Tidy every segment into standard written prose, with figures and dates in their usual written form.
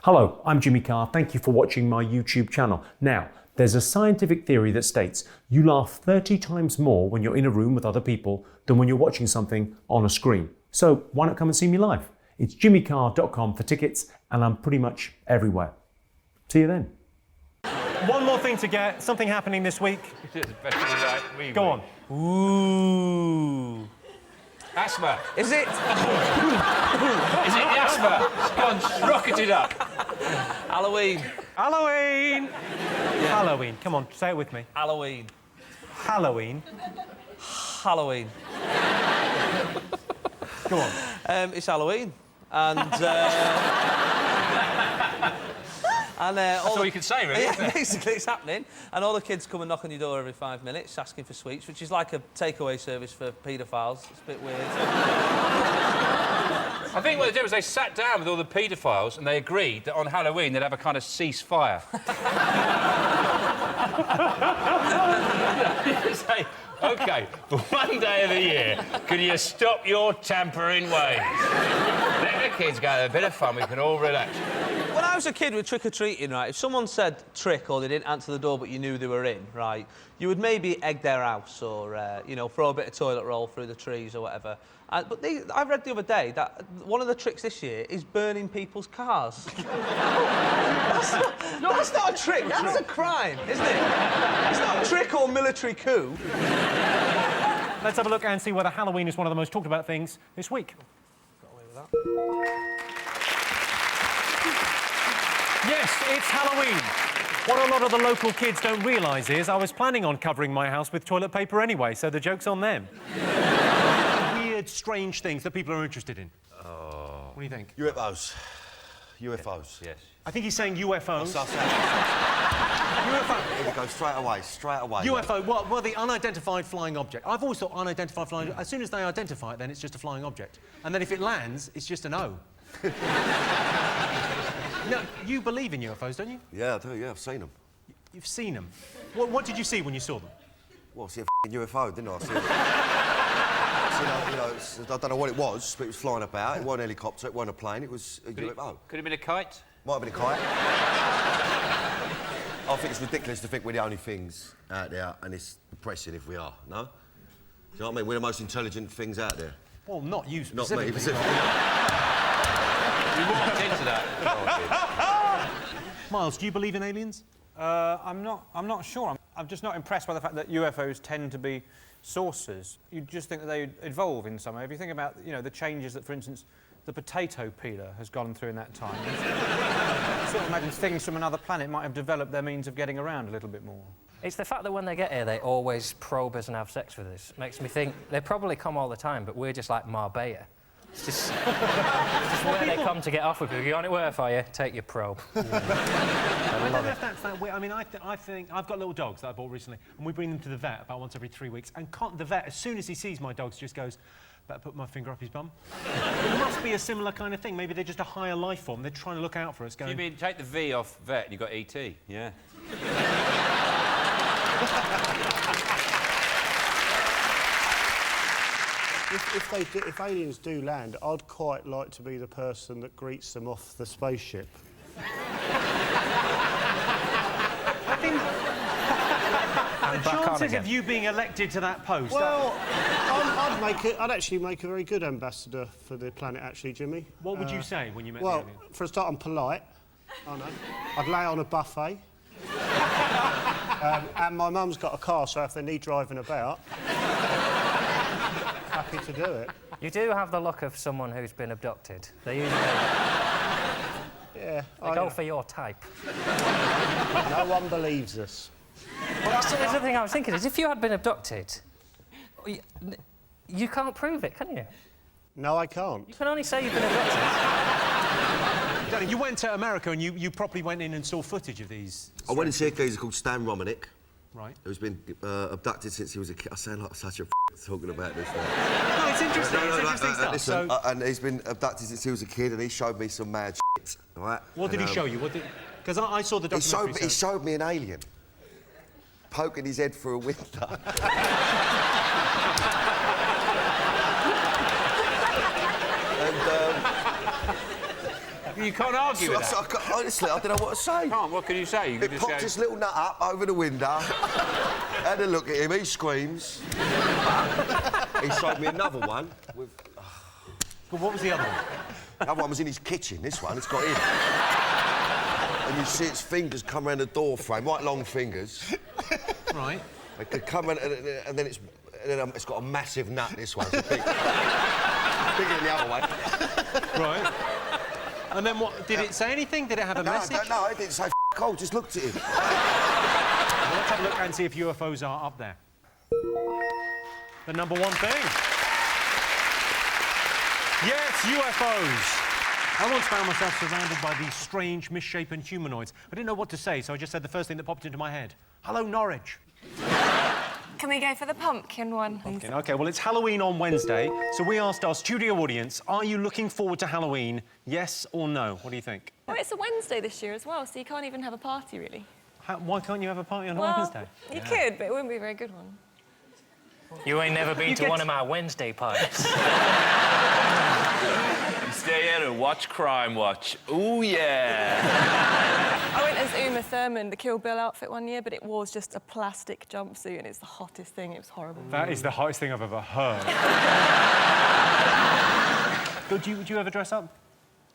Hello, I'm Jimmy Carr. Thank you for watching my YouTube channel. Now, there's a scientific theory that states you laugh 30 times more when you're in a room with other people than when you're watching something on a screen. So why not come and see me live? It's jimmycarr.com for tickets, and I'm pretty much everywhere. See you then. One more thing to get, something happening this week. Go on. Ooh. Asthma. Is it? Is it the asthma? Go on, rocket it up. Halloween. Halloween! Yeah. Halloween. Come on, say it with me. Halloween. Halloween. Halloween. Go on. It's Halloween. And... That's all you can say, really. Yeah, basically, it's happening. And all the kids come and knock on your door every 5 minutes asking for sweets, which is like a takeaway service for paedophiles. It's a bit weird. I think what they did was they sat down with all the paedophiles and they agreed that on Halloween they'd have a kind of ceasefire. Say, OK, for one day of the year, can you stop your tampering ways? Let the kids go have a bit of fun, we can all relax. When I was a kid with trick-or-treating, right, if someone said trick or they didn't answer the door but you knew they were in, right, you would maybe egg their house or, you know, throw a bit of toilet roll through the trees or whatever. But I read the other day that one of the tricks this year is burning people's cars. That's not a trick, that's a crime, isn't it? It's not a trick or military coup. Let's have a look and see whether Halloween is one of the most talked about things this week. Got away with that. Yes, it's Halloween. What a lot of the local kids don't realise is I was planning on covering my house with toilet paper anyway, so the joke's on them. Weird, strange things that people are interested in. Oh. What do you think? UFOs. UFOs. Yes. I think he's saying UFOs. UFO. Here we go, straight away. UFO, well, the unidentified flying object. I've always thought unidentified flying... As soon as they identify it, then it's just a flying object. And then if it lands, it's just an O. No, you believe in UFOs, don't you? Yeah, I do, yeah, I've seen them. You've seen them? What did you see when you saw them? Well, I see a UFO, didn't I? I don't know what it was, but it was flying about. It wasn't a helicopter, it wasn't a plane, it was a UFO. Could it have been a kite? Might have been a kite. I think it's ridiculous to think we're the only things out there, and it's depressing if we are, no? Do you know what I mean? We're the most intelligent things out there. Well, not you Not specifically. me, specifically. You walked into that. Miles, do you believe in aliens? I'm not sure. I'm just not impressed by the fact that UFOs tend to be saucers. You just think that they evolve in some way. If you think about, you know, the changes that, for instance, the potato peeler has gone through in that time. You sort of imagine things from another planet might have developed their means of getting around a little bit more. It's the fact that when they get here, they always probe us and have sex with us. Makes me think they probably come all the time, but we're just like Marbella. It's just where they come to get off with you. You want it work for you? Take your probe. I don't know if that's that weird. I mean, I think I've got little dogs that I bought recently, and we bring them to the vet about once every 3 weeks. And the vet, as soon as he sees my dogs, just goes, "Better put my finger up his bum." It must be a similar kind of thing. Maybe they're just a higher life form. They're trying to look out for us. Going, You mean take the V off vet and you've got E.T. Yeah. If aliens do land, I'd quite like to be the person that greets them off the spaceship. I think the chances of you being elected to that post. Well, I'd actually make a very good ambassador for the planet, actually, Jimmy. What would you say when you met the Well, alien? for a start, I'm polite. I know. I'd lay on a buffet. And my mum's got a car, so if they need driving about, happy to do it. You do have the look of someone who's been abducted. They usually Yeah. they go for your type. No one believes us. Well, that's the thing I was thinking is if you had been abducted, you can't prove it, can you? No, I can't. You can only say you've been abducted. Danny, you went to America and you properly went in and saw footage of these. I went and see a geezer called Stan Romanek. Right. Who's been abducted since he was a kid. I sound like such a talking about this. No, it's interesting. It's interesting stuff. Listen, and he's been abducted since he was a kid, and he showed me some mad shit. Right? What did he show you? Because I saw the documentary. He showed me an alien poking his head through a window. You can't argue with that. Honestly, I don't know what to say. Can't. What can you say? You can It just popped go... his little nut up over the window. Had a look at him, he screams. He showed me another one. With... But what was the other one? The other one was in his kitchen, this one, it's got in. And you see its fingers come around the door frame, right long fingers. Right. They could come in, and then it's got a massive nut, this one. It's big. Bigger than the other one. Right. And then what? Did it say anything? Did it have a message? No, it didn't say all, just looked at him. Well, let's have a look and see if UFOs are up there. The number one thing. Yes, UFOs. I once found myself surrounded by these strange, misshapen humanoids. I didn't know what to say, so I just said the first thing that popped into my head. Hello, Norwich. Can we go for the pumpkin one? Pumpkin. OK, well, it's Halloween on Wednesday, so we asked our studio audience, are you looking forward to Halloween? Yes or no? What do you think? Oh, it's a Wednesday this year as well, so you can't even have a party, really. Why can't you have a party on a Wednesday? You could, but it wouldn't be a very good one. You ain't never been to one of my Wednesday parties. Stay here and watch Crime Watch. Ooh, yeah. I went as Uma Thurman, the Kill Bill outfit one year, but it was just a plastic jumpsuit and it's the hottest thing. It was horrible. That is the hottest thing I've ever heard. Do you ever dress up?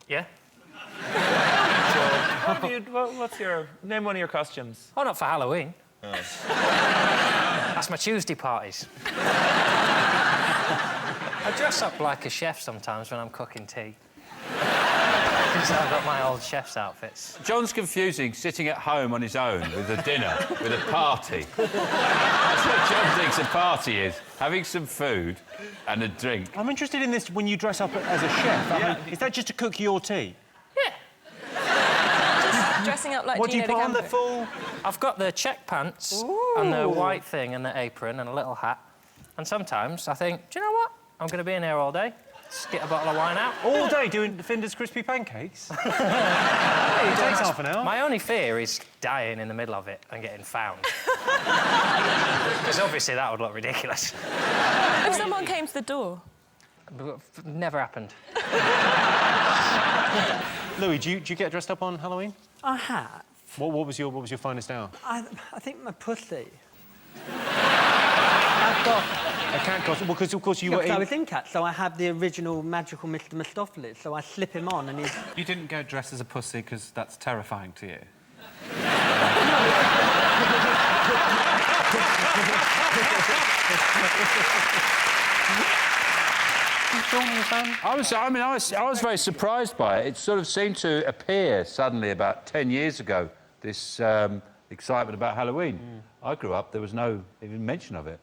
Yeah? What's your... Name one of your costumes. Oh, not for Halloween. Oh. That's my Tuesday parties. I dress up like a chef sometimes when I'm cooking tea. So I've got my old chef's outfits. John's confusing sitting at home on his own with a dinner, with a party. That's what John thinks a party is, having some food and a drink. I'm interested in this when you dress up as a chef. I mean, is that just to cook your tea? Yeah. Just dressing up like What do you Gina put on the DeCampo. full... I've got the check pants and the white thing and the apron and a little hat. And sometimes I think, do you know what? I'm going to be in here all day. Just get a bottle of wine out. All day doing Finder's crispy pancakes? It takes half an hour. My only fear is dying in the middle of it and getting found. Because obviously that would look ridiculous. If someone came to the door. Never happened. Louis, do you get dressed up on Halloween? I have. What was your finest hour? I think my pussy. I've got a cat costume. Well, because of course you were. I was in Cat, so I have the original magical Mr. Mistopheles. So I slip him on, and he's. You didn't go dressed as a pussy because that's terrifying to you. I was very surprised by it. It sort of seemed to appear suddenly about 10 years ago, this excitement about Halloween. I grew up, there was no even mention of it.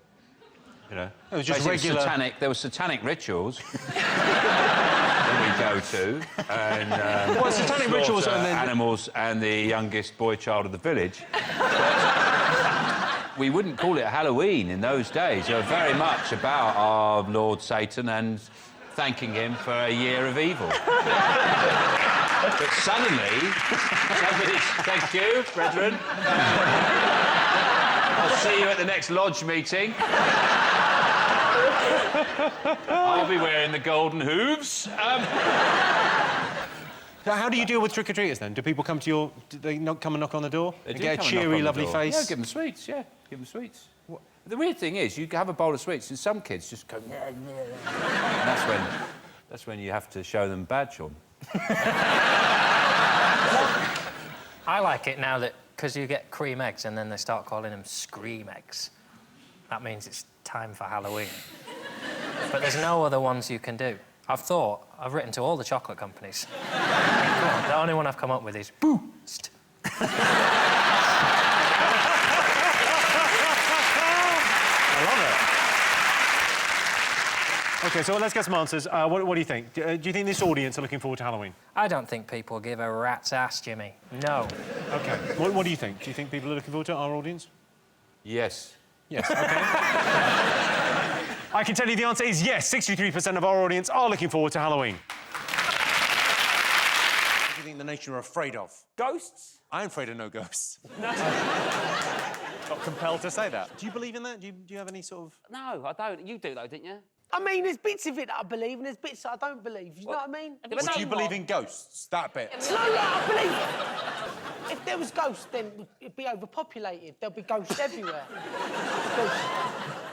You know, it was just regular. There were satanic rituals that we go to, and well, satanic rituals and then animals and the youngest boy child of the village. We wouldn't call it Halloween in those days. They were very much about our Lord Satan and thanking him for a year of evil. But suddenly, thank you, brethren. I'll see you at the next lodge meeting. I'll be wearing the golden hooves. So how do you deal with trick-or-treaters, then? Do people come to your... Do they not come and knock on the door? They and do get a come and knock cheery, on the lovely door. face? Yeah, give them sweets, yeah. Give them sweets. The weird thing is, you have a bowl of sweets and some kids just go... and that's when you have to show them bad, Sean. I like it now that, because you get cream eggs and then they start calling them scream eggs. That means it's time for Halloween. But there's no other ones you can do. I've written to all the chocolate companies. The only one I've come up with is Boost. I love it. OK, so let's get some answers. What do you think? Do you think this audience are looking forward to Halloween? I don't think people give a rat's ass, Jimmy. No. OK. What do you think? Do you think people are looking forward to it, our audience? Yes. Yes, OK. I can tell you the answer is yes. 63% of our audience are looking forward to Halloween. What do you think the nation are afraid of? Ghosts? I'm afraid of no ghosts. No. Not compelled to say that. Do you believe in that? Do you have any sort of... No, I don't. You do, though, didn't you? I mean, there's bits of it that I believe and there's bits that I don't believe. You know what I mean? What do you believe in ghosts? That bit. No, I believe... If there was ghosts, then it'd be overpopulated. There'll be ghosts everywhere.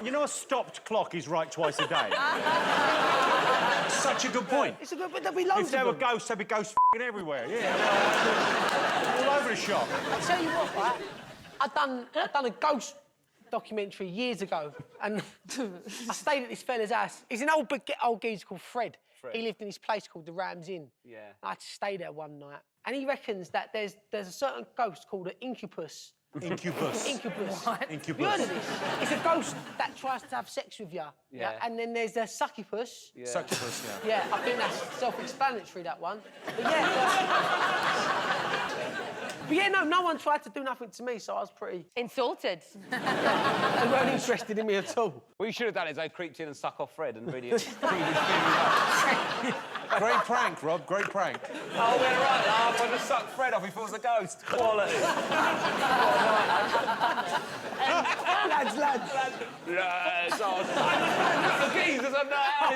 You know, a stopped clock is right twice a day. Such a good point. It's a good... But there'll be loads If there of were them. ghosts, there'd be ghosts everywhere, yeah. All over the shop. I'll tell you what, right? I've done a ghost documentary years ago, and I stayed at this fella's house. He's an old geezer called Fred. He lived in this place called the Rams Inn. Yeah. I had to stay there one night, and he reckons that there's a certain ghost called an incubus. Incubus. Incubus. What? Incubus. You heard of this? It's a ghost that tries to have sex with you. Yeah. And then there's a succubus. Yeah. Succubus, yeah. Yeah, I think that's self-explanatory, that one. But yeah, but yeah, no one tried to do nothing to me, so I was pretty... Insulted. They weren't interested in me at all. What you should have done is I creeped in and suck off Fred and really... Great prank, Rob, great prank. Oh, we're right, laugh. I just sucked Fred off, he falls a ghost. Quality. Lads. Yes, oh, Jesus, I'm not out.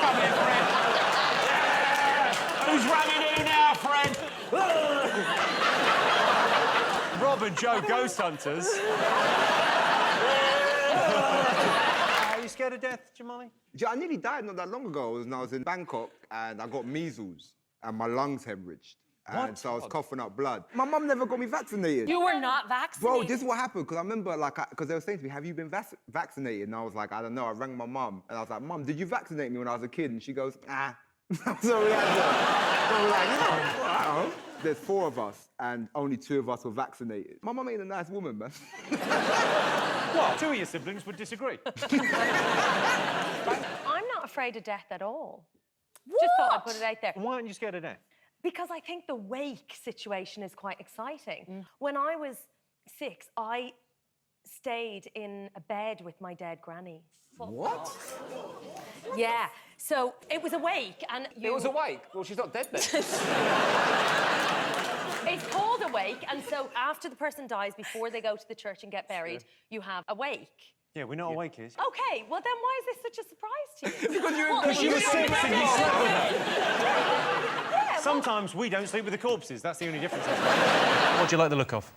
Come here, Fred. Yeah. Who's ramming in now, Fred? Rob and Joe, ghost hunters. Are you scared of death, Jamali? I nearly died not that long ago when I was in Bangkok and I got measles and my lungs hemorrhaged. And so I was coughing up blood. My mum never got me vaccinated. You were not vaccinated? Bro, this is what happened, because I remember, because they were saying to me, have you been vaccinated? And I was like, I don't know. I rang my mum and I was like, Mum, did you vaccinate me when I was a kid? And she goes, ah. So we had so we're like, no. Wow. There's 4 of us and only 2 of us were vaccinated. My mum ain't a nice woman, man. What? 2 of your siblings would disagree. I'm not afraid of death at all. What? Just thought I'd put it out there. Why aren't you scared of death? Because I think the wake situation is quite exciting. When I was 6, I stayed in a bed with my dead granny. What? Yeah, so it was a wake and you... It was a wake? Well, she's not dead then. It's called a wake, and so after the person dies, before they go to the church and get buried, you have a wake. Yeah, we know what a wake is. OK, well then why is this such a surprise to you? Because you were 6 and you slept with her. Yeah, Sometimes we don't sleep with the corpses. That's the only difference. What do you like the look of?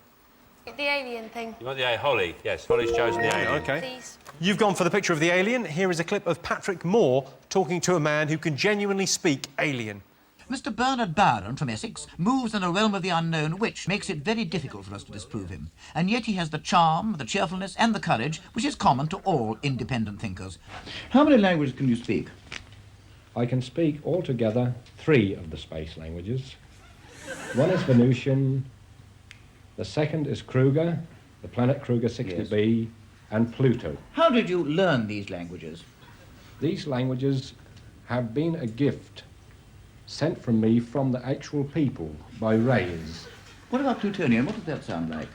The alien thing. You want the Holly? Yes, Holly's chosen the alien. OK. Please. You've gone for the picture of the alien. Here is a clip of Patrick Moore talking to a man who can genuinely speak alien. Mr. Bernard Byron from Essex moves in a realm of the unknown which makes it very difficult for us to disprove him. And yet he has the charm, the cheerfulness and the courage which is common to all independent thinkers. How many languages can you speak? I can speak altogether 3 of the space languages. One is Venusian, the second is Kruger, the planet Kruger 60b, and Pluto. How did you learn these languages? These languages have been a gift sent from me from the actual people by rays. What about Plutonian? What does that sound like?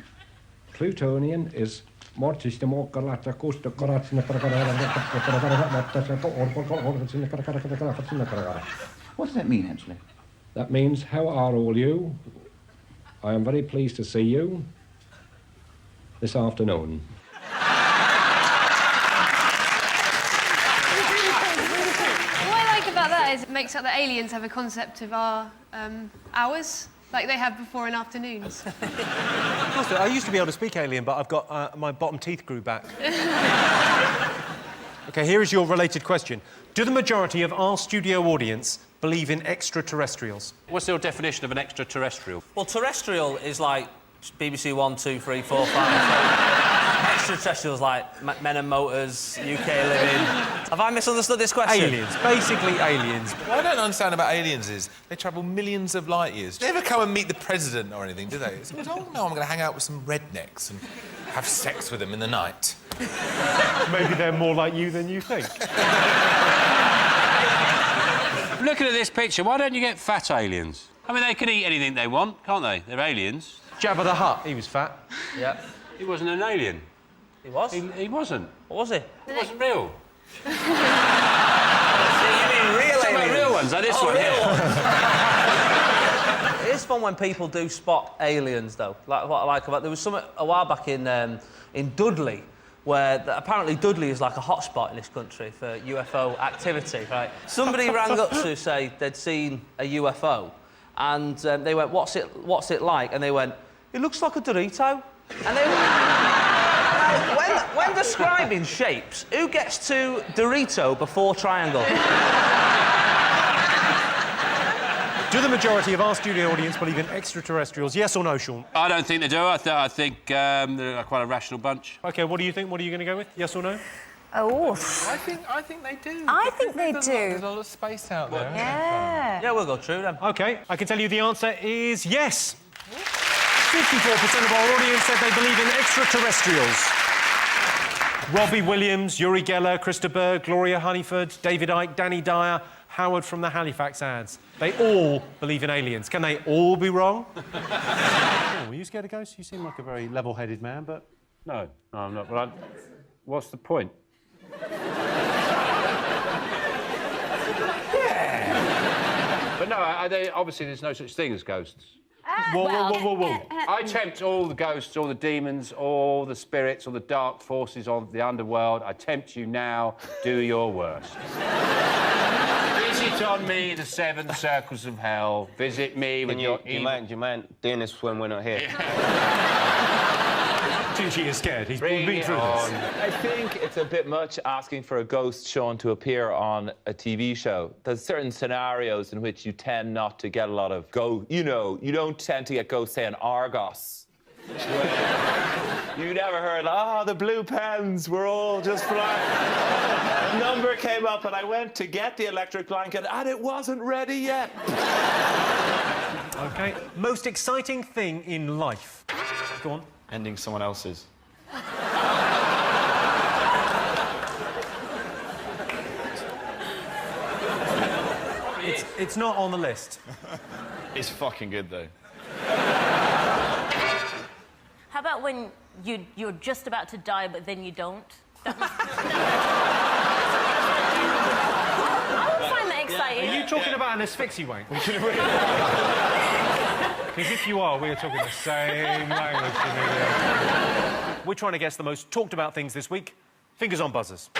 Plutonian is what does that mean, actually? That means, how are all you? I am very pleased to see you this afternoon. What I like about that is it makes up that aliens have a concept of our hours, like they have before and afternoons. I used to be able to speak alien, but I've got my bottom teeth grew back. OK, here is your related question. Do the majority of our studio audience believe in extraterrestrials? What's your definition of an extraterrestrial? Well, terrestrial is like BBC 1, 2, 3, 4, 5. Extraterrestrials like Men and Motors, UK Living. Have I misunderstood this question? Aliens, basically aliens. What I don't understand about aliens is they travel millions of light years. They never come and meet the president or anything, do they? It's like, oh no, I'm going to hang out with some rednecks and have sex with them in the night. Maybe they're more like you than you think. Looking at this picture, why don't you get fat aliens? I mean, they can eat anything they want, can't they? They're aliens. Jabba the Hutt, he was fat. Yeah. He wasn't an alien. He was? He wasn't. What was he? He wasn't real. So you mean real aliens? Real ones, like this one real here. ones. It is fun when people do spot aliens, though. Like what I like about... There was something a while back in Dudley apparently Dudley is like a hotspot in this country for UFO activity, right? Somebody rang up to say they'd seen a UFO, and they went, what's it like? And they went, it looks like a Dorito. And they when describing shapes, who gets to Dorito before triangle? Do the majority of our studio audience believe in extraterrestrials? Yes or no, Sean? I don't think they do. I think they're quite a rational bunch. OK, what do you think? What are you going to go with? Yes or no? Oh. I think they do. I think they do. There's a lot of space out there. Yeah. Yeah, we'll go true then. OK, I can tell you the answer is yes. 54% of our audience said they believe in extraterrestrials. Robbie Williams, Uri Geller, Krista Berg, Gloria Honeyford, David Icke, Danny Dyer, Howard from the Halifax ads. They all believe in aliens. Can they all be wrong? Oh, were you scared of ghosts? You seem like a very level-headed man, but... No, I'm not. Well, what's the point? Yeah. But no, obviously there's no such thing as ghosts. Whoa. I tempt all the ghosts, all the demons, all the spirits, all the dark forces of the underworld. I tempt you now. Do your worst. Visit on me the 7 circles of hell. Visit me with your... Do you mind doing this when we're not here? Gingy is scared. He's been through on. this. I think it's a bit much asking for a ghost, Sean, to appear on a TV show. There's certain scenarios in which you tend not to get a lot of you don't tend to get ghosts saying Argos. You never heard, the blue pens were all just flying. A number came up and I went to get the electric blanket and it wasn't ready yet. OK. Most exciting thing in life? Go on. Ending someone else's. It's not on the list. It's fucking good, though. How about when you're just about to die, but then you don't? I would find that exciting. Are you talking about an asphyxie wank? Because if you are, we are talking the same language. We're trying to guess the most talked about things this week. Fingers on buzzers.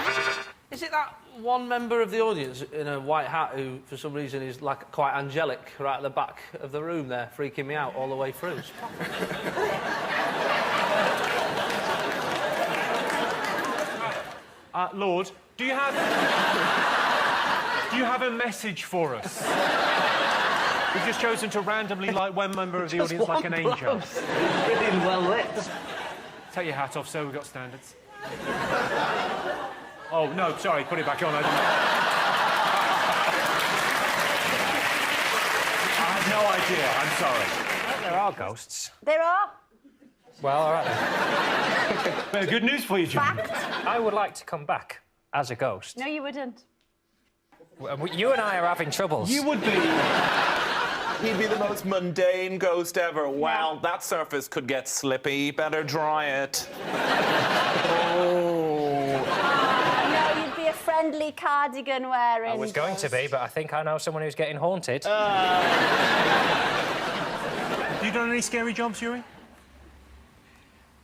Is it that one member of the audience in a white hat who, for some reason, is like quite angelic right at the back of the room there, freaking me out all the way through? Lord, do you have a message for us? We've just chosen to randomly light one member of the audience like an angel. Really well lit. Take your hat off, sir. We've got standards. Oh, no, sorry. Put it back on. I had no idea. I'm sorry. There are ghosts. There are. Well, all right then. Good news for you, Jimmy. I would like to come back as a ghost. No, you wouldn't. You and I are having troubles. You would be. He'd be the most mundane ghost ever. Well, that surface could get slippy. Better dry it. No, you'd be a friendly cardigan wearing. I was going to be, but I think I know someone who's getting haunted. Have you done any scary jobs, Yuri?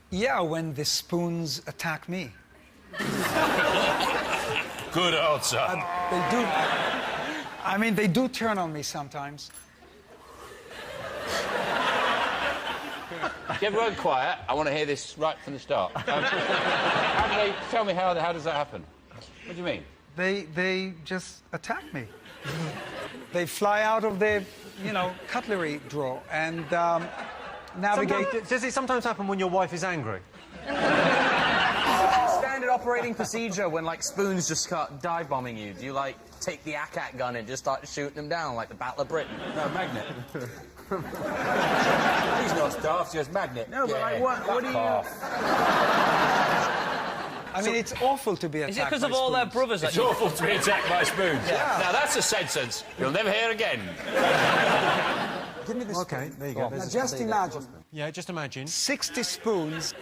Yeah, when the spoons attack me. Good answer. They do. I mean, they do turn on me sometimes. Get everyone quiet. I want to hear this right from the start. Tell me how does that happen? What do you mean? They just attack me. They fly out of their, cutlery drawer and navigate. Does it sometimes happen when your wife is angry? Standard operating procedure when, spoons just start dive-bombing you. Do you, take the ACAT gun and just start shooting them down, like the Battle of Britain? No, magnet. He's not daft, just magnet. No, but what do you... I mean, it's awful to be attacked. Is it because of all their brothers? It's awful to be attacked by spoons. Yeah. Now, that's a sentence you'll never hear again. Give me this. OK, there you go. Now, just imagine. Yeah, just imagine. 60 spoons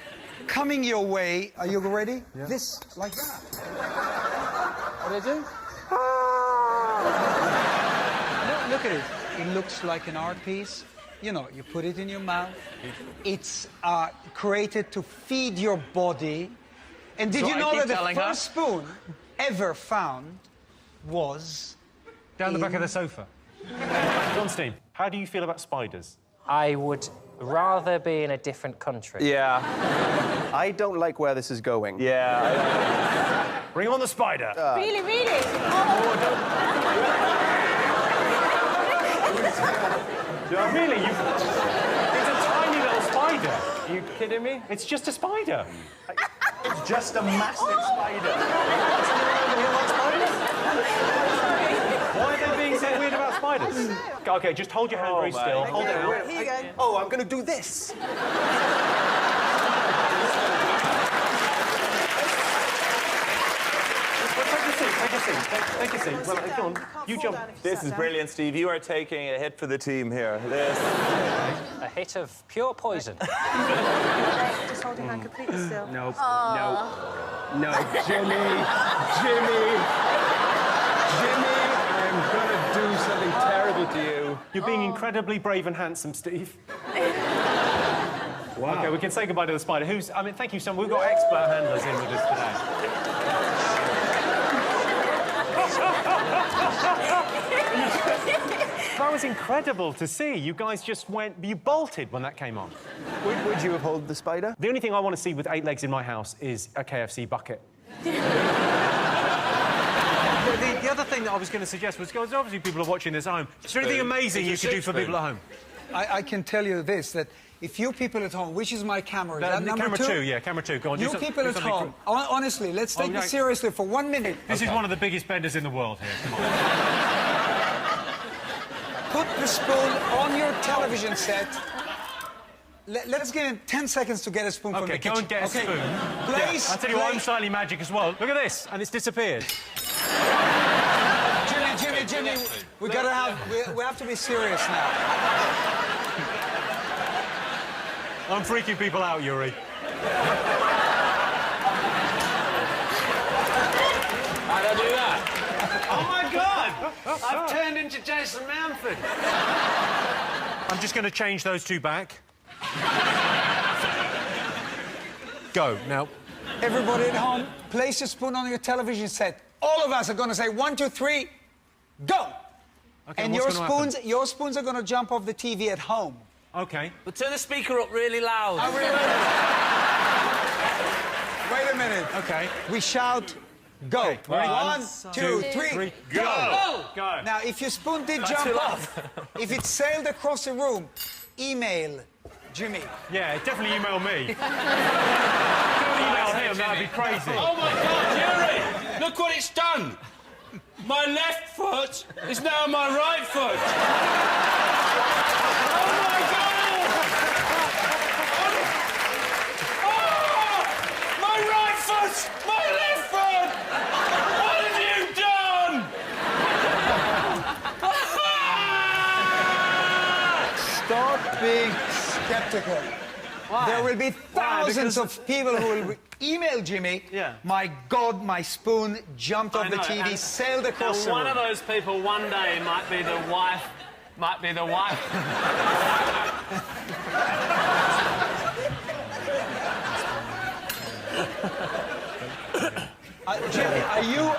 coming your way. Are you ready? Yeah. This, like that. What do they do? Look at it. It looks like an art piece. You put it in your mouth. It's created to feed your body And did So you I know keep that the telling her. first spoon ever found was... Down the back of the sofa. John Steen, how do you feel about spiders? I would rather be in a different country. Yeah. I don't like where this is going. Yeah. Bring on the spider. Really, really? Really? It's a tiny little spider. Are you kidding me? It's just a spider. It's just a massive spider. Why are they being so weird about spiders? OK, just hold your hand very still. Hold it out. Here you go. Oh, I'm going to do this. Take a seat. Well, go on. You jump. This is brilliant, Steve. You are taking a hit for the team here. This. A hit of pure poison. Just hold your hand completely still. No, Aw. no, Jimmy, I'm gonna do something terrible to you. You're being incredibly brave and handsome, Steve. Wow. OK, we can say goodbye to the spider. Thank you, son. We've got expert handlers in with us today. That was incredible to see. You guys just you bolted when that came on. Would you have held the spider? The only thing I want to see with 8 legs in my house is a KFC bucket. The other thing that I was going to suggest was, guys, obviously people are watching this at home. Is there anything amazing you could do for people at home? I can tell you this, that if you people at home, which is my camera, is that number camera 2? 2, yeah, camera 2. Go on. You people at home, honestly, let's take this seriously for 1 minute. This is one of the biggest benders in the world here. Come on. Put the spoon on your television set. Let us give him 10 seconds to get a spoon from the kitchen. Go and get a spoon. Place. I'll tell you what, I'm slightly magic as well. Look at this, and it's disappeared. Jimmy, we have to be serious now. I'm freaking people out, Yuri. How'd I do that? Oh, my God! I've turned into Jason Manford. I'm just going to change those 2 back. Go, now. Everybody at home, place your spoon on your television set. All of us are going to say 1, 2, 3, go! Okay, and your spoons are going to jump off the TV at home. OK. But turn the speaker up really loud. Wait a minute. OK. We shout, go. Okay, ready? 1, 2, 3, go! Go! Now, if your spoon did jump off, if it sailed across the room, email Jimmy. Yeah, definitely email me. Don't email him, that'd be crazy. Oh, my God, Yuri! Look what it's done! My left foot is now my right foot. Oh, my God! Oh, my right foot! My left foot! What have you done? Stop being skeptical. Why? There will be thousands of people who will email Jimmy. Yeah. My God, my spoon jumped off the TV, sailed across the room. One of those people one day might be the wife. Jimmy, are you...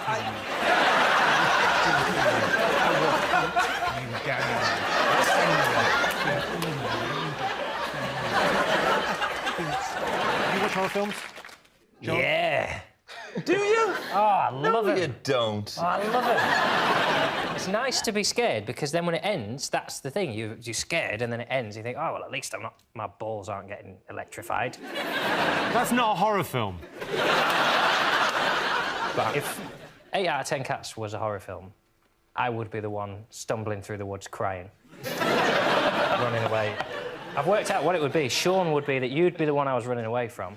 You watch horror films? John? Yeah. Do you? Oh, I love it. You don't. Oh, I love it. It's nice to be scared because then when it ends, that's the thing. You're scared and then it ends. You think, oh, well, at least my balls aren't getting electrified. That's not a horror film. But if 8 out of 10 Cats was a horror film, I would be the one stumbling through the woods crying. Running away. I've worked out what it would be. Sean would be that you'd be the one I was running away from.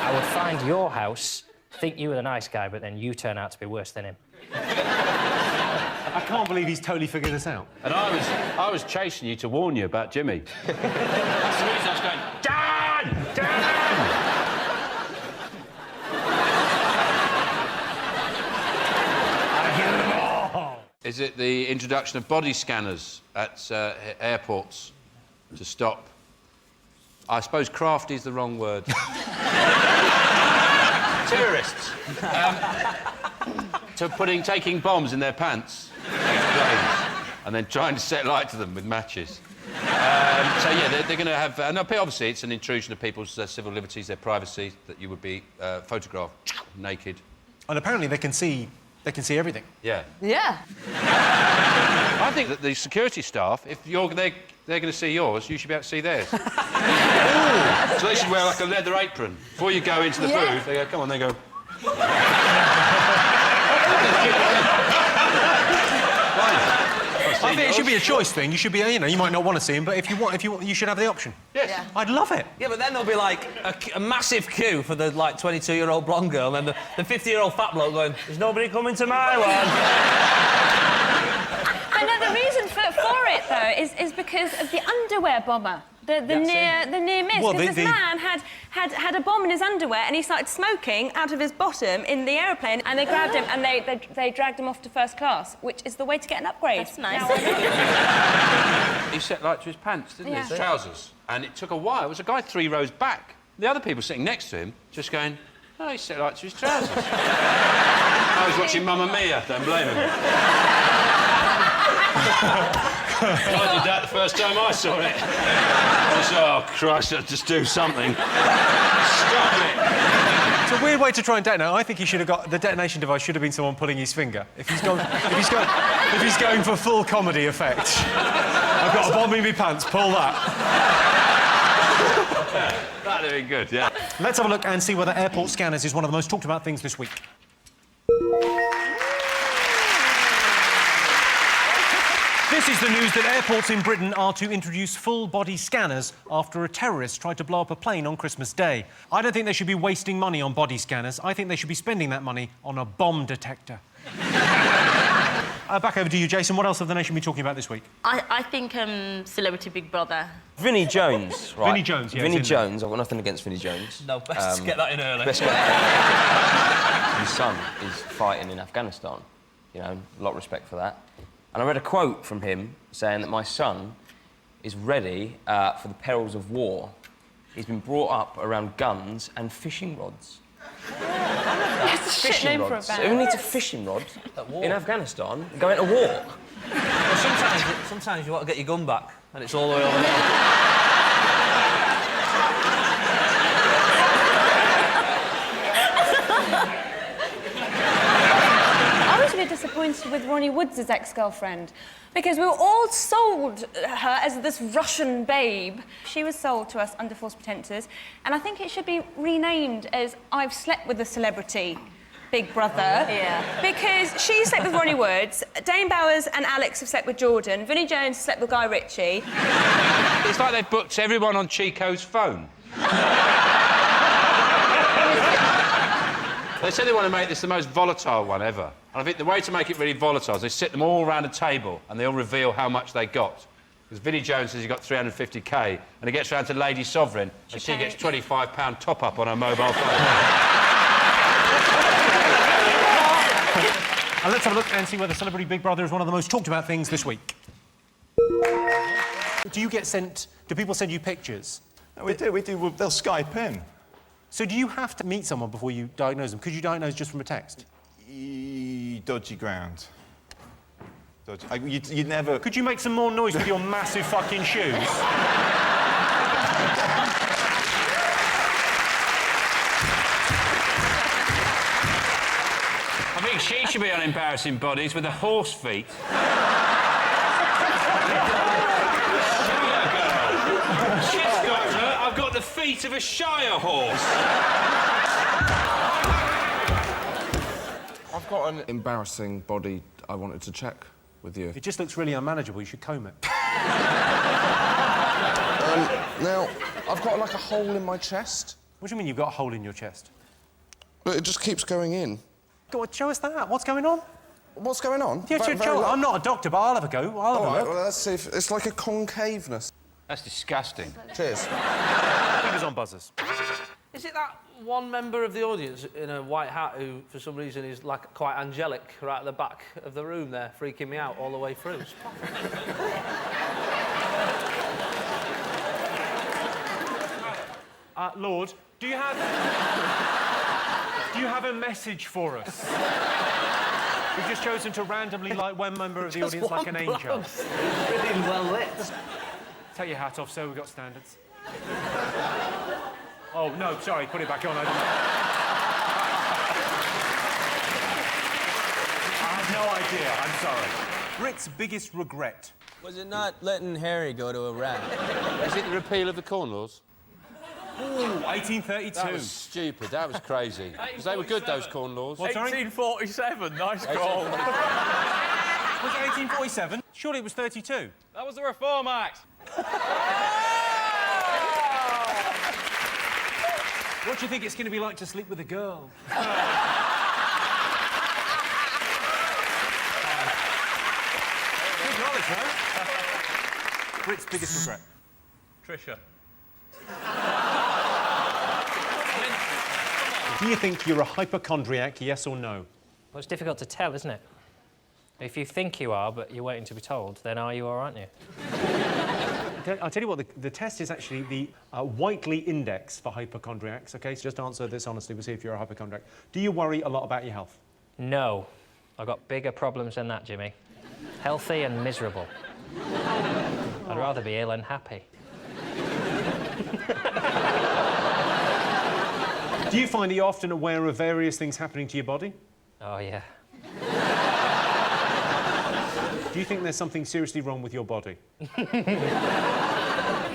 I would find your house, think you were the nice guy, but then you turn out to be worse than him. I can't believe he's totally figured this out. And I was chasing you to warn you about Jimmy. That's the reason I was going, Dan! Is it the introduction of body scanners at airports to stop? I suppose crafty is the wrong word. terrorists to taking bombs in their pants, and then trying to set light to them with matches. So yeah, they're going to have. No, obviously, it's an intrusion of people's civil liberties, their privacy, that you would be photographed naked. And apparently, they can see everything. Yeah. Yeah. I think that the security staff, if they're going to see yours, you should be able to see theirs. So they should wear like a leather apron before you go into the booth. They go, come on. They go. I think it should be a choice thing. You should be, you might not want to see him, but if you want, you should have the option. Yes. Yeah. I'd love it. Yeah, but then there'll be like a massive queue for the like 22-year-old blonde girl, and then the 50-year-old fat bloke going, "There's nobody coming to my one." I know the reason for it though is because of the underwear bomber. The near miss. Well, Because this man had a bomb in his underwear and he started smoking out of his bottom in the aeroplane, and they grabbed him and they dragged him off to first class, which is the way to get an upgrade. That's nice. He set light to his pants, didn't he? Yeah. His trousers. And it took a while. It was a guy 3 rows back. The other people sitting next to him just going, "Oh, he set light to his trousers." I was watching Mamma Mia. Don't blame him. I did that the first time I saw it. I was, oh, Christ, let's just do something. Stop it. It's a weird way to try and detonate. I think he should have got... The detonation device should have been someone pulling his finger. If he's going for full comedy effect. I've got a bomb in my pants, pull that. That'd be good, yeah. Let's have a look and see whether airport scanners is one of the most talked about things this week. This is the news that airports in Britain are to introduce full-body scanners after a terrorist tried to blow up a plane on Christmas Day. I don't think they should be wasting money on body scanners. I think they should be spending that money on a bomb detector. Back over to you, Jason. What else have the nation been talking about this week? I think Celebrity Big Brother. Vinnie Jones, right? Vinnie Jones, yeah. Vinnie Jones. I've got nothing against Vinnie Jones. No, best to get that in early. Best get His son is fighting in Afghanistan. You know, a lot of respect for that. And I read a quote from him saying that my son is ready for the perils of war. He's been brought up around guns and fishing rods. That's a shit name for a band. Who needs a fishing rod in Afghanistan going to war? Well, sometimes you want to get your gun back, and it's all the way over there. I was really disappointed with Ronnie Woods' ex-girlfriend, because we were all sold her as this Russian babe. She was sold to us under false pretenses, and I think it should be renamed as "I've slept with a celebrity Big Brother." Yeah. Because she slept with Ronnie Woods, Dane Bowers and Alex have slept with Jordan, Vinnie Jones slept with Guy Ritchie. It's like they've booked everyone on Chico's phone. They said they want to make this the most volatile one ever. And I think the way to make it really volatile is they sit them all around a table and they all reveal how much they got. Because Vinnie Jones says he got 350k, and he gets round to Lady Sovereign and she gets £25 top-up on her mobile phone. And let's have a look and see whether Celebrity Big Brother is one of the most talked about things this week. Do people send you pictures? No, we do. Well, they'll Skype in. So do you have to meet someone before you diagnose them? Could you diagnose just from a text? Dodgy ground. You'd never... Could you make some more noise with your massive fucking shoes? I think she should be on Embarrassing Bodies with the horse feet. I've got the feet of a Shire horse. I've got an embarrassing body I wanted to check with you. It just looks really unmanageable. You should comb it. Now, I've got like a hole in my chest. What do you mean you've got a hole in your chest? But it just keeps going in. Go on, show us that. What's going on? What's going on? Yeah, I'm not a doctor, but I'll have a go. I'll have a look. Well, let's see if it's like a concaveness. That's disgusting. Cheers. Fingers on buzzers. Is it that one member of the audience in a white hat who, for some reason, is like quite angelic right at the back of the room there, freaking me out all the way through? Lord, do you have... Do you have a message for us? We've just chosen to randomly light one member of the audience like an angel. Really well lit. Take your hat off, sir. We've got standards. Oh, no, sorry. Put it back on. I have no idea. I'm sorry. Brit's biggest regret. Was it not letting Harry go to Iraq? Is it the repeal of the Corn Laws? Ooh, 1832. That was stupid. That was crazy. Because they were good, those Corn Laws. What, sorry? 1847. Nice call. Was it 1847? Surely it was 32. That was the Reform Act. What do you think it's going to be like to sleep with a girl? Good knowledge, huh? Brit's biggest regret. Trisha. Do you think you're a hypochondriac, yes or no? Well, it's difficult to tell, isn't it? If you think you are, but you're waiting to be told, then are you or aren't you? I'll tell you what, the test is actually the Whiteley Index for hypochondriacs, OK? So just answer this honestly, we'll see if you're a hypochondriac. Do you worry a lot about your health? No. I've got bigger problems than that, Jimmy. Healthy and miserable. I'd rather be ill and happy. Do you find that you're often aware of various things happening to your body? Oh, yeah. Do you think there's something seriously wrong with your body?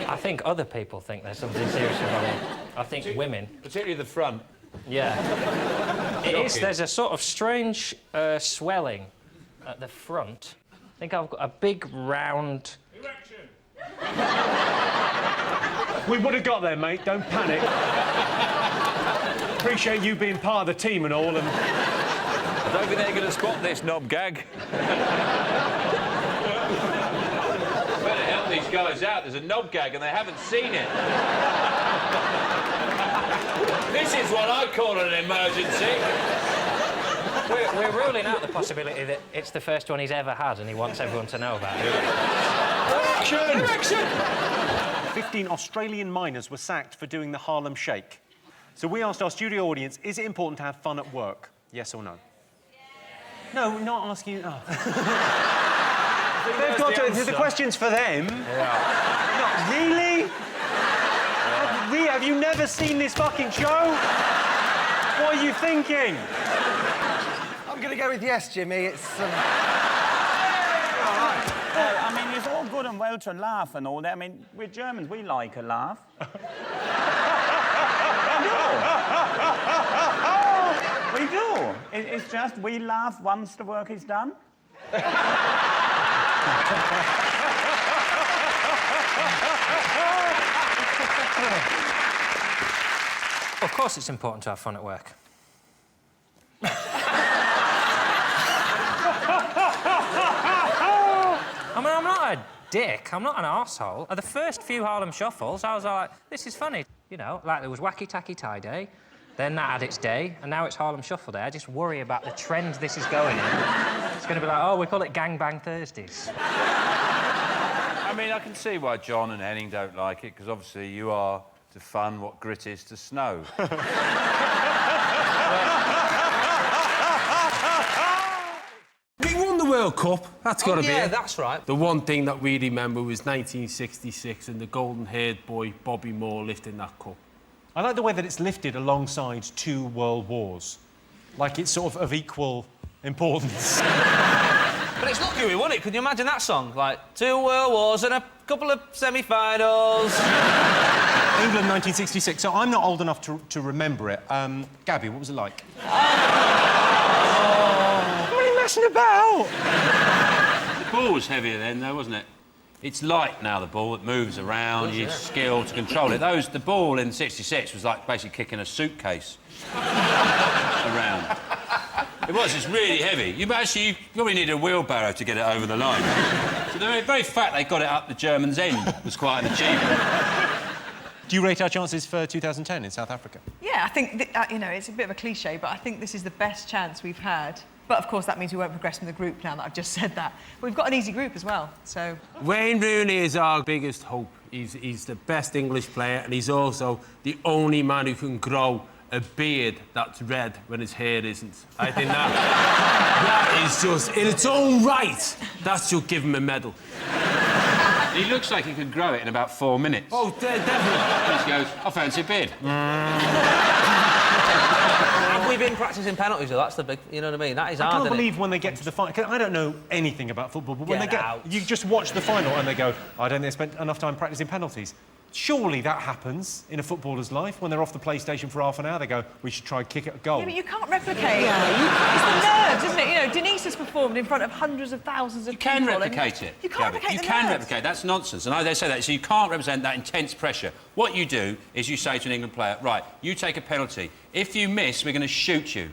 I think other people think there's something seriously wrong. I think women. Particularly the front. Yeah. It is. There's a sort of strange swelling at the front. I think I've got a big round... Erection! We would have got there, mate. Don't panic. Appreciate you being part of the team and all, and... I don't think they're going to spot this knob gag. Better help these guys out. There's a knob gag and they haven't seen it. This is what I call an emergency. We're ruling out the possibility that it's the first one he's ever had and he wants everyone to know about it. Erection! Erection! 15 Australian miners were sacked for doing the Harlem Shake. So we asked our studio audience, is it important to have fun at work? Yes or no? No, we're not asking you... Oh. They've got to... The question's for them. Yeah. No, really? Yeah. Have you never seen this fucking show? What are you thinking? I'm going to go with yes, Jimmy. It's... I mean, it's all good and well to laugh and all that. I mean, we're Germans, we like a laugh. We do. It's just we laugh once the work is done. Of course it's important to have fun at work. I mean, I'm not a dick. I'm not an arsehole. At the first few Harlem Shuffles, I was like, this is funny. You know, like there was Wacky Tacky Tie Day, then that had its day, and now it's Harlem Shuffle Day. I just worry about the trend this is going in. It's going to be like, oh, we call it Gangbang Thursdays. I mean, I can see why John and Henning don't like it, because obviously you are to fun what grit is to snow. We won the World Cup. That's got to be it. Yeah, that's right. The one thing that we remember was 1966 and the golden-haired boy Bobby Moore lifting that cup. I like the way that it's lifted alongside 2 world wars. Like it's sort of equal importance. But it's lucky we won it. Can you imagine that song? Like, 2 world wars and a couple of semi-finals. England 1966. So I'm not old enough to remember it. Gabby, what was it like? What are you messing about? The ball was heavier then, though, wasn't it? It's light now, the ball. It moves around. You use skill to control it. The ball in '66 was like basically kicking a suitcase around. It was. It's really heavy. You probably need a wheelbarrow to get it over the line. So the very fact they got it up the Germans' end was quite an achievement. Do you rate our chances for 2010 in South Africa? Yeah, I think, you know, it's a bit of a cliche, but I think this is the best chance we've had. But, of course, that means we won't progress from the group now that I've just said that. But we've got an easy group as well, so... Wayne Rooney is our biggest hope. He's the best English player, and he's also the only man who can grow a beard that's red when his hair isn't. I think that is just, in its own right, that should give him a medal. He looks like he could grow it in about 4 minutes. Oh, definitely. He goes, I fancy a beard. Have we been practising penalties, though? That's the big... You know what I mean? That is hard, I can't isn't believe when they get to the final... 'cause I don't know anything about football, but when they Get get... out. You just watch the final and they go, I don't think they spent enough time practising penalties. Surely that happens in a footballer's life. When they're off the PlayStation for half an hour, they go, we should try and kick it a goal. Yeah, but you can't replicate. It's the nerves, isn't it? You know, Denise has performed in front of hundreds of thousands of people. You can replicate it. You can't replicate You the can nerves. replicate. That's nonsense. And they say that. So you can't represent that intense pressure. What you do is you say to an England player, right, you take a penalty. If you miss, we're going to shoot you.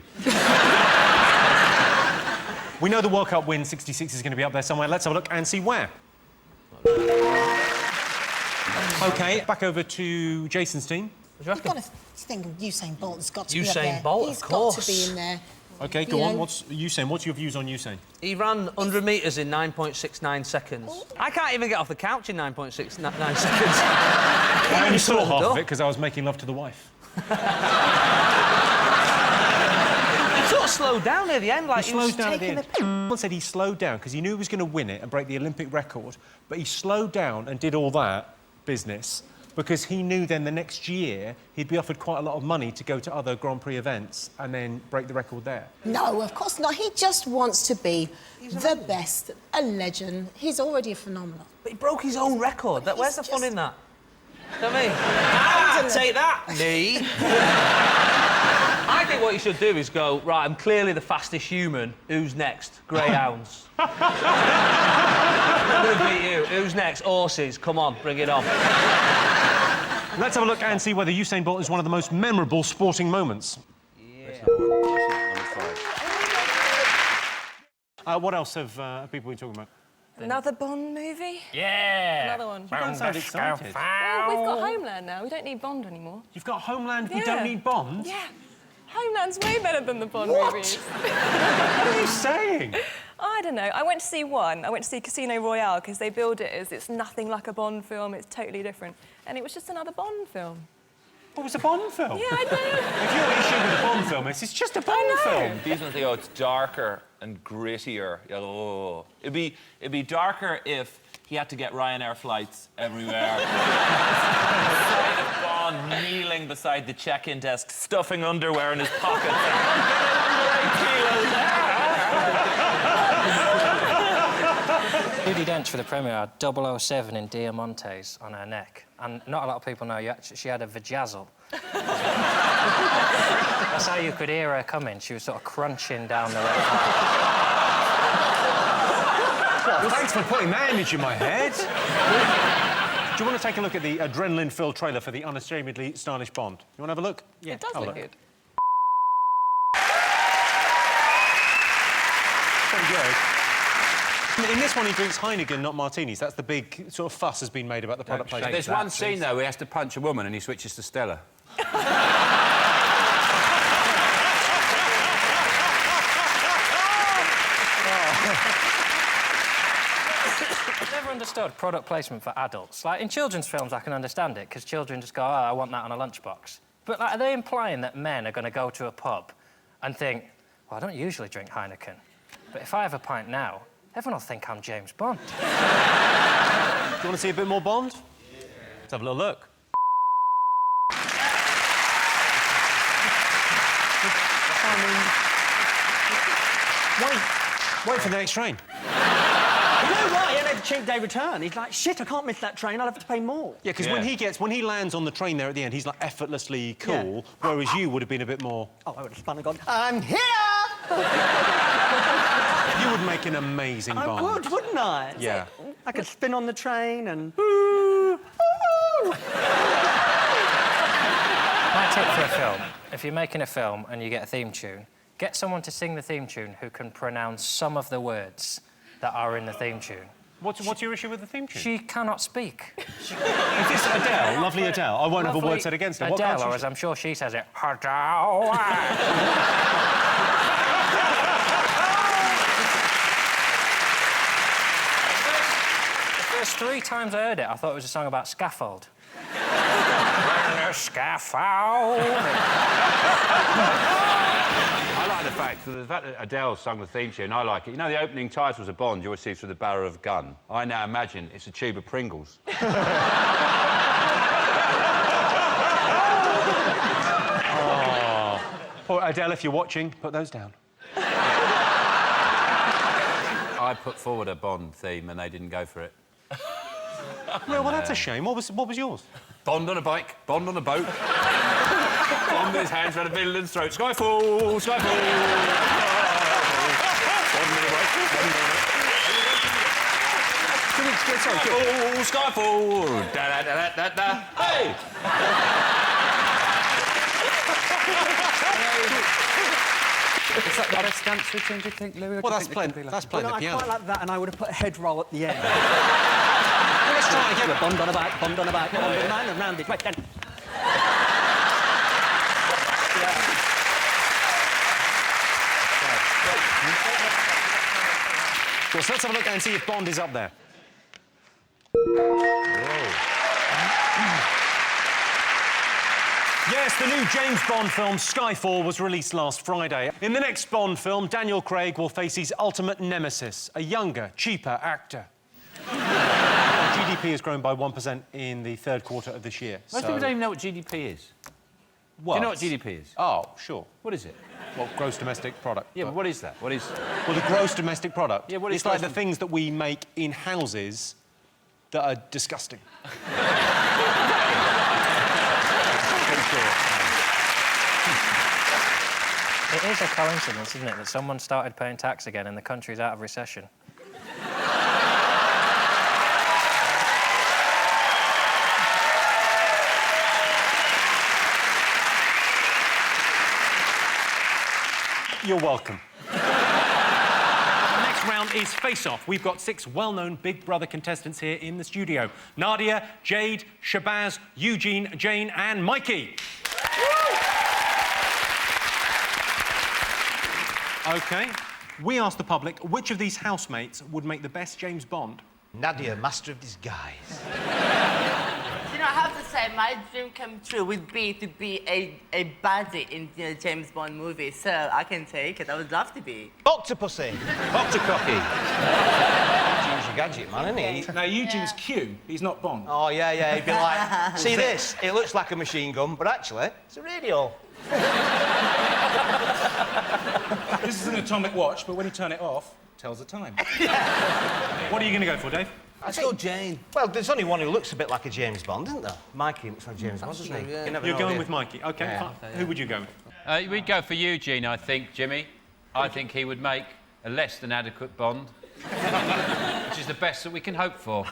We know the World Cup win 66 is going to be up there somewhere. Let's have a look and see where. OK, back over to Jason's team. You've got to think of Usain Bolt. Has got to be up Usain there. Bolt, He's of course. got to be in there. OK, go on. What's Usain? What's your views on Usain? He ran 100 metres in 9.69 seconds. I can't even get off the couch in 9.69 seconds. I only saw half of it because I was making love to the wife. He sort of slowed down near the end, like he he was slowed down at the taking end. Someone said he slowed down because he knew he was going to win it and break the Olympic record, but he slowed down and did all that business because he knew then the next year he'd be offered quite a lot of money to go to other Grand Prix events and then break the record there. No, of course not. He just wants to be the best, a legend. He's already a phenomenon. But he broke his own record. Where's the fun in that? You know what I mean? Take that, me. I think what you should do is go, right, I'm clearly the fastest human. Who's next? Greyhounds. I'm going to beat you. Who's next? Horses. Come on, bring it on. Let's have a look and see whether Usain Bolt is one of the most memorable sporting moments. What else have people been talking about? Another Bond movie? Yeah! Another one. You don't sound excited. Well, we've got Homeland now. We don't need Bond anymore. You've got Homeland, we Yeah. don't need Bond? Yeah. Homeland's way better than the Bond movies. What are you saying? I don't know. I went to see one. I went to see Casino Royale because they build it as it's nothing like a Bond film. It's totally different. And it was just another Bond film. What was a Bond film? Yeah, I know. If your issue with a Bond film is it's just a Bond film. These ones, they go, it's darker and grittier. Oh. It'd be darker if he had to get Ryanair flights everywhere. Bond kneeling beside the check-in desk, stuffing underwear in his pocket. Judi Dench for the premiere had 007 in diamantes on her neck. And not a lot of people know she had a vajazzle. That's how you could hear her coming. She was sort of crunching down the road. Well, thanks for putting that image in my head. Do you want to take a look at the adrenaline-filled trailer for the unashamedly stylish Bond? You want to have a look? Yeah, it does look good. Pretty good. In this one, he drinks Heineken, not martinis. That's the big sort of fuss has been made about the product placement. There's one scene, though, where he has to punch a woman and he switches to Stella. I've never understood product placement for adults. Like, in children's films, I can understand it, because children just go, oh, I want that on a lunchbox. But, like, are they implying that men are going to go to a pub and think, well, I don't usually drink Heineken, but if I have a pint now, everyone will think I'm James Bond. Do you want to see a bit more Bond? Yeah. Let's have a little look. Wait for the next train. You know what? He had a cheap day return. He's like, shit, I can't miss that train. I'll have to pay more. Yeah, because when he lands on the train there at the end, he's like effortlessly cool, whereas you would have been a bit more. Oh, I would have spun and gone, I'm here! You would make an amazing Bond. I would, wouldn't I? Yeah. I could spin on the train and. My tip for a film: if you're making a film and you get a theme tune, get someone to sing the theme tune who can pronounce some of the words that are in the theme tune. What's your issue with the theme tune? She cannot speak. If it's Adele, lovely Adele, I won't have a word said against her. Adele, or as I'm sure she says it, Adele. The first 3 times I heard it, I thought it was a song about scaffold. Scaffold. I like the fact that Adele sung the theme tune. I like it. You know, the opening titles of Bond you always see through the barrel of a gun. I now imagine it's a tube of Pringles. Oh. Poor Adele, if you're watching, put those down. I put forward a Bond theme and they didn't go for it. Well, that's a shame. What was yours? Bond on a bike, Bond on a boat. Bond with his hands around a villain's throat. Skyfall, Skyfall. Bond on a bike, Bond on a Skyfall, Skyfall. Da da da da da. Hey! Is that the best dance routine, do you think, Louis? Well, that's playing the piano. I quite like that, and I would have put a head roll at the end. Let's try again. Bond on a back, Bond on a back, Bond on a back, and round it. Right, then. Well, so let's have a look and see if Bond is up there. Yes, the new James Bond film, Skyfall, was released last Friday. In the next Bond film, Daniel Craig will face his ultimate nemesis, a younger, cheaper actor. GDP has grown by 1% in the third quarter of this year. Most people don't even know what GDP is. What? Do you know what GDP is? Oh, sure. What is it? Well, gross domestic product. Yeah, but what is that? What is... Well, the gross domestic product. Yeah, what is it's like gross the things that we make in houses that are disgusting. It is a coincidence, isn't it, that someone started paying tax again and the country's out of recession. You're welcome. The next round is face-off. We've got 6 well-known Big Brother contestants here in the studio. Nadia, Jade, Shabazz, Eugene, Jane and Mikey. OK. We asked the public which of these housemates would make the best James Bond. Nadia, master of disguise. You know, I have to say, my dream come true would be to be a baddie in a James Bond movie, so I can take it. I would love to be. Octopussy. Octococky. Eugene's your gadget, man, isn't he? Now, Eugene's Q, he's not Bond. Oh, yeah, he'd be like, see this? It looks like a machine gun, but actually, it's a radio. This is an atomic watch, but when you turn it off, it tells the time. What are you going to go for, Dave? Let's go Jane. Well, there's only one who looks a bit like a James Bond, isn't there? Mikey looks like James Bond, doesn't he? Yeah. You're going with Mikey. OK, fine. Who would you go with? We'd go for Eugene, I think, Jimmy. I think he would make a less than adequate Bond, which is the best that we can hope for.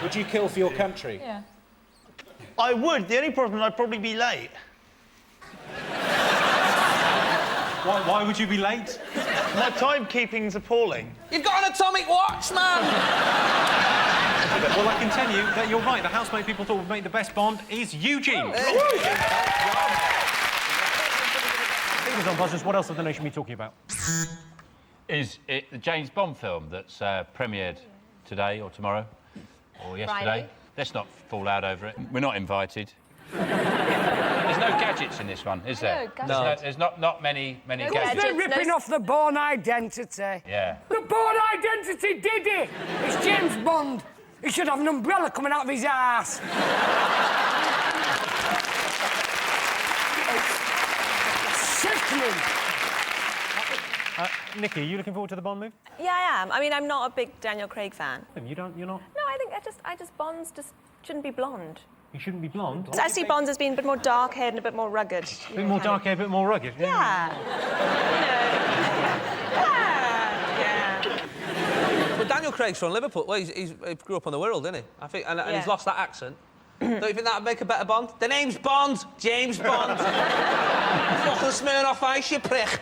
Would you kill for your country? Yeah. I would. The only problem, I'd probably be late. Why would you be late? My timekeeping's appalling. You've got an atomic watch, man! Well, I can tell you that you're right. The housemate people thought would make the best Bond is Eugene. Fingers on buzzers, what else have the nation been talking about? Is it the James Bond film that's premiered today or tomorrow or yesterday? Friday. Let's not fall out over it. We're not invited. There's no gadgets in this one, is there? No, There's not many gadgets. They're ripping off the Bourne Identity. Yeah. The Bourne Identity did it! It's James Bond. He should have an umbrella coming out of his ass. It's sickening. Nikki, are you looking forward to the Bond movie? Yeah, I am. I mean, I'm not a big Daniel Craig fan. You're not? No, I think Bonds just shouldn't be blonde. You shouldn't be blonde? I see Bonds as being a bit more dark-haired and a bit more rugged. A bit more dark hair, a bit more rugged? Yeah. But Daniel Craig's from Liverpool. Well, he grew up on the Wirral, didn't he? I think, and he's lost that accent. Don't you think that would make a better Bond? The name's Bond! James Bond! Fucking smear off ice, you prick!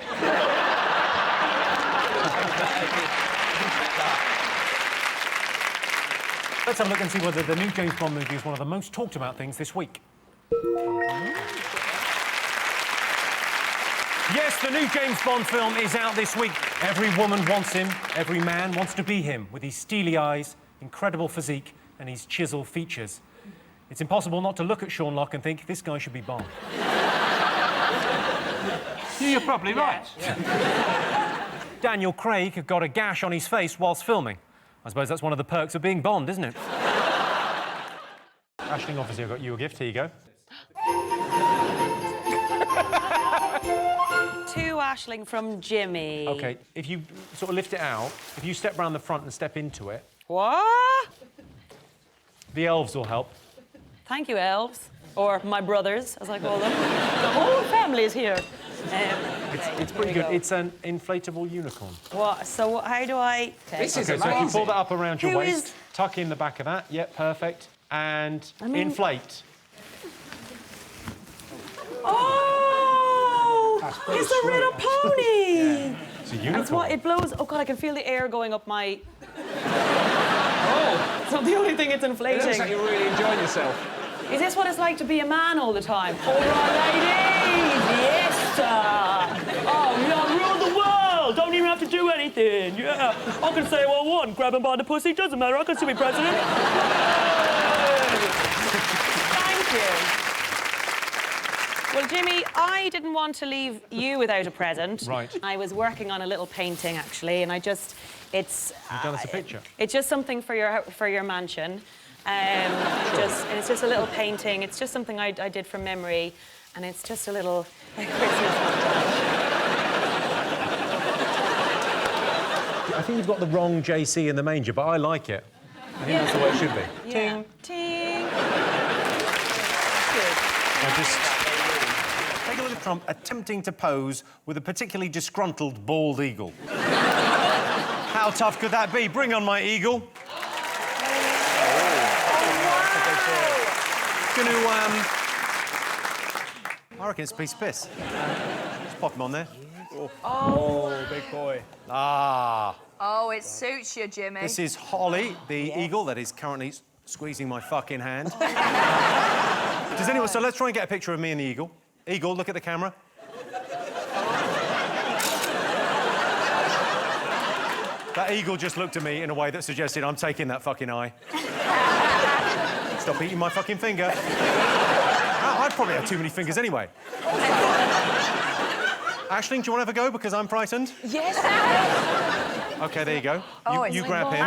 Let's have a look and see whether the new James Bond movie is one of the most talked about things this week. Yes, the new James Bond film is out this week. Every woman wants him, every man wants to be him, with his steely eyes, incredible physique and his chiseled features. It's impossible not to look at Sean Locke and think, this guy should be Bond. You're probably right. Daniel Craig got a gash on his face whilst filming. I suppose that's one of the perks of being Bond, isn't it? Aisling, obviously, I've got you a gift. Here you go. To Aisling from Jimmy. OK, if you sort of lift it out, if you step round the front and step into it... What? The elves will help. Thank you, elves. Or my brothers, as I call them. The whole family is here. It's pretty good. It's an inflatable unicorn. What? So how do I... This is amazing. So if you pull that up around your waist, tuck in the back of that. Yep, perfect. And inflate. Oh! It's a little pony! It's a unicorn. That's what it blows. Oh, God, I can feel the air going up my... Oh! It's not the only thing it's inflating. It looks like you're really enjoying yourself. Is this what it's like to be a man all the time? All right, ladies! Yes, sir! Oh, yeah, rule the world! Don't even have to do anything, yeah! I can say what I want, grab him by the pussy, doesn't matter, I can still be president. Thank you. Well, Jimmy, I didn't want to leave you without a present. Right. I was working on a little painting, actually, and it's... You've done us a picture. It's just something for your mansion. It's just a little painting. It's just something I did from memory, and it's just a little Christmas I think you've got the wrong JC in the manger, but I like it. I think that's the way it should be. Yeah. Ting. I just... Take a look at Trump attempting to pose with a particularly disgruntled bald eagle. How tough could that be? Bring on my eagle. I reckon it's a piece of piss. Just pop him on there. Oh, big boy. Ah. Oh, it suits you, Jimmy. This is Holly, the eagle that is currently squeezing my fucking hand. Does anyone... So let's try and get a picture of me and the eagle. Eagle, look at the camera. That eagle just looked at me in a way that suggested I'm taking that fucking eye. Stop eating my fucking finger. I'd probably have too many fingers anyway. Aisling, do you want to have a go because I'm frightened? Yes. OK, there you go. You grab him.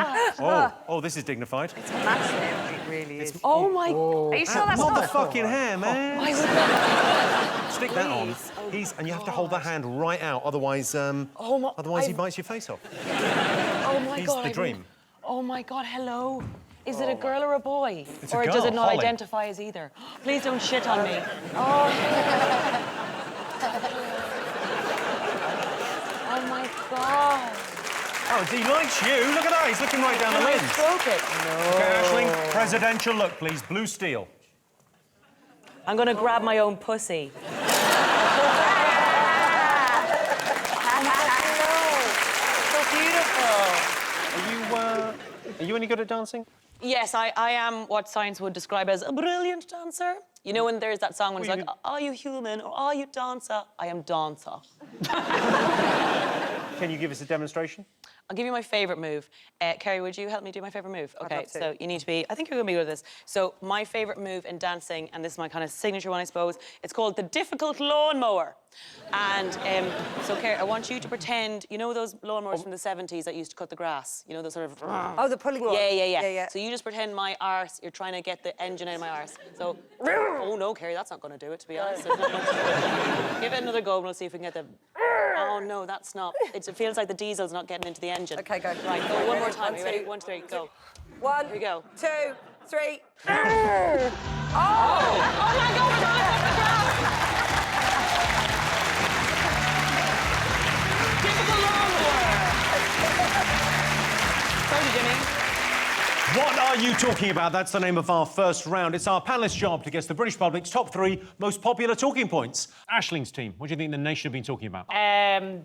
Oh, this is dignified. It's massive. It really is. Oh, my... Are you sure that's not not the fucking hair, man? Stick that on. And you have to hold the hand right out, otherwise, otherwise he bites your face off. Oh, my God. He's the dream. Oh, my God, hello. Is it a girl or a boy? It's a or girl, does it not Holly. identify as either? Please don't shit on me. Oh. Oh, my God. Oh, he likes you. Look at that. He's looking right down the Can I lens. stroke it? No. OK, Aisling, presidential look, please. Blue steel. I'm going to grab my own pussy. So beautiful. Are you any good at dancing? Yes, I am what science would describe as a brilliant dancer. You know when there's that song when it's like, are you human or are you dancer? I am dancer. Can you give us a demonstration? I'll give you my favourite move. Kerry, would you help me do my favourite move? OK, so you need to be... I think you're going to be good at this. So my favourite move in dancing, and this is my kind of signature one, I suppose, it's called the difficult lawnmower. And so, Kerry, I want you to pretend... You know those lawnmowers from the 70s that used to cut the grass? You know, those sort of... Oh, the pulling one? Yeah. So you just pretend my arse, you're trying to get the engine out of my arse. So... Oh, no, Kerry, that's not going to do it, to be honest. Give it another go and we'll see if we can get the... Oh, no, that's not... It feels like the diesel's not getting into the engine. OK, go. Right, go one more time. Are you ready? 1, 2, 3, go. 1, Here we go. 2, 3. Oh! Oh, my God, we're going off the ground! Typical lawnmower! Sorry, Jimmy. What are you talking about? That's the name of our first round. It's our panelist's job to guess the British public's top 3 most popular talking points. Aisling's team, what do you think the nation have been talking about?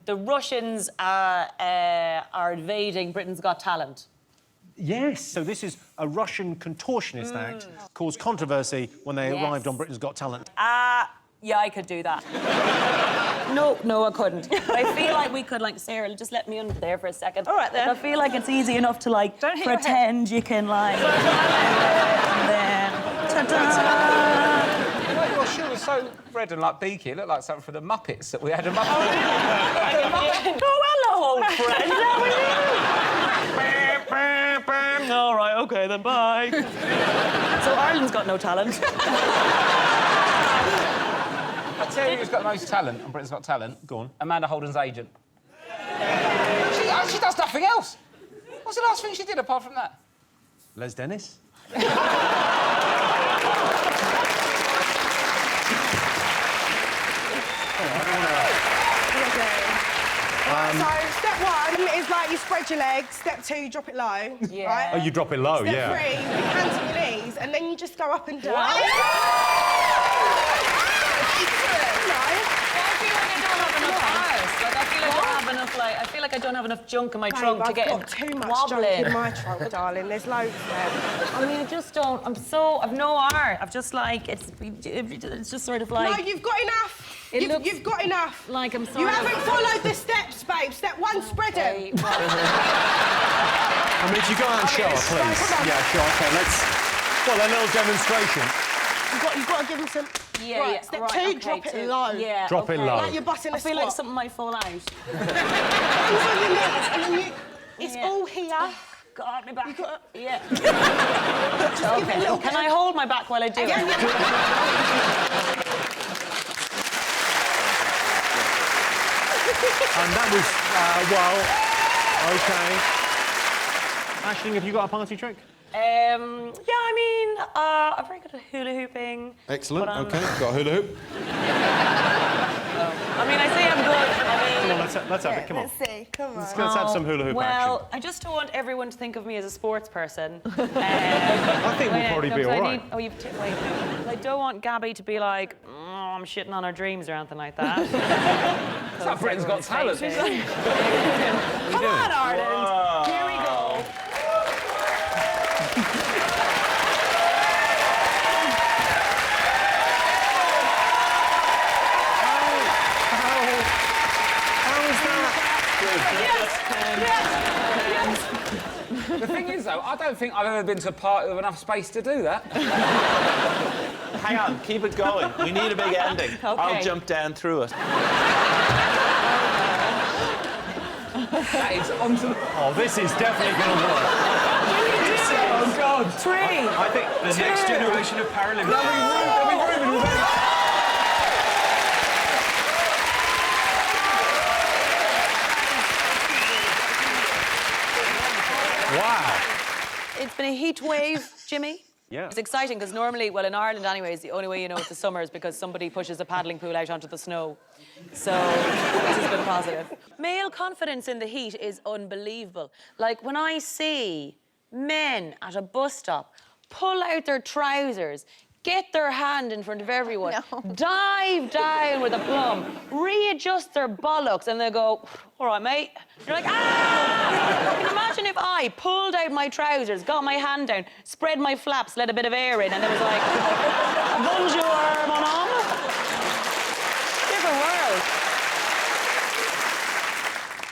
The Russians are invading Britain's Got Talent. Yes, so this is a Russian contortionist act caused controversy when they arrived on Britain's Got Talent. Yeah, I could do that. No, I couldn't. But I feel like we could, like, Sarah, just let me under there for a second. All right, then. I feel like it's easy enough to, like, pretend you can, like... and then... Ta-da! Your shoe is so red and like beaky. It looked like something for the Muppets that we had a Muppet. Oh, hello, old friend. How are you? All right, OK, then, bye. So Ireland's got no talent. I tell you who's got the most talent on Britain's Got Talent. Go on. Amanda Holden's agent. She does nothing else. What's the last thing she did apart from that? Les Dennis? So, step one is like you spread your legs. Step two, you drop it low. Yeah. Right? Oh, you drop it low, Step yeah. three, you hands on your knees, and then you just go up and down. What? I feel like I don't have enough junk in my trunk to get I've got too much wobbling. junk in my trunk, darling. There's loads there. I mean, I just don't. I've no art. I've just like it's just sort of like. No, you've got enough. You've got enough. Like I'm sorry. You haven't followed the steps, babe. Step one, spread them. I mean, if you go out and show her, please. Yeah, sure, OK, let's... Well, a little demonstration. You've got to give them some... Yeah, right, yeah. Step Right, two, okay, drop it two. low. Yeah. Drop it low. Like you're busting a I feel squat. like something might fall out. Hands on your knees, and then you... It's all here. God, my back. You got to... Yeah. Okay. Can I hold my back while I do it? And that was, well, OK. Aisling, have you got a party trick? Yeah, I mean, I'm very good at hula hooping. Excellent, but OK. Got a hula hoop? I mean, I say I'm good. Come on, let's have it, come on. Let's see, come on. Let's have some hula hoop well, I just don't want everyone to think of me as a sports person. I think we'll probably be all right. Wait. I don't want Gabby to be like, I'm shitting on her dreams or anything like that. It's like Britain's Got Talent. Come on, Ireland. Here we go. The thing is, though, I don't think I've ever been to a party with enough space to do that. Hang on, keep it going. We need a big ending. Okay. I'll jump down through it. That is onto... Oh, this is definitely going to work. Oh, God. Three. I think the next generation of Paralympics... Wow. It's been a heat wave, Jimmy. Yeah. It's exciting because normally, well, in Ireland anyways, the only way you know it's the summer is because somebody pushes a paddling pool out onto the snow. So this has been positive. Male confidence in the heat is unbelievable. Like when I see men at a bus stop pull out their trousers, get their hand in front of everyone, dive down with a plum, readjust their bollocks, and they go, all right, mate. You're like, ah! Can you imagine if I pulled out my trousers, got my hand down, spread my flaps, let a bit of air in, and it was like, bonjour, mon homme. Different world.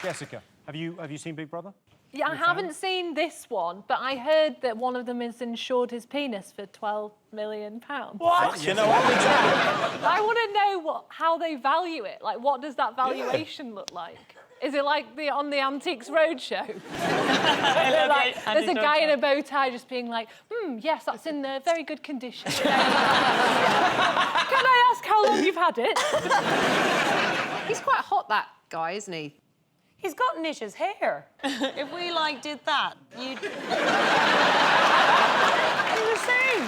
Jessica, have you seen Big Brother? Yeah, I haven't seen this one, but I heard that one of them has insured his penis for £12 million. What? You know what we do? I want to know how they value it. Like, what does that valuation look like? Is it like on the Antiques Roadshow? There's a guy in a bow tie just being like, yes, that's in very good condition. Can I ask how long you've had it? He's quite hot, that guy, isn't he? He's got Nish's hair. If we, like, did that, you'd... He's the same.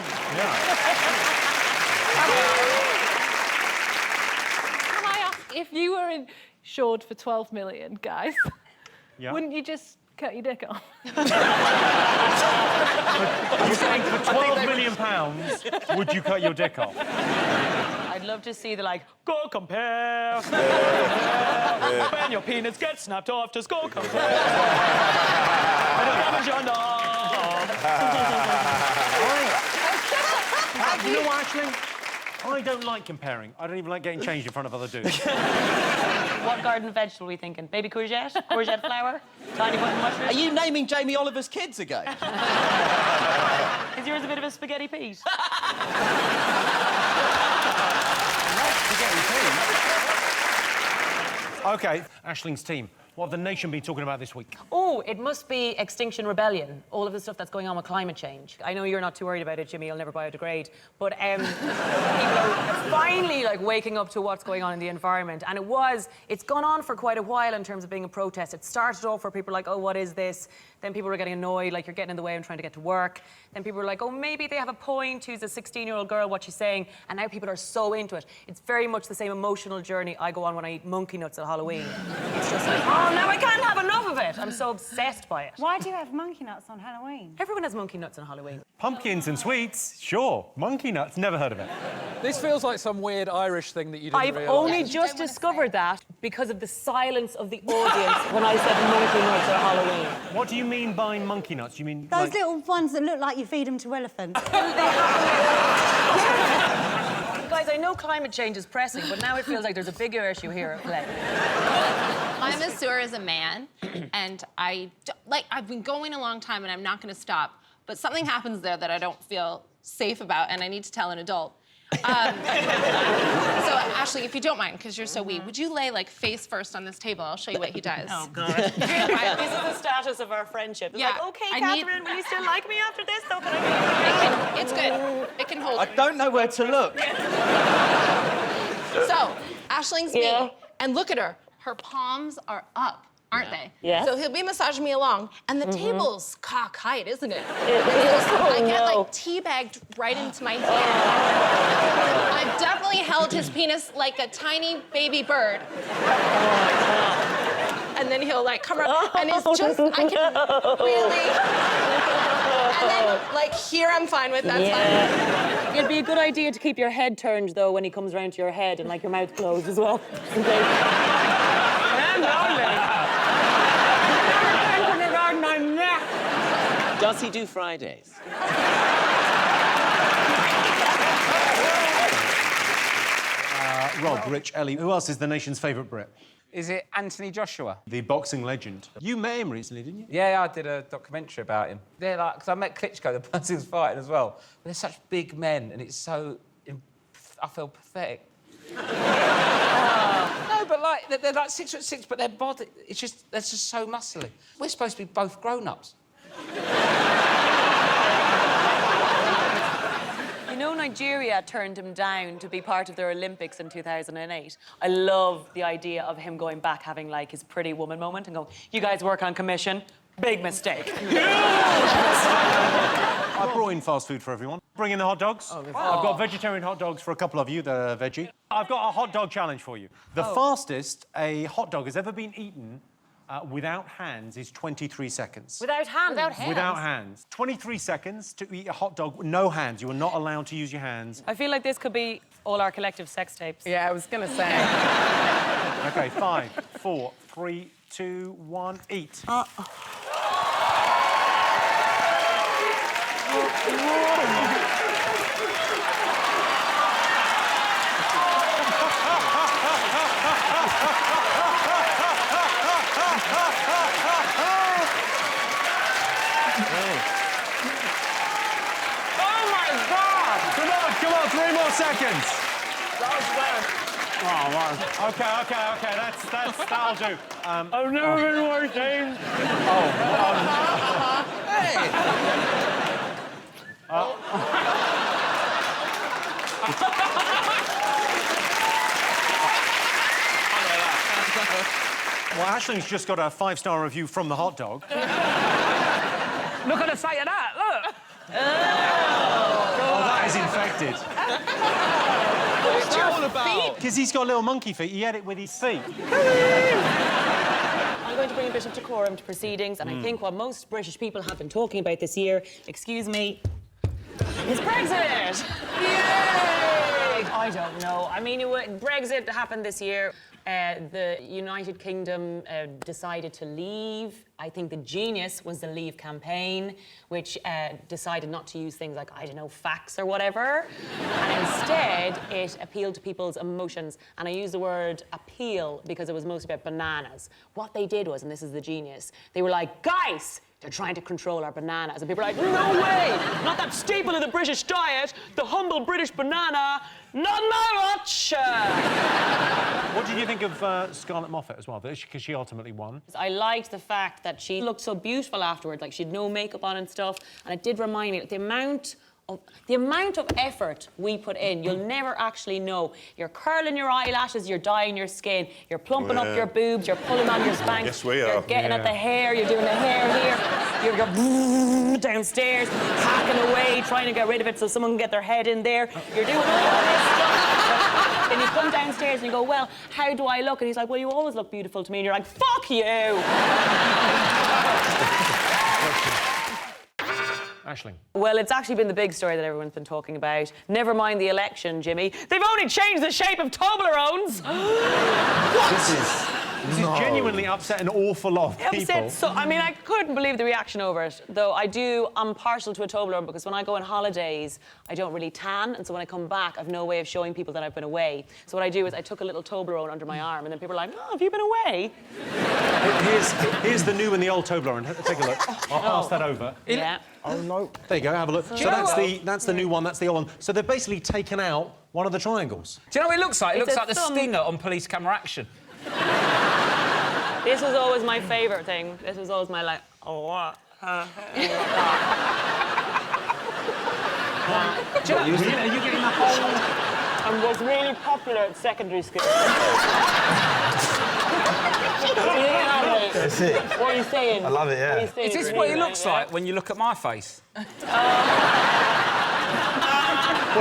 Can I ask, if you were insured for 12 million, guys, wouldn't you just cut your dick off? You think for £12 million, would you cut your dick off? I'd love to see the, like, go compare. When your penis gets snapped off, just go compare. You know what, actually? I don't like comparing. I don't even like getting changed in front of other dudes. What garden vegetable are we thinking? Baby courgette? Courgette flower? Tiny button mushroom? Are you naming Jamie Oliver's kids again? Is yours a bit of a spaghetti Pete? OK, Aisling's team. What have the nation been talking about this week? Oh, it must be Extinction Rebellion, all of the stuff that's going on with climate change. I know you're not too worried about it, Jimmy, you'll never biodegrade, but people are finally, like, waking up to what's going on in the environment, and it's gone on for quite a while in terms of being a protest. It started off where people were like, oh, what is this? Then people were getting annoyed, like, you're getting in the way, I'm trying to get to work. Then people were like, oh, maybe they have a point, who's a 16-year-old girl, what she's saying, and now people are so into it. It's very much the same emotional journey I go on when I eat monkey nuts at Halloween. It's just like, oh, now I can't have enough of it. I'm so obsessed by it. Why do you have monkey nuts on Halloween? Everyone has monkey nuts on Halloween. Pumpkins and sweets, sure. Monkey nuts, never heard of it. This feels like some weird Irish thing that you didn't I've realise. only just discovered that because of the silence of the audience when I said monkey nuts at Halloween. What do you mean by monkey nuts? You mean Those like... little ones that look like you feed them to elephants. Guys, I know climate change is pressing, but now it feels like there's a bigger issue here at play. My masseur is a man, and I've been going a long time, and I'm not going to stop. But something happens there that I don't feel safe about, and I need to tell an adult. So, Ashley, if you don't mind, because you're so wee, would you lay, like, face first on this table? I'll show you what he does. Oh, God. This is the status of our friendship. It's Yeah, like, OK, I Catherine, will you still like me after this? Though, can I... It's good. It can hold. I don't know where to look. So, Ashling's me, and look at her. Her palms are up, aren't they? Yeah. So he'll be massaging me along, and the table's cockeyed, isn't it? I get, like, teabagged right into my hand. I've definitely held his penis like a tiny baby bird. And then he'll, like, come around, and it's just, I can really... And then, like, here I'm fine with, that's fine. It'd be a good idea to keep your head turned, though, when he comes around to your head, and, like, your mouth closed as well. Does he do Fridays? Rob, Rich, Ellie, who else is the nation's favourite Brit? Is it Anthony Joshua? The boxing legend. You met him recently, didn't you? Yeah, I did a documentary about him. They're like, because I met Klitschko, the person who's fighting as well. But they're such big men, and it's so... I feel pathetic. No, but like, they're like 6'6", but their body, they're just so muscly. We're supposed to be both grown-ups. You know, Nigeria turned him down to be part of their Olympics in 2008. I love the idea of him going back, having, like, his Pretty Woman moment and going, you guys work on commission? Big mistake. I brought in fast food for everyone. Bring in the hot dogs. I've got vegetarian hot dogs for a couple of you that are veggie. I've got a hot dog challenge for you. The fastest a hot dog has ever been eaten without hands is 23 seconds. Without hands? Without hands? Without hands. 23 seconds to eat a hot dog with no hands. You are not allowed to use your hands. I feel like this could be all our collective sex tapes. Yeah, I was going to say. OK, 5, 4, 3, 2, 1, eat. Come on, 3 more seconds. Oh, man. OK, that'll do. I've never been more ashamed. Hey! Well, Aisling's just got a 5-star review from the hot dog. Look at the sight of that, look! Oh, that is infected. What's it all about? Because he's got little monkey feet. He had it with his feet. I'm going to bring a bit of decorum to proceedings, and I think what most British people have been talking about this year, excuse me, is Brexit! Yay! I don't know. I mean, Brexit happened this year. The United Kingdom decided to leave. I think the genius was the Leave campaign, which decided not to use things like, I don't know, facts or whatever. And instead, it appealed to people's emotions. And I use the word appeal because it was mostly about bananas. What they did was, and this is the genius, they were like, guys, they're trying to control our bananas. And people are like, no way! Not that staple of the British diet, the humble British banana, not my watch! What did you think of Scarlett Moffat as well? Because she ultimately won. I liked the fact that she looked so beautiful afterwards, like she had no makeup on and stuff, and it did remind me that the amount of effort we put in, you'll never actually know. You're curling your eyelashes, you're dyeing your skin, you're plumping up your boobs, you're pulling on your Spanx, Yes, we are. you're getting at the hair, you're doing the hair here, you're downstairs, hacking away, trying to get rid of it so someone can get their head in there. You're doing all this stuff. Then you come downstairs and you go, well, how do I look? And he's like, well, you always look beautiful to me. And you're like, fuck you! Aisling. Well, it's actually been the big story that everyone's been talking about. Never mind the election, Jimmy. They've only changed the shape of Toblerones! This is genuinely upset an awful lot of people. Upset, so, I mean, I couldn't believe the reaction over it. Though I'm partial to a Toblerone because when I go on holidays, I don't really tan, and so when I come back, I've no way of showing people that I've been away. So what I do is I took a little Toblerone under my arm, and then people are like, oh, have you been away? Here's the new and the old Toblerone. Take a look. I'll pass that over. Yeah. Oh, no. There you go, have a look. So that's the new one, that's the old one. So they've basically taken out one of the triangles. Do you know what it looks like? It It's looks a like the thumb. stinger on Police Camera Action. This was always my favourite thing. This was always my, like, oh, what? Do you know, are you getting the whole... And was really popular at secondary school. That's it. What are you saying? I love it, yeah. Is this what it looks like when you look at my face? Well,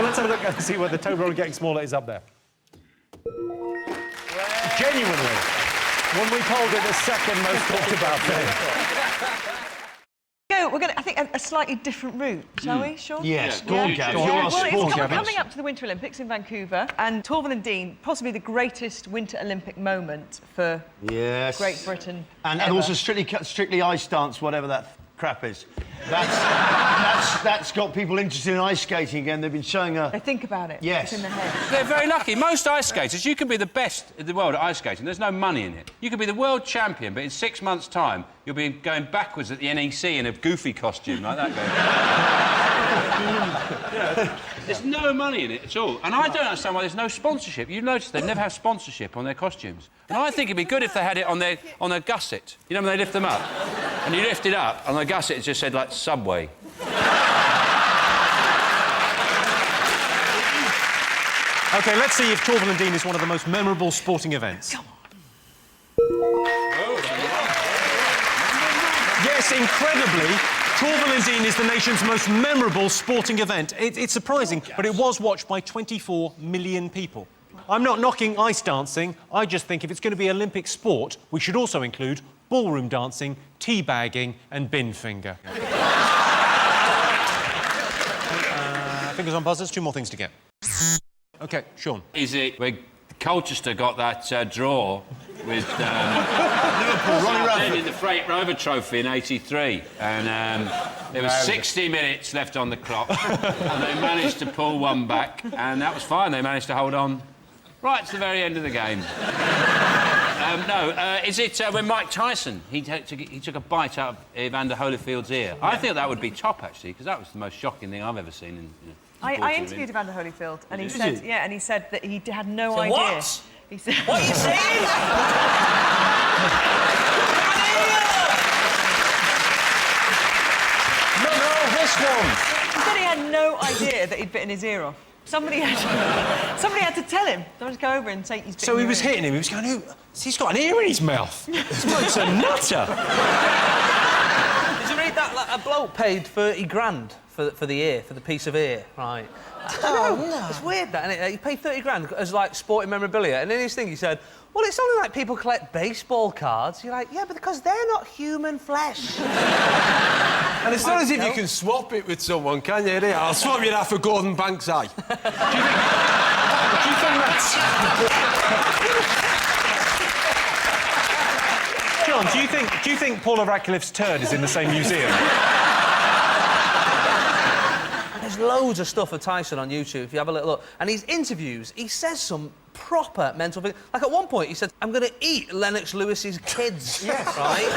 let's have a look and see where the Toblerone getting smaller is up there. Genuinely, when we polled it, the second most talked about thing. We're going to, I think, a slightly different route, shall we, Sean? Yes, go on, Gavin. Well, You're it's sporty. coming up to the Winter Olympics in Vancouver, and Torvill and Dean, possibly the greatest Winter Olympic moment for Great Britain And ever. also strictly ice dance, whatever that crap is. That's got people interested in ice skating again. They've been showing They think about it. Yes. It's in their head. They're very lucky. Most ice skaters, you can be the best in the world at ice skating. There's no money in it. You could be the world champion, but in 6 months' time, you'll be going backwards at the NEC in a goofy costume like that guy. There's no money in it at all. And I don't understand why there's no sponsorship. You notice they never have sponsorship on their costumes. And I think it'd be good if they had it on their gusset. You know when they lift them up? And you lift it up, on the gusset it just said, like, Subway. OK, let's see if Torvill and Dean is one of the most memorable sporting events. Come on. Yes, incredibly, Torvill and Dean is the nation's most memorable sporting event. It's surprising, but it was watched by 24 million people. I'm not knocking ice dancing. I just think if it's going to be Olympic sport, we should also include ballroom dancing, teabagging and bin finger. Fingers on buzzers, 2 more things to get. OK, Sean. Is it where Colchester got that draw with Ronnie in the Freight Rover Trophy in '83, and there was 60 minutes left on the clock, and they managed to pull one back, and that was fine. They managed to hold on right to the very end of the game. Is it when Mike Tyson he took a bite out of Evander Holyfield's ear? I think that would be top actually, because that was the most shocking thing I've ever seen in. I interviewed Evander Holyfield, and he said, and he said that he had no So idea. what? He said, What are you saying? No, this one. He said he had no idea that he'd bitten his ear off. Somebody had to tell him. Don't just go over and say he's bitten So he your was ear. hitting him, he was going, "Who? He's got an ear in his mouth. This bloke's a nutter." Did you read that? Like, a bloke paid 30 grand for the ear, for the piece of ear, right? Oh, no. It's weird, that, isn't it? He paid 30 grand as, like, sporting memorabilia, and in his thing he said, well, it's only like people collect baseball cards. You're like, yeah, but because they're not human flesh. And it's not as if you can swap it with someone, can you? Here, I'll swap you that for Gordon Banks' eye. Do you think that's... John, do you think Paula Radcliffe's turd is in the same museum? There's loads of stuff of Tyson on YouTube, if you have a little look. And his interviews, he says some proper mental things. Like, at one point, he said, I'm going to eat Lennox Lewis's kids. Yes. Right?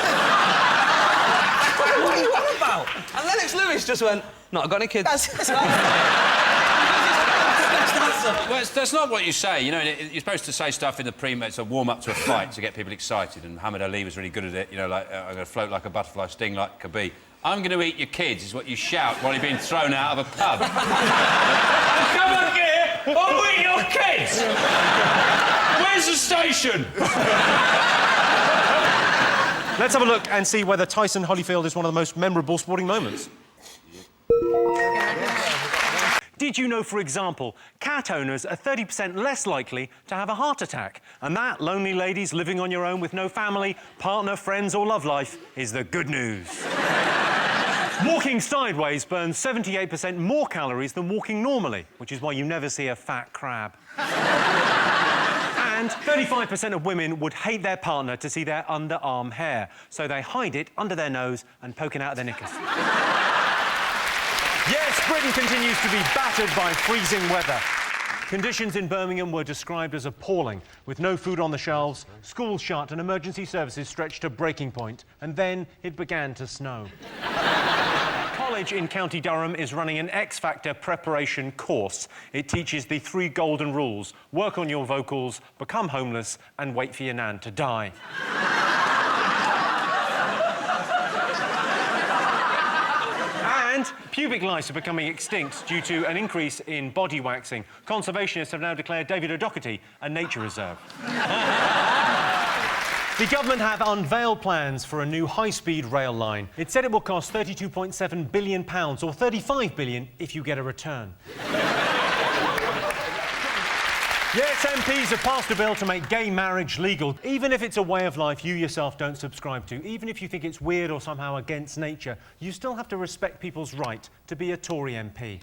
What are you on about? And Lennox Lewis just went, no, I've got any kids. Well, that's not what you say. You know, you're supposed to say stuff in the pre-match, so warm up to a fight to get people excited. And Muhammad Ali was really good at it. You know, like I'm going to float like a butterfly, sting like a bee. I'm going to eat your kids is what you shout while you're being thrown out of a pub. Come on, get here! I'll eat your kids! Where's the station? Let's have a look and see whether Tyson Holyfield is one of the most memorable sporting moments. Did you know, for example, cat owners are 30% less likely to have a heart attack? And that, lonely ladies living on your own with no family, partner, friends or love life, is the good news. Walking sideways burns 78% more calories than walking normally, which is why you never see a fat crab. And 35% of women would hate their partner to see their underarm hair, so they hide it under their nose and poking out of their knickers. Yes, Britain continues to be battered by freezing weather. Conditions in Birmingham were described as appalling, with no food on the shelves, schools shut and emergency services stretched to breaking point. And then it began to snow. College in County Durham is running an X Factor preparation course. It teaches the 3 golden rules: work on your vocals, become homeless, and wait for your nan to die. And pubic lice are becoming extinct due to an increase in body waxing. Conservationists have now declared David O'Doherty a nature reserve. The government have unveiled plans for a new high-speed rail line. It said it will cost £32.7 billion, or £35 billion if you get a return. Yes, MPs have passed a bill to make gay marriage legal, even if it's a way of life you yourself don't subscribe to. Even if you think it's weird or somehow against nature, you still have to respect people's right to be a Tory MP.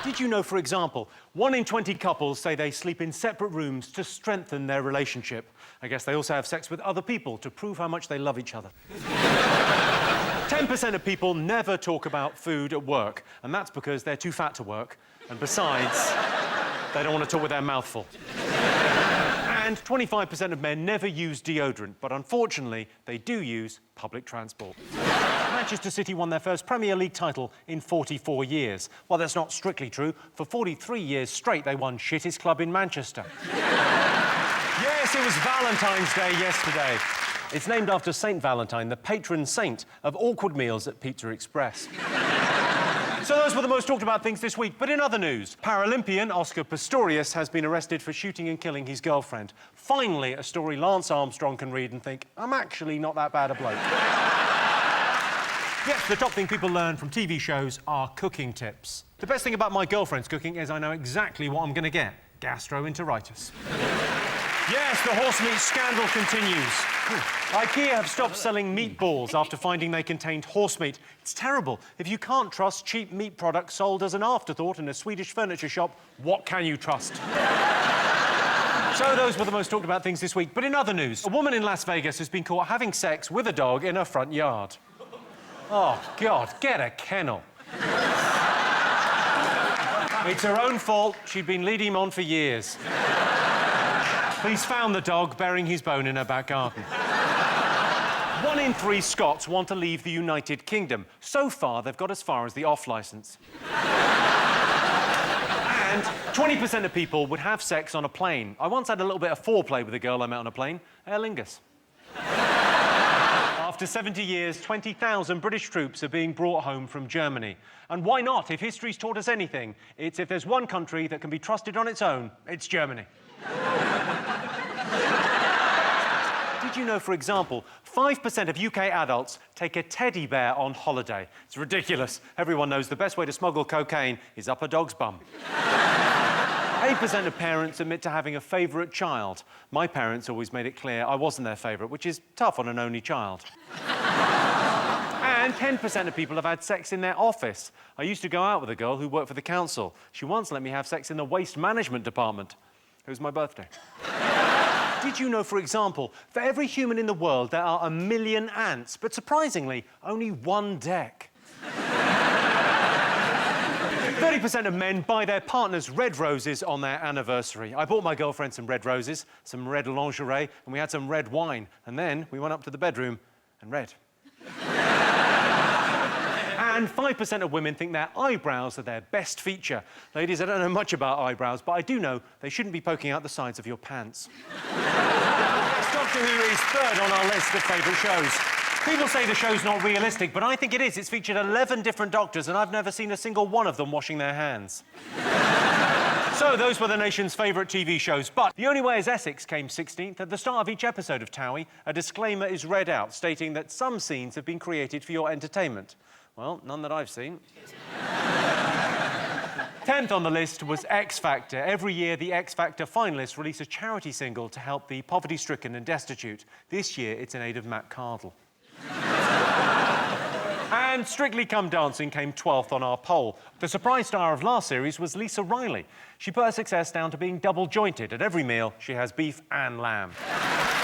Did you know, for example, 1 in 20 couples say they sleep in separate rooms to strengthen their relationship? I guess they also have sex with other people to prove how much they love each other. 10% of people never talk about food at work, and that's because they're too fat to work, and besides, they don't want to talk with their mouth full. And 25% of men never use deodorant, but unfortunately, they do use public transport. Manchester City won their first Premier League title in 44 years. Well, that's not strictly true. For 43 years straight, they won shittest club in Manchester. Yes, it was Valentine's Day yesterday. It's named after Saint Valentine, the patron saint of awkward meals at Pizza Express. So those were the most talked about things this week. But in other news, Paralympian Oscar Pistorius has been arrested for shooting and killing his girlfriend. Finally, a story Lance Armstrong can read and think, I'm actually not that bad a bloke. Yes, the top thing people learn from TV shows are cooking tips. The best thing about my girlfriend's cooking is I know exactly what I'm going to get. Gastroenteritis. Yes, the horse meat scandal continues. IKEA have stopped selling meatballs after finding they contained horse meat. It's terrible. If you can't trust cheap meat products sold as an afterthought in a Swedish furniture shop, what can you trust? So those were the most talked about things this week. But in other news, a woman in Las Vegas has been caught having sex with a dog in her front yard. Oh, God, get a kennel. It's her own fault. She'd been leading him on for years. Police found the dog burying his bone in her back garden. 1 in 3 Scots want to leave the United Kingdom. So far, they've got as far as the off licence. And 20% of people would have sex on a plane. I once had a little bit of foreplay with a girl I met on a plane, Aer Lingus. After 70 years, 20,000 British troops are being brought home from Germany. And why not? If history's taught us anything, it's if there's one country that can be trusted on its own, it's Germany. Did you know, for example, 5% of UK adults take a teddy bear on holiday? It's ridiculous. Everyone knows the best way to smuggle cocaine is up a dog's bum. 8% of parents admit to having a favourite child. My parents always made it clear I wasn't their favourite, which is tough on an only child. And 10% of people have had sex in their office. I used to go out with a girl who worked for the council. She once let me have sex in the waste management department. It was my birthday. Did you know, for example, for every human in the world, there are 1 million ants, but surprisingly, only 1 deck? 30% of men buy their partners red roses on their anniversary. I bought my girlfriend some red roses, some red lingerie, and we had some red wine. And then we went up to the bedroom and read. And 5% of women think their eyebrows are their best feature. Ladies, I don't know much about eyebrows, but I do know they shouldn't be poking out the sides of your pants. Yes, Doctor Who is third on our list of favourite shows. People say the show's not realistic, but I think it is. It's featured 11 different doctors, and I've never seen a single one of them washing their hands. So, those were the nation's favourite TV shows. But The Only Way is Essex came 16th. At the start of each episode of Towie, a disclaimer is read out stating that some scenes have been created for your entertainment. Well, none that I've seen. 10th on the list was X Factor. Every year, the X Factor finalists release a charity single to help the poverty-stricken and destitute. This year, it's in aid of Matt Cardle. And Strictly Come Dancing came 12th on our poll. The surprise star of last series was Lisa Riley. She put her success down to being double-jointed. At every meal, she has beef and lamb.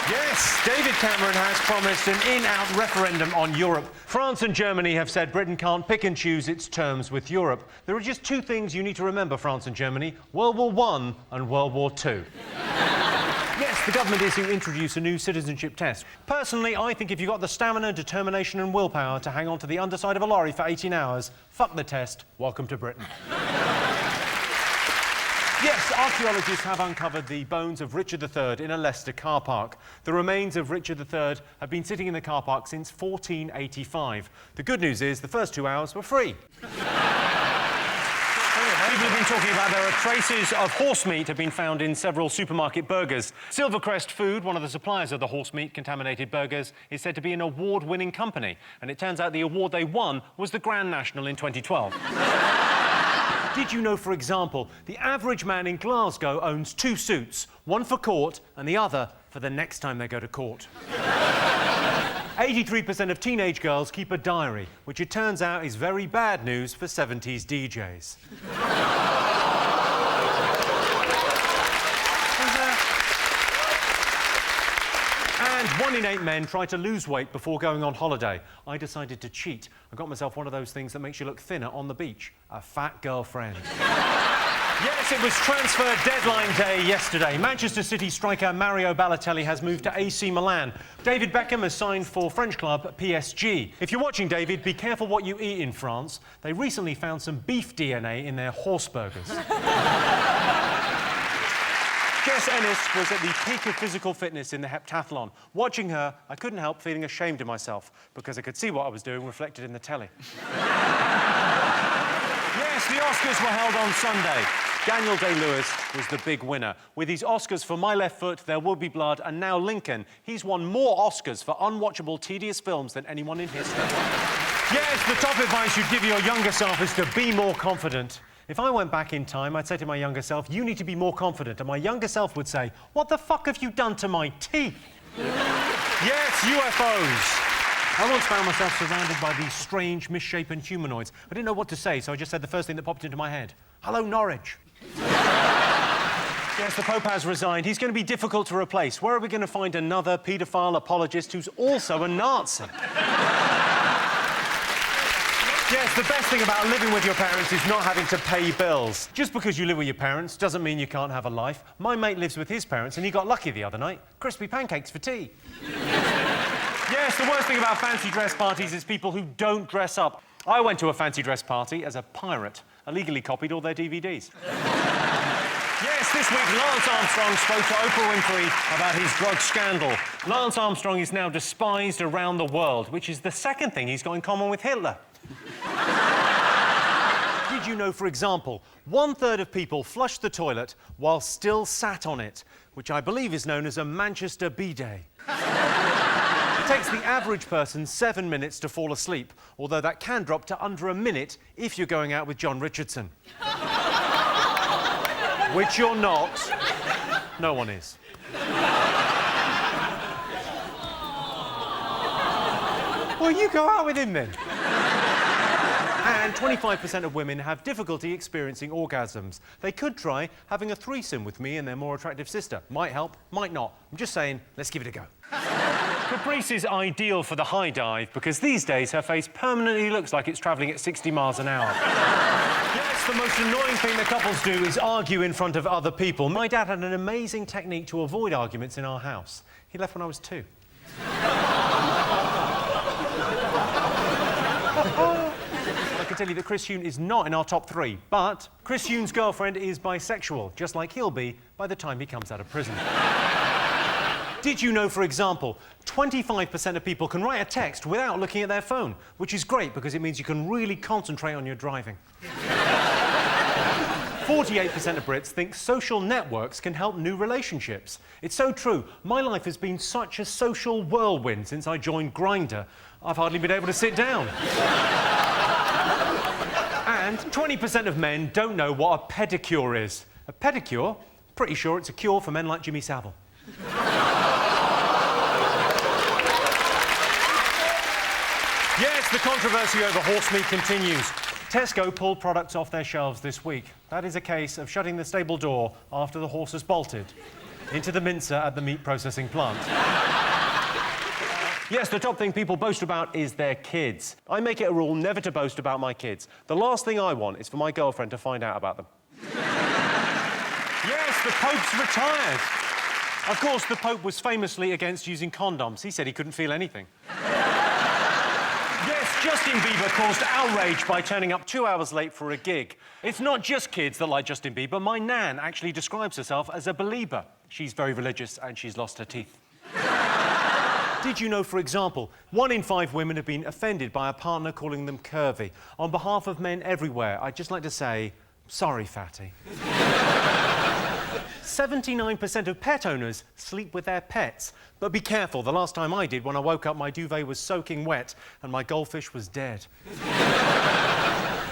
Yes, David Cameron has promised an in-out referendum on Europe. France and Germany have said Britain can't pick and choose its terms with Europe. There are just two things you need to remember, France and Germany: World War I and World War II. Yes, the government is to introduce a new citizenship test. Personally, I think if you've got the stamina, determination and willpower to hang on to the underside of a lorry for 18 hours, fuck the test, welcome to Britain. Yes, archaeologists have uncovered the bones of Richard III in a Leicester car park. The remains of Richard III have been sitting in the car park since 1485. The good news is the first 2 hours were free. People have been talking about there are traces of horse meat have been found in several supermarket burgers. Silvercrest Food, one of the suppliers of the horse meat contaminated burgers, is said to be an award-winning company. And it turns out the award they won was the Grand National in 2012. Did you know, for example, the average man in Glasgow owns 2 suits, one for court and the other for the next time they go to court? 83% of teenage girls keep a diary, which it turns out is very bad news for 70s DJs. And 1 in 8 men try to lose weight before going on holiday. I decided to cheat. I got myself one of those things that makes you look thinner on the beach. A fat girlfriend. Yes, it was transfer deadline day yesterday. Manchester City striker Mario Balotelli has moved to AC Milan. David Beckham has signed for French club PSG. If you're watching, David, be careful what you eat in France. They recently found some beef DNA in their horse burgers. Jess Ennis was at the peak of physical fitness in the heptathlon. Watching her, I couldn't help feeling ashamed of myself because I could see what I was doing reflected in the telly. Yes, the Oscars were held on Sunday. Daniel Day-Lewis was the big winner. With his Oscars for My Left Foot, There Will Be Blood, and now Lincoln, he's won more Oscars for unwatchable, tedious films than anyone in history. Yes, the top advice you'd give your younger self is to be more confident. If I went back in time, I'd say to my younger self, you need to be more confident. And my younger self would say, what the fuck have you done to my teeth? Yes, UFOs. I once found myself surrounded by these strange, misshapen humanoids. I didn't know what to say, so I just said the first thing that popped into my head. Hello, Norwich. Yes, the Pope has resigned. He's going to be difficult to replace. Where are we going to find another paedophile apologist who's also a Nazi? Yes, the best thing about living with your parents is not having to pay bills. Just because you live with your parents doesn't mean you can't have a life. My mate lives with his parents and he got lucky the other night. Crispy pancakes for tea. Yes, the worst thing about fancy dress parties is people who don't dress up. I went to a fancy dress party as a pirate. Illegally copied all their DVDs. Yes, this week Lance Armstrong spoke to Oprah Winfrey about his drug scandal. Lance Armstrong is now despised around the world, which is the second thing he's got in common with Hitler. Did you know, for example, 1/3 of people flush the toilet while still sat on it, which I believe is known as a Manchester bidet. It takes the average person 7 minutes to fall asleep, although that can drop to under a minute if you're going out with Jon Richardson. Which you're not. No one is. Well, you go out with him then. And 25% of women have difficulty experiencing orgasms. They could try having a threesome with me and their more attractive sister. Might help, might not. I'm just saying, let's give it a go. Caprice is ideal for the high dive because these days her face permanently looks like it's travelling at 60 miles an hour. Yes, the most annoying thing that couples do is argue in front of other people. My dad had an amazing technique to avoid arguments in our house. He left when I was 2. tell you that Chris Huhne is not in our top 3, but Chris Huhne's girlfriend is bisexual, just like he'll be by the time he comes out of prison. Did you know, for example, 25% of people can write a text without looking at their phone, which is great because it means you can really concentrate on your driving. 48% of Brits think social networks can help new relationships. It's so true. My life has been such a social whirlwind since I joined Grindr. I've hardly been able to sit down. And 20% of men don't know what a pedicure is. A pedicure? Pretty sure it's a cure for men like Jimmy Savile. Yes, the controversy over horse meat continues. Tesco pulled products off their shelves this week. That is a case of shutting the stable door after the horse has bolted into the mincer at the meat processing plant. Yes, the top thing people boast about is their kids. I make it a rule never to boast about my kids. The last thing I want is for my girlfriend to find out about them. Yes, the Pope's retired. Of course, the Pope was famously against using condoms. He said he couldn't feel anything. Yes, Justin Bieber caused outrage by turning up 2 hours late for a gig. It's not just kids that like Justin Bieber. My nan actually describes herself as a believer. She's very religious and she's lost her teeth. Did you know, for example, 1 in 5 women have been offended by a partner calling them curvy? On behalf of men everywhere, I'd just like to say, sorry, fatty. 79% of pet owners sleep with their pets. But be careful, the last time I did, when I woke up, my duvet was soaking wet and my goldfish was dead.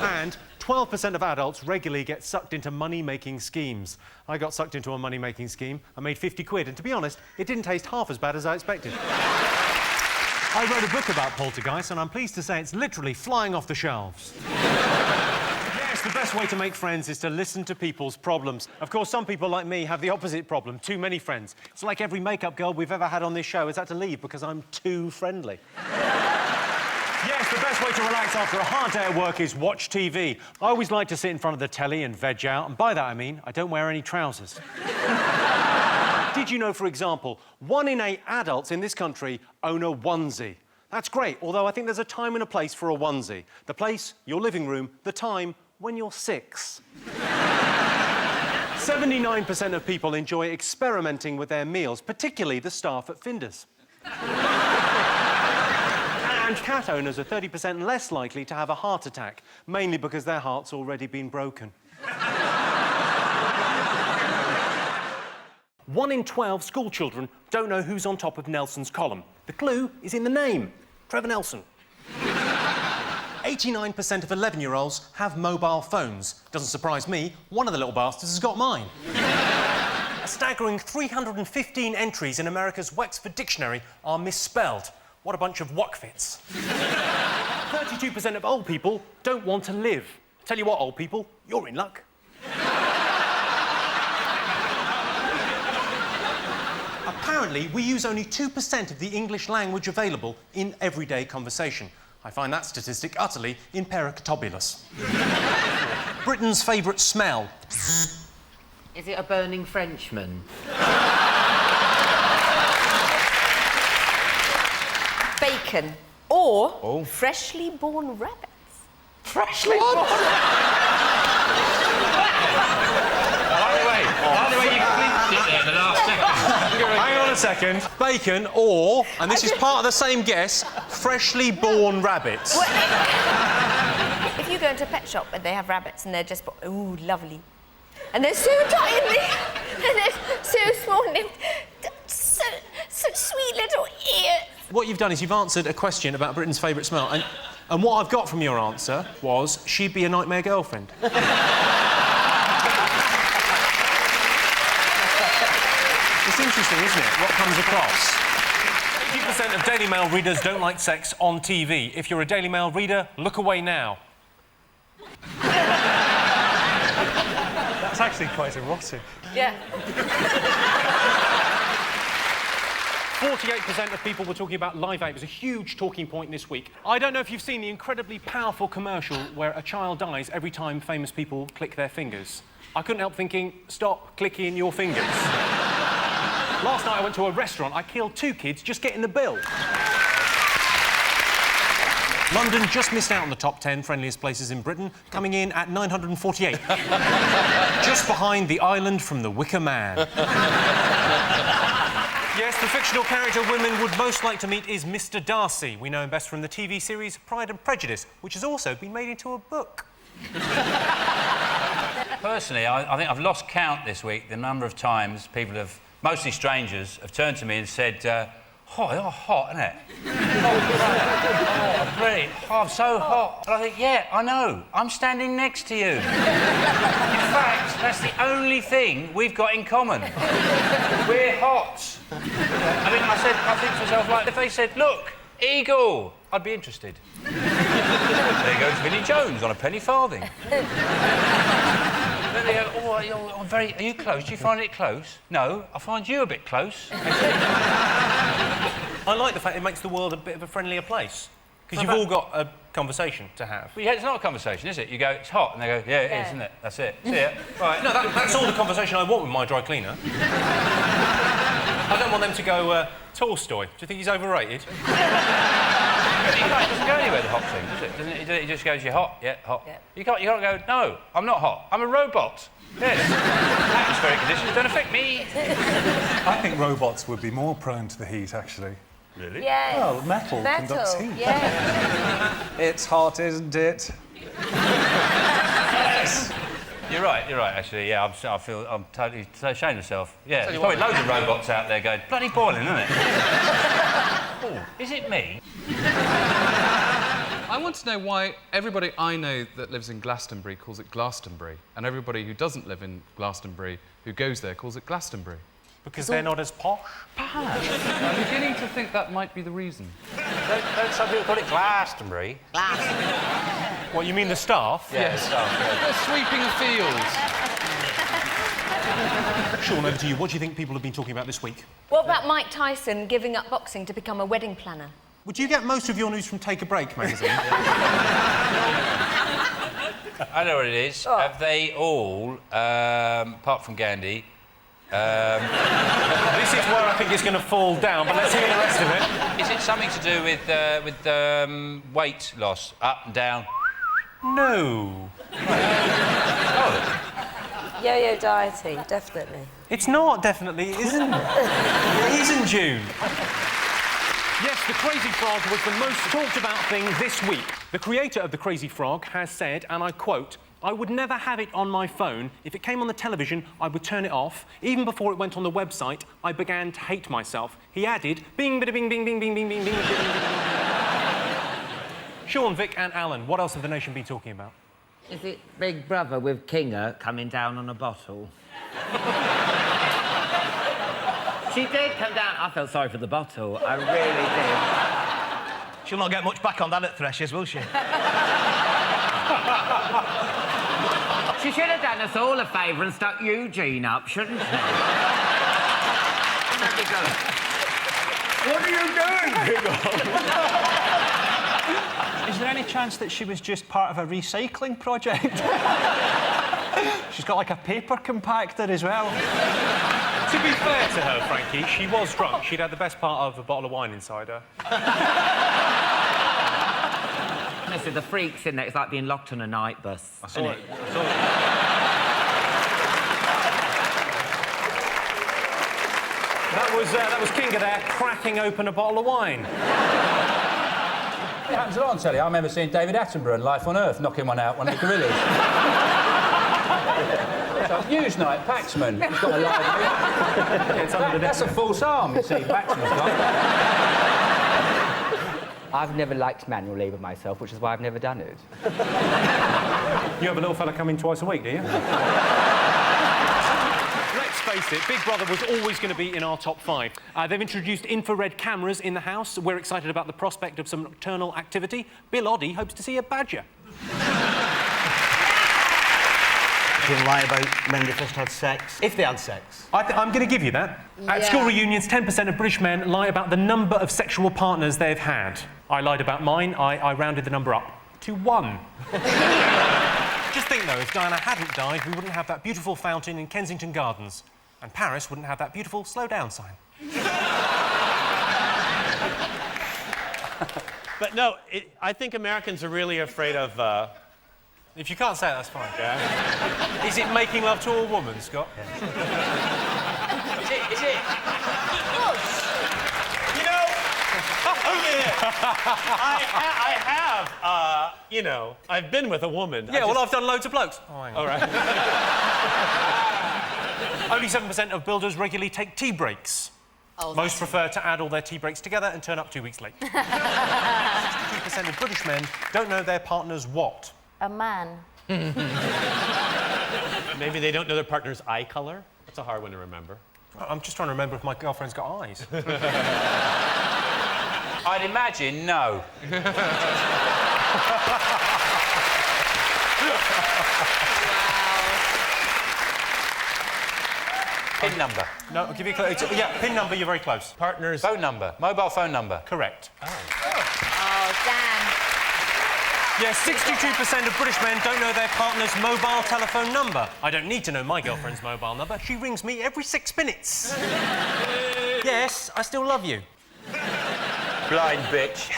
And 12% of adults regularly get sucked into money-making schemes. I got sucked into a money-making scheme. I made 50 quid, and to be honest, it didn't taste half as bad as I expected. I wrote a book about poltergeists, and I'm pleased to say it's literally flying off the shelves. Yes, the best way to make friends is to listen to people's problems. Of course, some people like me have the opposite problem, too many friends. It's like every makeup girl we've ever had on this show has had to leave because I'm too friendly. Yes, the best way to relax after a hard day at work is watch TV. I always like to sit in front of the telly and veg out, and by that I mean I don't wear any trousers. Did you know, for example, 1 in 8 adults in this country own a onesie? That's great, although I think there's a time and a place for a onesie. The place, your living room, the time, when you're 6. 79% of people enjoy experimenting with their meals, particularly the staff at Findus. And cat owners are 30% less likely to have a heart attack, mainly because their heart's already been broken. 1 in 12 school children don't know who's on top of Nelson's column. The clue is in the name, Trevor Nelson. 89% of 11-year-olds have mobile phones. Doesn't surprise me, one of the little bastards has got mine. A staggering 315 entries in America's Wexford Dictionary are misspelled. What a bunch of wuckfits. 32% of old people don't want to live. Tell you what, old people, you're in luck. Apparently, we use only 2% of the English language available in everyday conversation. I find that statistic utterly imperictobulous. Britain's favourite smell. Is it a burning Frenchman? Bacon or freshly born rabbits. Freshly born By the way, you clinched it there in the last second. Hang on a second. Bacon or, and this is part of the same guess, freshly born rabbits. If you go into a pet shop and they have rabbits and they're just, ooh, lovely. And they're so tiny and they're so small and they've such sweet little ears. What you've done is you've answered a question about Britain's favourite smell, and what I've got from your answer was she'd be a nightmare girlfriend. It's interesting, isn't it, what comes across? 80% of Daily Mail readers don't like sex on TV. If you're a Daily Mail reader, look away now. That's actually quite erotic. Yeah. 48% of people were talking about Live 8. It was a huge talking point this week. I don't know if you've seen the incredibly powerful commercial where a child dies every time famous people click their fingers. I couldn't help thinking, stop clicking your fingers. Last night I went to a restaurant. I killed 2 kids just getting the bill. London just missed out on the top 10 friendliest places in Britain, coming in at 948. Just behind the island from The Wicker Man. Yes, the fictional character women would most like to meet is Mr. Darcy. We know him best from the TV series Pride and Prejudice, which has also been made into a book. Personally, I think I've lost count this week the number of times people have, mostly strangers, have turned to me and said, "Oh, you're hot, isn't it? Oh, really? Oh, I'm so hot." And I think, yeah, I know. I'm standing next to you. In fact, that's the only thing we've got in common. We're hot. I mean, I think to myself, like, if they said, "Look, eagle," I'd be interested. There goes Vinnie Jones on a penny farthing. Then they go, "Oh, I'm very... Are you close? Do you find it close?" "No, I find you a bit close." I like the fact it makes the world a bit of a friendlier place. Because you've all got a conversation to have. Well, yeah, it's not a conversation, is it? You go, "It's hot," and they go, "Yeah, it is, isn't it? That's it. See ya." Right. No, that's all the conversation I want with my dry cleaner. I don't want them to go, Tolstoy. Do you think he's overrated? It doesn't go anywhere, the hot thing, does it? Doesn't it? It just goes, "You're hot." "Yeah, hot." Yeah. You can't go, "No, I'm not hot. I'm a robot." Yes. Atmospheric conditions don't affect me. I think robots would be more prone to the heat, actually. Really? Yeah. Well, metal conducts heat. Yeah. It's hot, isn't it? Yes. You're right, actually. Yeah, I'm totally ashamed of myself. Yeah, there's probably loads of robots out there going, "Bloody boiling, isn't it?" Oh, is it me? I want to know why everybody I know that lives in Glastonbury calls it Glastonbury, and everybody who doesn't live in Glastonbury who goes there calls it Glastonbury. Because they're not as posh? Perhaps. I'm beginning to think that might be the reason. Don't some people call it Glastonbury? What, you mean the staff? Yeah, the staff. They're sweeping the fields. Sean, over to you. What do you think people have been talking about this week? What about Mike Tyson giving up boxing to become a wedding planner? Would you get most of your news from Take a Break magazine? I know what it is. Oh. Have they all, apart from Gandhi... This is where I think it's going to fall down, but let's hear the rest of it. Is it something to do with weight loss? Up and down? No. Oh. Yo-yo dieting, definitely. It's not, definitely, it isn't. It isn't, June. Yes, the Crazy Frog was the most talked about thing this week. The creator of the Crazy Frog has said, and I quote, "I would never have it on my phone. If it came on the television, I would turn it off. Even before it went on the website, I began to hate myself." He added, "Bing, bada, bing, bing, bing, bing, bing, bing, bing, bing, bing." Sean, Vic and Alan, what else have the nation been talking about? Is it Big Brother with Kinga coming down on a bottle? She did come down. I felt sorry for the bottle. I really did. She'll not get much back on that at Threshers, will she? She should have done us all a favour and stuck Eugene up, shouldn't she? What are you doing, Is there any chance that she was just part of a recycling project? She's got like a paper compactor as well. To be fair to her, Frankie, she was drunk. She'd had the best part of a bottle of wine inside her. Honestly, the freaks in there, it's like being locked on a night bus. I saw it. That was Kinga there, cracking open a bottle of wine. It happens a lot on telly. I remember seeing David Attenborough in Life on Earth knocking one out, one of the gorillas. Newsnight, Paxman. He's got a live... That's a false arm, you see, Paxman's got. I've never liked manual labour myself, which is why I've never done it. You have a little fella come in twice a week, do you? Let's face it, Big Brother was always going to be in our top 5. They've introduced infrared cameras in the house. We're excited about the prospect of some nocturnal activity. Bill Oddie hopes to see a badger. Can lie about men they first had sex, if they had sex. I'm going to give you that. At school reunions, 10% of British men lie about the number of sexual partners they've had. I lied about mine. I rounded the number up to 1. Just think, though, if Diana hadn't died, we wouldn't have that beautiful fountain in Kensington Gardens. And Paris wouldn't have that beautiful slow down sign. But no, I think Americans are really afraid of... If you can't say it, that's fine. Yeah. Is it making love to a woman, Scott? Is it? You know, I have, you know, I've been with a woman. Yeah, well, I've done loads of blokes. Oh, hang on. All right. Only 7% of builders regularly take tea breaks. Oh, Most prefer to add all their tea breaks together and turn up 2 weeks late. 62% of British men don't know their partner's what? A man. Maybe they don't know their partner's eye colour. That's a hard one to remember. I'm just trying to remember if my girlfriend's got eyes. I'd imagine no. Pin number. No, I'll give you a clue. Yeah, pin number, you're very close. Partners... Phone number. Mobile phone number. Correct. Oh, damn. Yeah, 62% of British men don't know their partner's mobile telephone number. I don't need to know my girlfriend's mobile number. She rings me every 6 minutes. Yes, I still love you. Blind bitch.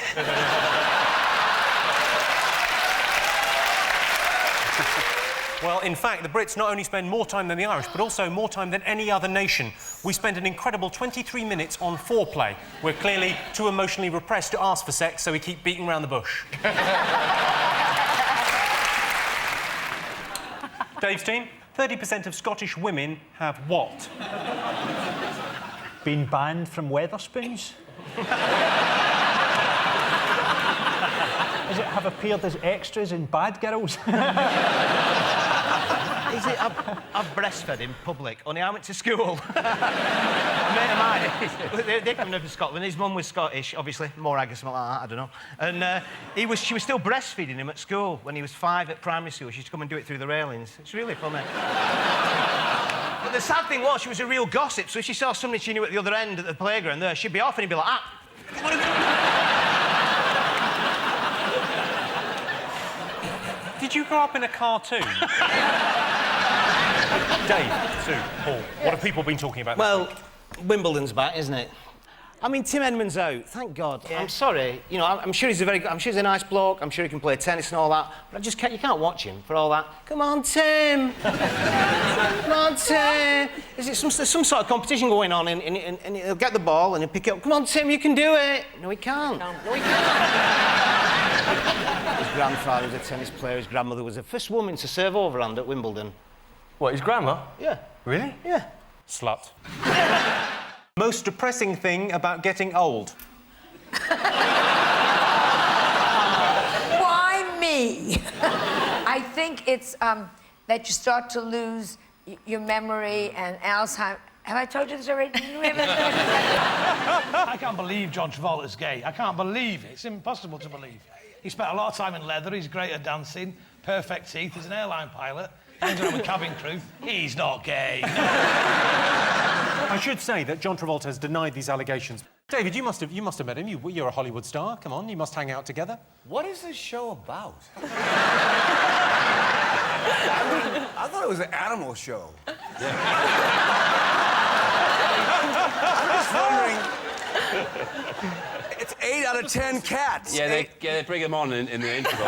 Well, in fact, the Brits not only spend more time than the Irish, but also more time than any other nation. We spend an incredible 23 minutes on foreplay. We're clearly too emotionally repressed to ask for sex, so we keep beating around the bush. Dave's team, 30% of Scottish women have what? Been banned from Weatherspoons? Is it have appeared as extras in Bad Girls? Is it I've breastfed in public? Only I went to school. A mate of mine, they come from Scotland. His mum was Scottish, obviously, more Aggie, something like that, I don't know. And she was still breastfeeding him at school when he was 5 at primary school. She used to come and do it through the railings. It's really funny. But the sad thing was, she was a real gossip, so if she saw somebody she knew at the other end at the playground there, she'd be off and he'd be like, Did you grow up in a cartoon? Dave, Sue, Paul, what have people been talking about? Well, Wimbledon's back, isn't it? I mean, Tim Edmund's out, thank God. Yeah. I'm sorry, you know, I'm sure he's I'm sure he's a nice bloke, I'm sure he can play tennis and all that, but you can't watch him for all that. Come on, Tim! Come on, Tim! Is it some sort of competition going on and he'll get the ball and he'll pick it up. Come on, Tim, you can do it! No, he can't. No, he can't. His grandfather was a tennis player, his grandmother was the first woman to serve overhand at Wimbledon. What, his grandma? Yeah. Really? Yeah. Slut. Most depressing thing about getting old? Why me? I think it's that you start to lose your memory and Alzheimer's. Have I told you this already? I can't believe John Travolta's gay. I can't believe it. It's impossible to believe. He spent a lot of time in leather. He's great at dancing. Perfect teeth. He's an airline pilot. He ends up with cabin crew. He's not gay. I should say that John Travolta has denied these allegations. David, you must have met him. You're a Hollywood star. Come on, you must hang out together. What is this show about? I thought it was an animal show. I'm just wondering... It's 8 out of 10 cats. Yeah, they bring them on in the interval.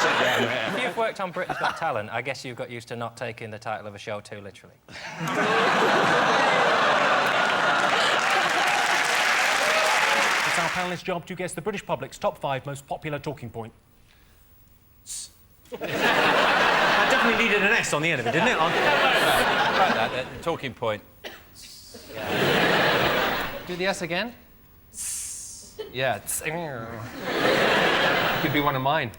If you've worked on Britain's Got Talent, I guess you've got used to not taking the title of a show too literally. It's our panellists' job to guess the British public's top 5 most popular talking points. That definitely needed an S on the end of it, didn't it? Like that, the talking point. Do the S again. Yeah, could be one of mine.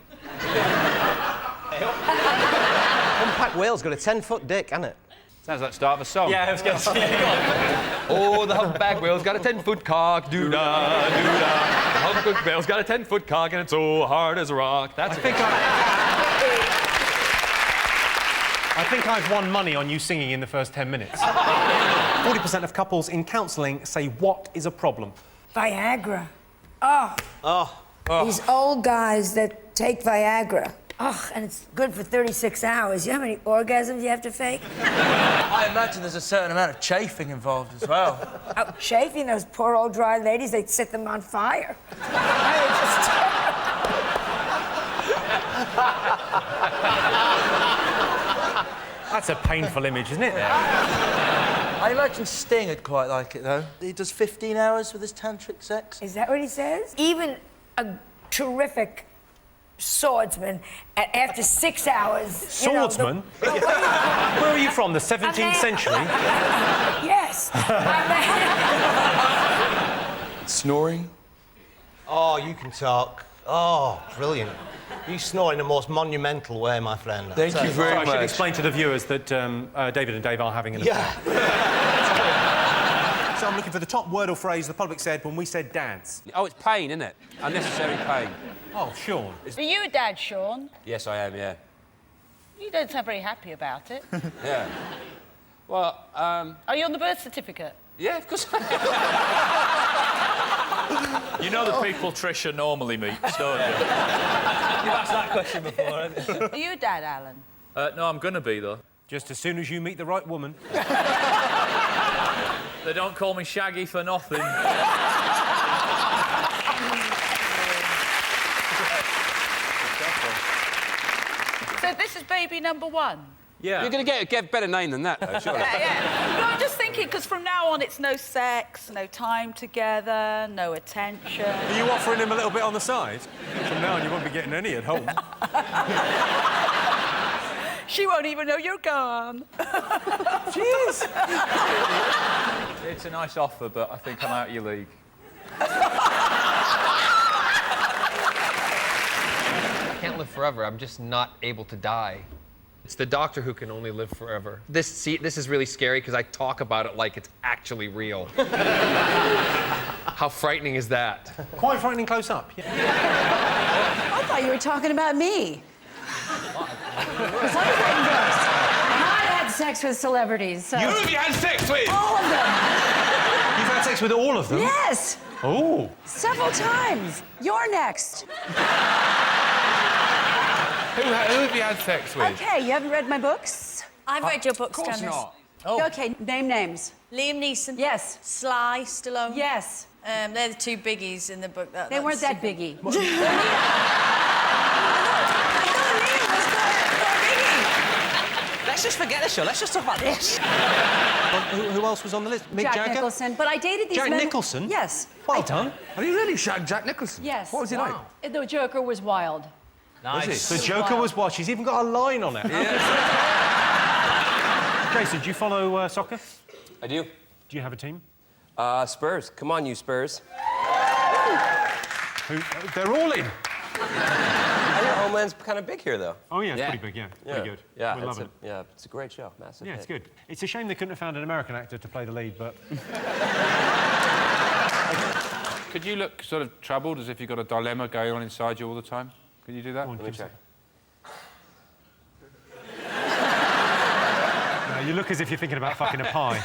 Humpback whale's got a 10-foot dick, hasn't it? Sounds like the start of a song. Yeah, I was going to say. Oh, the humpback whale's got a 10-foot cock, doo-dah, doo-dah. The humpback whale's got a 10-foot cock and it's so hard as a rock. That's I think I've won money on you singing in the first 10 minutes. 40% of couples in counselling say what is a problem? Viagra. Oh. These old guys that take Viagra. Oh, and it's good for 36 hours. You know how many orgasms you have to fake? I imagine there's a certain amount of chafing involved as well. Oh, chafing? Those poor old dry ladies, they'd set them on fire. That's a painful image, isn't it? I imagine Sting would quite like it, though. He does 15 hours with his tantric sex. Is that what he says? Even a terrific swordsman, after 6 hours... Swordsman? Where are you from, the 17th century? Yes. Snoring? Oh, you can talk. Oh, brilliant. You snore in the most monumental way, my friend. Thank you very much. I should explain to the viewers that David and Dave are having an affair. So I'm looking for the top word or phrase the public said when we said dance. Oh, it's pain, isn't it? Unnecessary pain. Oh, Sean. Are you a dad, Sean? Yes, I am, yeah. You don't sound very happy about it. Yeah. Well, Are you on the birth certificate? Yeah, of course. You know the people Trisha normally meets, don't you? You've asked that question before, haven't you? Are you a dad, Alan? No, I'm gonna be, though. Just as soon as you meet the right woman. They don't call me Shaggy for nothing. So this is baby number 1? Yeah. You're going to get a better name than that, though, surely. Yeah. No, I'm just thinking, because from now on it's no sex, no time together, no attention. Are you offering him a little bit on the side? From now on you won't be getting any at home. She won't even know you're gone. Jeez. It's a nice offer, but I think I'm out of your league. I can't live forever. I'm just not able to die. It's the doctor who can only live forever. This is really scary because I talk about it like it's actually real. How frightening is that? Quite frightening close up. Yeah. I thought you were talking about me. Because I've written books. And I've had sex with celebrities. So... Who have you had sex with? All of them. You've had sex with all of them? Yes. Oh. Several times. You're next. Who have you had sex with? Okay, you haven't read my books? I've read your books, Of course Janice. not. Oh. Okay, name names. Liam Neeson. Yes. Sly Stallone. Yes. They're the two biggies in the book. They weren't that biggie. Let's just forget the show. Let's just talk about this. Who else was on the list? Mick Jack Jagger? Nicholson. But I dated these Jack men... Nicholson? Yes. Well done. Have you really shagged Jack Nicholson? Yes. What was he like? The Joker was wild. Nice. The Joker was what? She's even got a line on it. Yeah. Jason, do you follow soccer? I do. Do you have a team? Spurs. Come on, you Spurs. They're all in. Your homeland's kind of big here, though. Oh, yeah, it's pretty big, yeah. Pretty good. Yeah, we love it. Yeah, it's a great show. Massive Yeah, hit. it's good. It's a shame they couldn't have found an American actor to play the lead, but... Could you look sort of troubled, as if you've got a dilemma going on inside you all the time? Could you do that? Let me check. No, you look as if you're thinking about fucking a pie.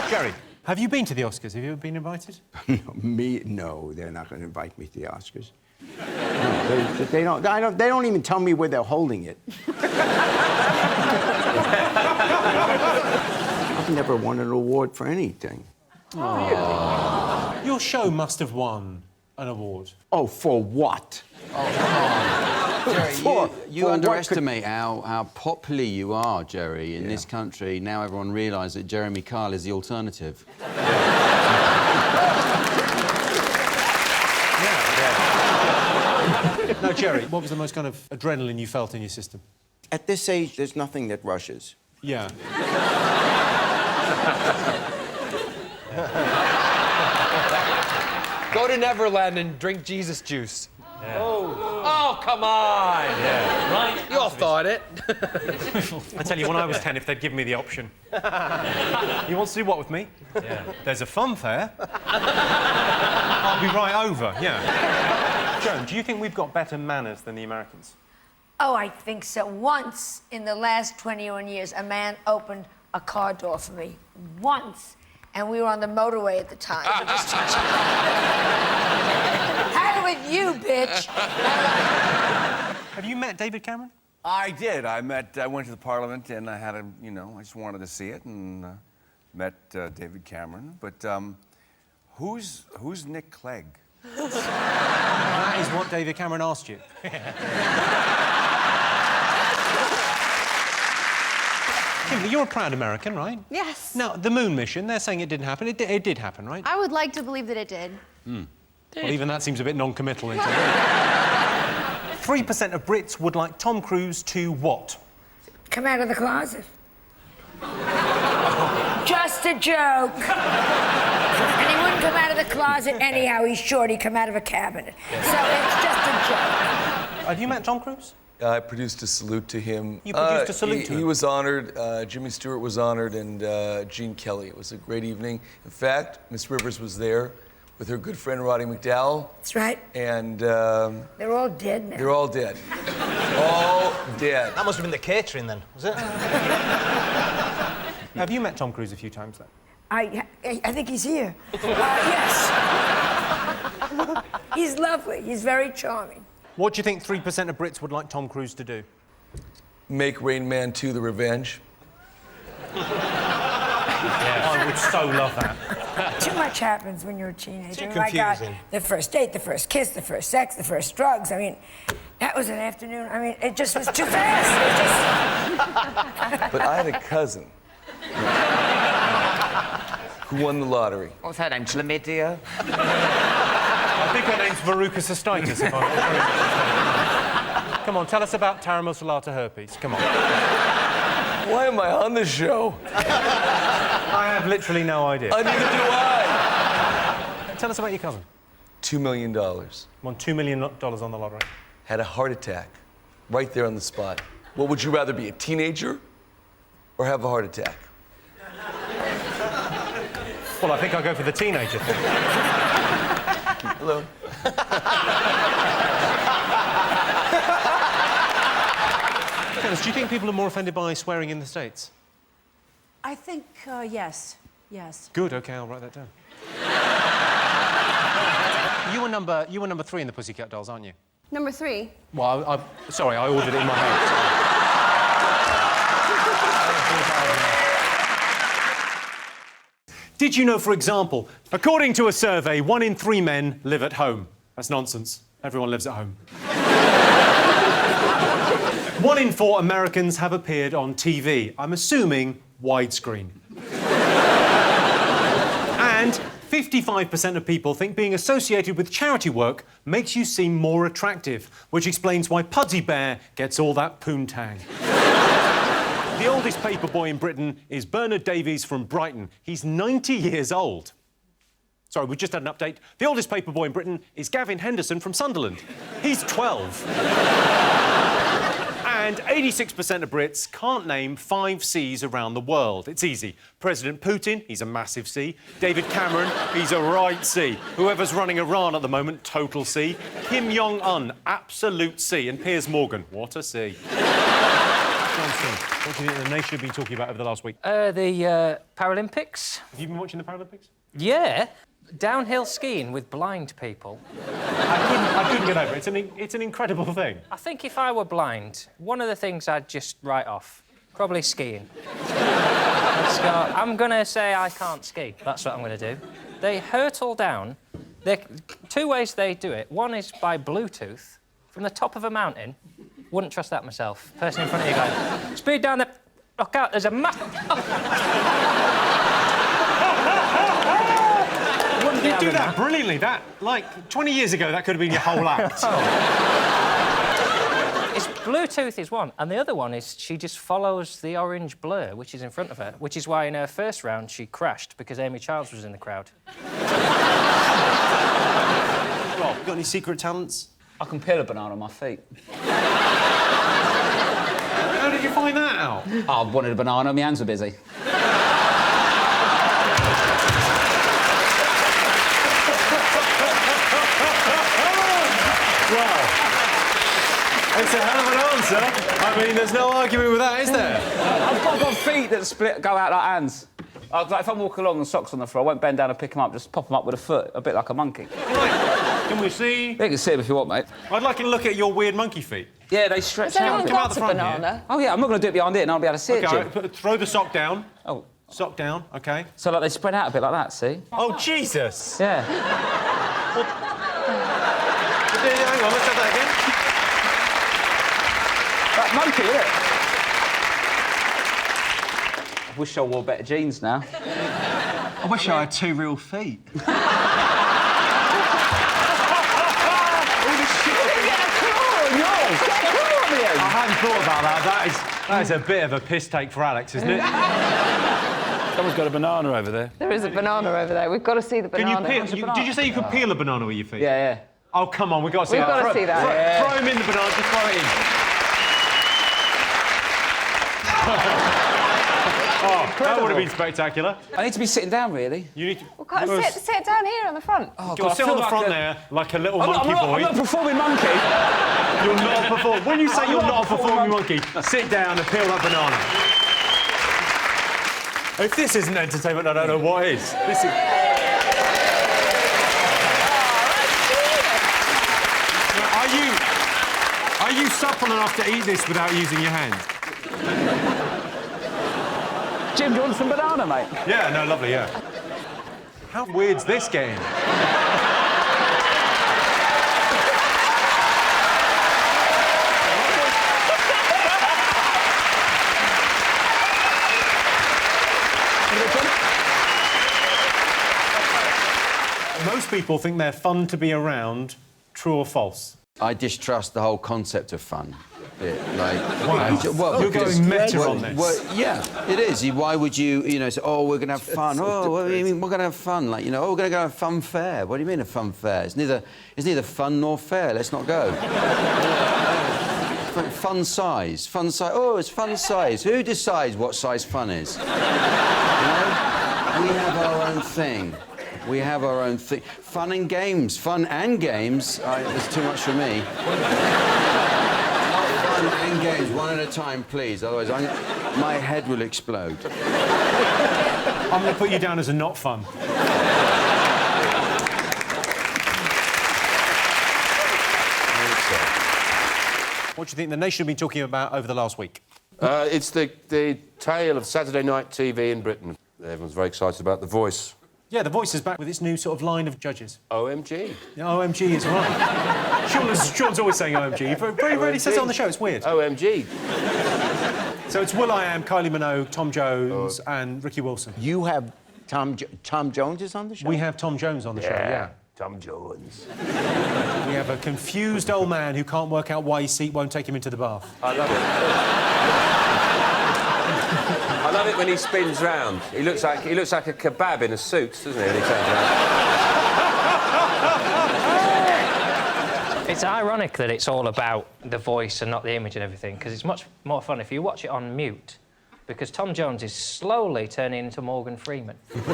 Jerry, have you been to the Oscars? Have you ever been invited? Me? No, they're not going to invite me to the Oscars. No, they don't even tell me where they're holding it. I've never won an award for anything. Oh. Your show must have won an award. Oh, for what? Jerry, you underestimate how popular you are, Jerry, in this country. Now everyone realises that Jeremy Kyle is the alternative. Now, Jerry, what was the most kind of adrenaline you felt in your system? At this age, there's nothing that rushes. Yeah. Go to Neverland and drink Jesus juice. Yeah. Oh, come on! Yeah. Right? You all thought it. I tell you, when I was 10, if they'd given me the option. You want to do what with me? Yeah. There's a fun fair. I'll be right over, yeah. Joan, do you think we've got better manners than the Americans? Oh, I think so. Once in the last 21 years, a man opened a car door for me. Once. And we were on the motorway at the time. Had it with you, bitch. Have you met David Cameron? I did. I went to the Parliament and I had I just wanted to see it and met David Cameron. But who's Nick Clegg? That is what David Cameron asked you. Kimberly, you're a proud American, right? Yes. Now, the moon mission, they're saying it didn't happen. It did happen, right? I would like to believe that it did. Well, even that seems a bit non-committal. 3% of Brits would like Tom Cruise to what? Come out of the closet. Just a joke. And he wouldn't come out of the closet anyhow. He's short. He'd come out of a cabinet. So it's just a joke. Have you met Tom Cruise? I produced a salute to him. You produced a salute to him? He was honored, Jimmy Stewart was honored, and Gene Kelly. It was a great evening. In fact, Miss Rivers was there with her good friend Roddy McDowell. That's right. And... they're all dead now. They're all dead. All dead. That must have been the catering then, was it? Have you met Tom Cruise a few times then? I think he's here. Yes. He's lovely. He's very charming. What do you think 3% of Brits would like Tom Cruise to do? Make Rain Man 2 The Revenge. I would so love that. Too much happens when you're a teenager. Too confusing. The first date, the first kiss, the first sex, the first drugs. I mean, that was an afternoon. I mean, it just was too fast. But I had a cousin who won the lottery. What's her name? Chlamydia? I think her name's Veruca Cystitis, if I'm Come on, tell us about Taramosalata herpes. Come on. Why am I on the show? I have literally no idea. Neither do I. Tell us about your cousin. $2 million. Won $2 million on the lottery. Had a heart attack right there on the spot. What would you rather be, a teenager or have a heart attack? Well, I think I'll go for the teenager thing. Hello. Dennis, do you think people are more offended by swearing in the States? I think, yes. Yes. Good, OK, I'll write that down. You were number 3 in the Pussycat Dolls, aren't you? Number 3. Well, sorry, I ordered it in my head. Did you know, for example, according to a survey, 1 in 3 men live at home? That's nonsense. Everyone lives at home. 1 in 4 Americans have appeared on TV. I'm assuming widescreen. And 55% of people think being associated with charity work makes you seem more attractive, which explains why Pudsey Bear gets all that poontang. The oldest paperboy in Britain is Bernard Davies from Brighton. He's 90 years old. Sorry, we just had an update. The oldest paperboy in Britain is Gavin Henderson from Sunderland. He's 12. And 86% of Brits can't name 5 Cs around the world. It's easy. President Putin, he's a massive C. David Cameron, he's a right C. Whoever's running Iran at the moment, total C. Kim Jong-un, absolute C. And Piers Morgan, what a C. Johnson, what do you think the nation have been talking about over the last week? The Paralympics. Have you been watching the Paralympics? Yeah. Downhill skiing with blind people. I couldn't get over it. It's an incredible thing. I think if I were blind, one of the things I'd just write off, probably skiing. I'm going to say I can't ski. That's what I'm going to do. They hurtle down. 2 ways they do it. One is by Bluetooth from the top of a mountain. Wouldn't trust that myself. Person in front of you going, speed down the... Look out, there's a You do that brilliantly. That, like, 20 years ago, that could have been your whole act. It's Bluetooth is one, and the other one is she just follows the orange blur, which is in front of her, which is why in her first round she crashed because Amy Childs was in the crowd. Rob, you got any secret talents? I can peel a banana on my feet. How did you find that out? I wanted a banana, my hands were busy. Well, it's a hell of an answer. I mean, there's no arguing with that, is there? I've got feet that go out like hands. If I'm walking along and socks on the floor, I won't bend down and pick them up, just pop them up with a foot, a bit like a monkey. Right. Can we see? You can see them if you want, mate. I'd like to look at your weird monkey feet. Yeah, they stretch out. Come out the front here. Oh, yeah, I'm not going to do it behind it and I'll be able to see it, Jim. Right, throw the sock down. Oh. Sock down, OK. So, like, they spread out a bit like that, see? Oh, Jesus! Yeah. Hang on, let's have that again. That monkey, isn't it? wish I wore better jeans now. I wish I had 2 real feet. I hadn't thought about that. That is a bit of a piss take for Alex, isn't it? Someone's got a banana over there. There is a banana over there. We've got to see the banana. Did you say you could peel a banana with your feet? Yeah, yeah. Oh, come on, we've got to see We've that. got to see that. Throw him in the banana, just throw it in. Oh, that would have been spectacular. I need to be sitting down, really. You need to... Well, can't sit down here on the front. Oh, You'll sit on the front there, like a little monkey boy. I'm not a performing monkey. You're not a performing... When you say you're not a performing monkey, sit down and peel that banana. If this isn't entertainment, I don't know what is. This is... Are you supple enough to eat this without using your hand? Jim, do you want some banana, mate? Yeah, no, lovely, yeah. How weird's this getting? Most people think they're fun to be around. True or false? I distrust the whole concept of fun. Wow. You're going meta on this. Well, yeah, it is. Why would you say, oh, we're going to have fun? Oh, what do you mean we're going to have fun? Like, oh, we're going to go to a fun fair. What do you mean a fun fair? It's neither fun nor fair. Let's not go. Fun size. Fun size. Oh, it's fun size. Who decides what size fun is? We have our own thing. We have our own thing. Fun and games. Fun and games. It's too much for me. Fun and games, one at a time, please. Otherwise, my head will explode. I'm going to put you down as a not fun. What do you think the nation have been talking about over the last week? It's the tale of Saturday night TV in Britain. Everyone's very excited about The Voice. Yeah, The Voice is back with its new sort of line of judges. OMG. Yeah, OMG is right. Sean's always saying OMG. He very rarely says it on the show. It's weird. OMG. So it's Will.i.am, Kylie Minogue, Tom Jones and Ricky Wilson. You have Tom Jones is on the show? We have Tom Jones on the show, yeah. Tom Jones. We have a confused old man who can't work out why his seat won't take him into the bath. I love it. I love it when he spins round. He looks like a kebab in a suit, doesn't he, when he turns round? It's ironic that it's all about the voice and not the image and everything, because it's much more fun if you watch it on mute, because Tom Jones is slowly turning into Morgan Freeman. It's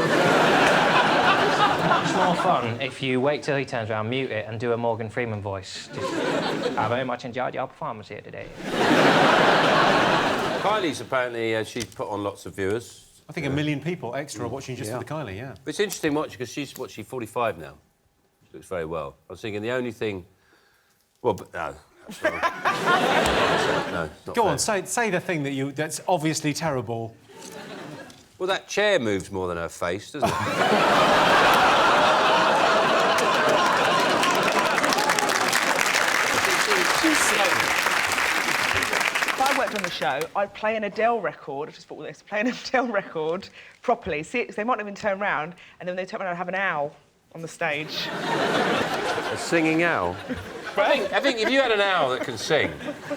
much more fun if you wait till he turns around, mute it, and do a Morgan Freeman voice. I very much enjoyed your performance here today. Kylie's apparently, she's put on lots of viewers. I think 1 million people extra are watching just for the Kylie, yeah. It's interesting watching, because she's 45 now. She looks very well. I was thinking the only thing... Well, but no. No, go on, say the thing that's obviously terrible. Well, that chair moves more than her face, doesn't it? If I worked on the show, I'd play an Adele record. I just thought, well, let's play an Adele record properly. See, they might not even turn round, and then when they turn around, I'd have an owl on the stage. A singing owl? I think if you had an owl that can sing,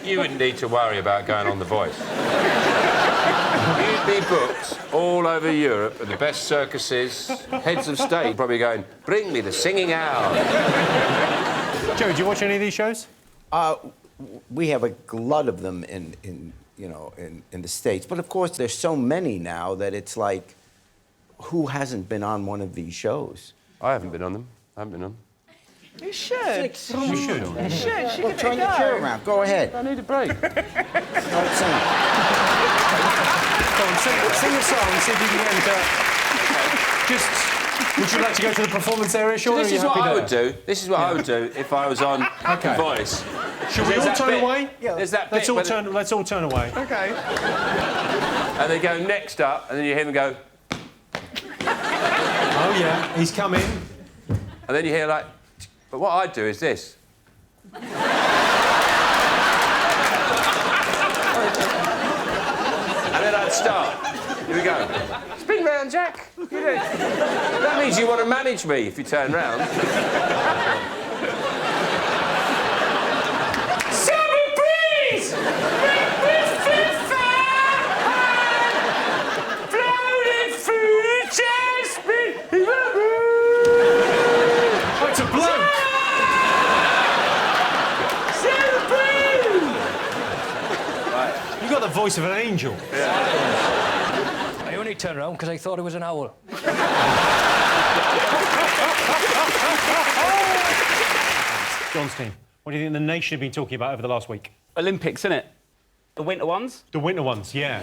you wouldn't need to worry about going on The Voice. You'd be booked all over Europe at the best circuses, heads of state probably going, bring me the singing owl. Joe, do you watch any of these shows? We have a glut of them in the States, but of course there's so many now that it's like, who hasn't been on one of these shows? I haven't been on them. You should. You should. You should. Well, turn your chair around. Go ahead. I need a break. Start singing. Go on, sing a song, see if you can get into... Just... Would you like to go to the performance area, Sean? This is what I would do. This is what I would do if I was on The Voice. Should we all turn away? Yeah. There's that let's bit all turn away. OK. And they go next up, and then you hear them go... Oh, yeah, he's coming. And then you hear, like... But what I'd do is this. And then I'd Let's start. Here we go. Spin round, Jack. You do. That means you want to manage me if you turn round. Summer breeze! Floating through jasmine. Oh, it's a bloke. You got the voice of an angel. I only turned around because I thought it was an owl. John's team. What do you think the nation have been talking about over the last week? Olympics, innit? The winter ones? The winter ones, yeah.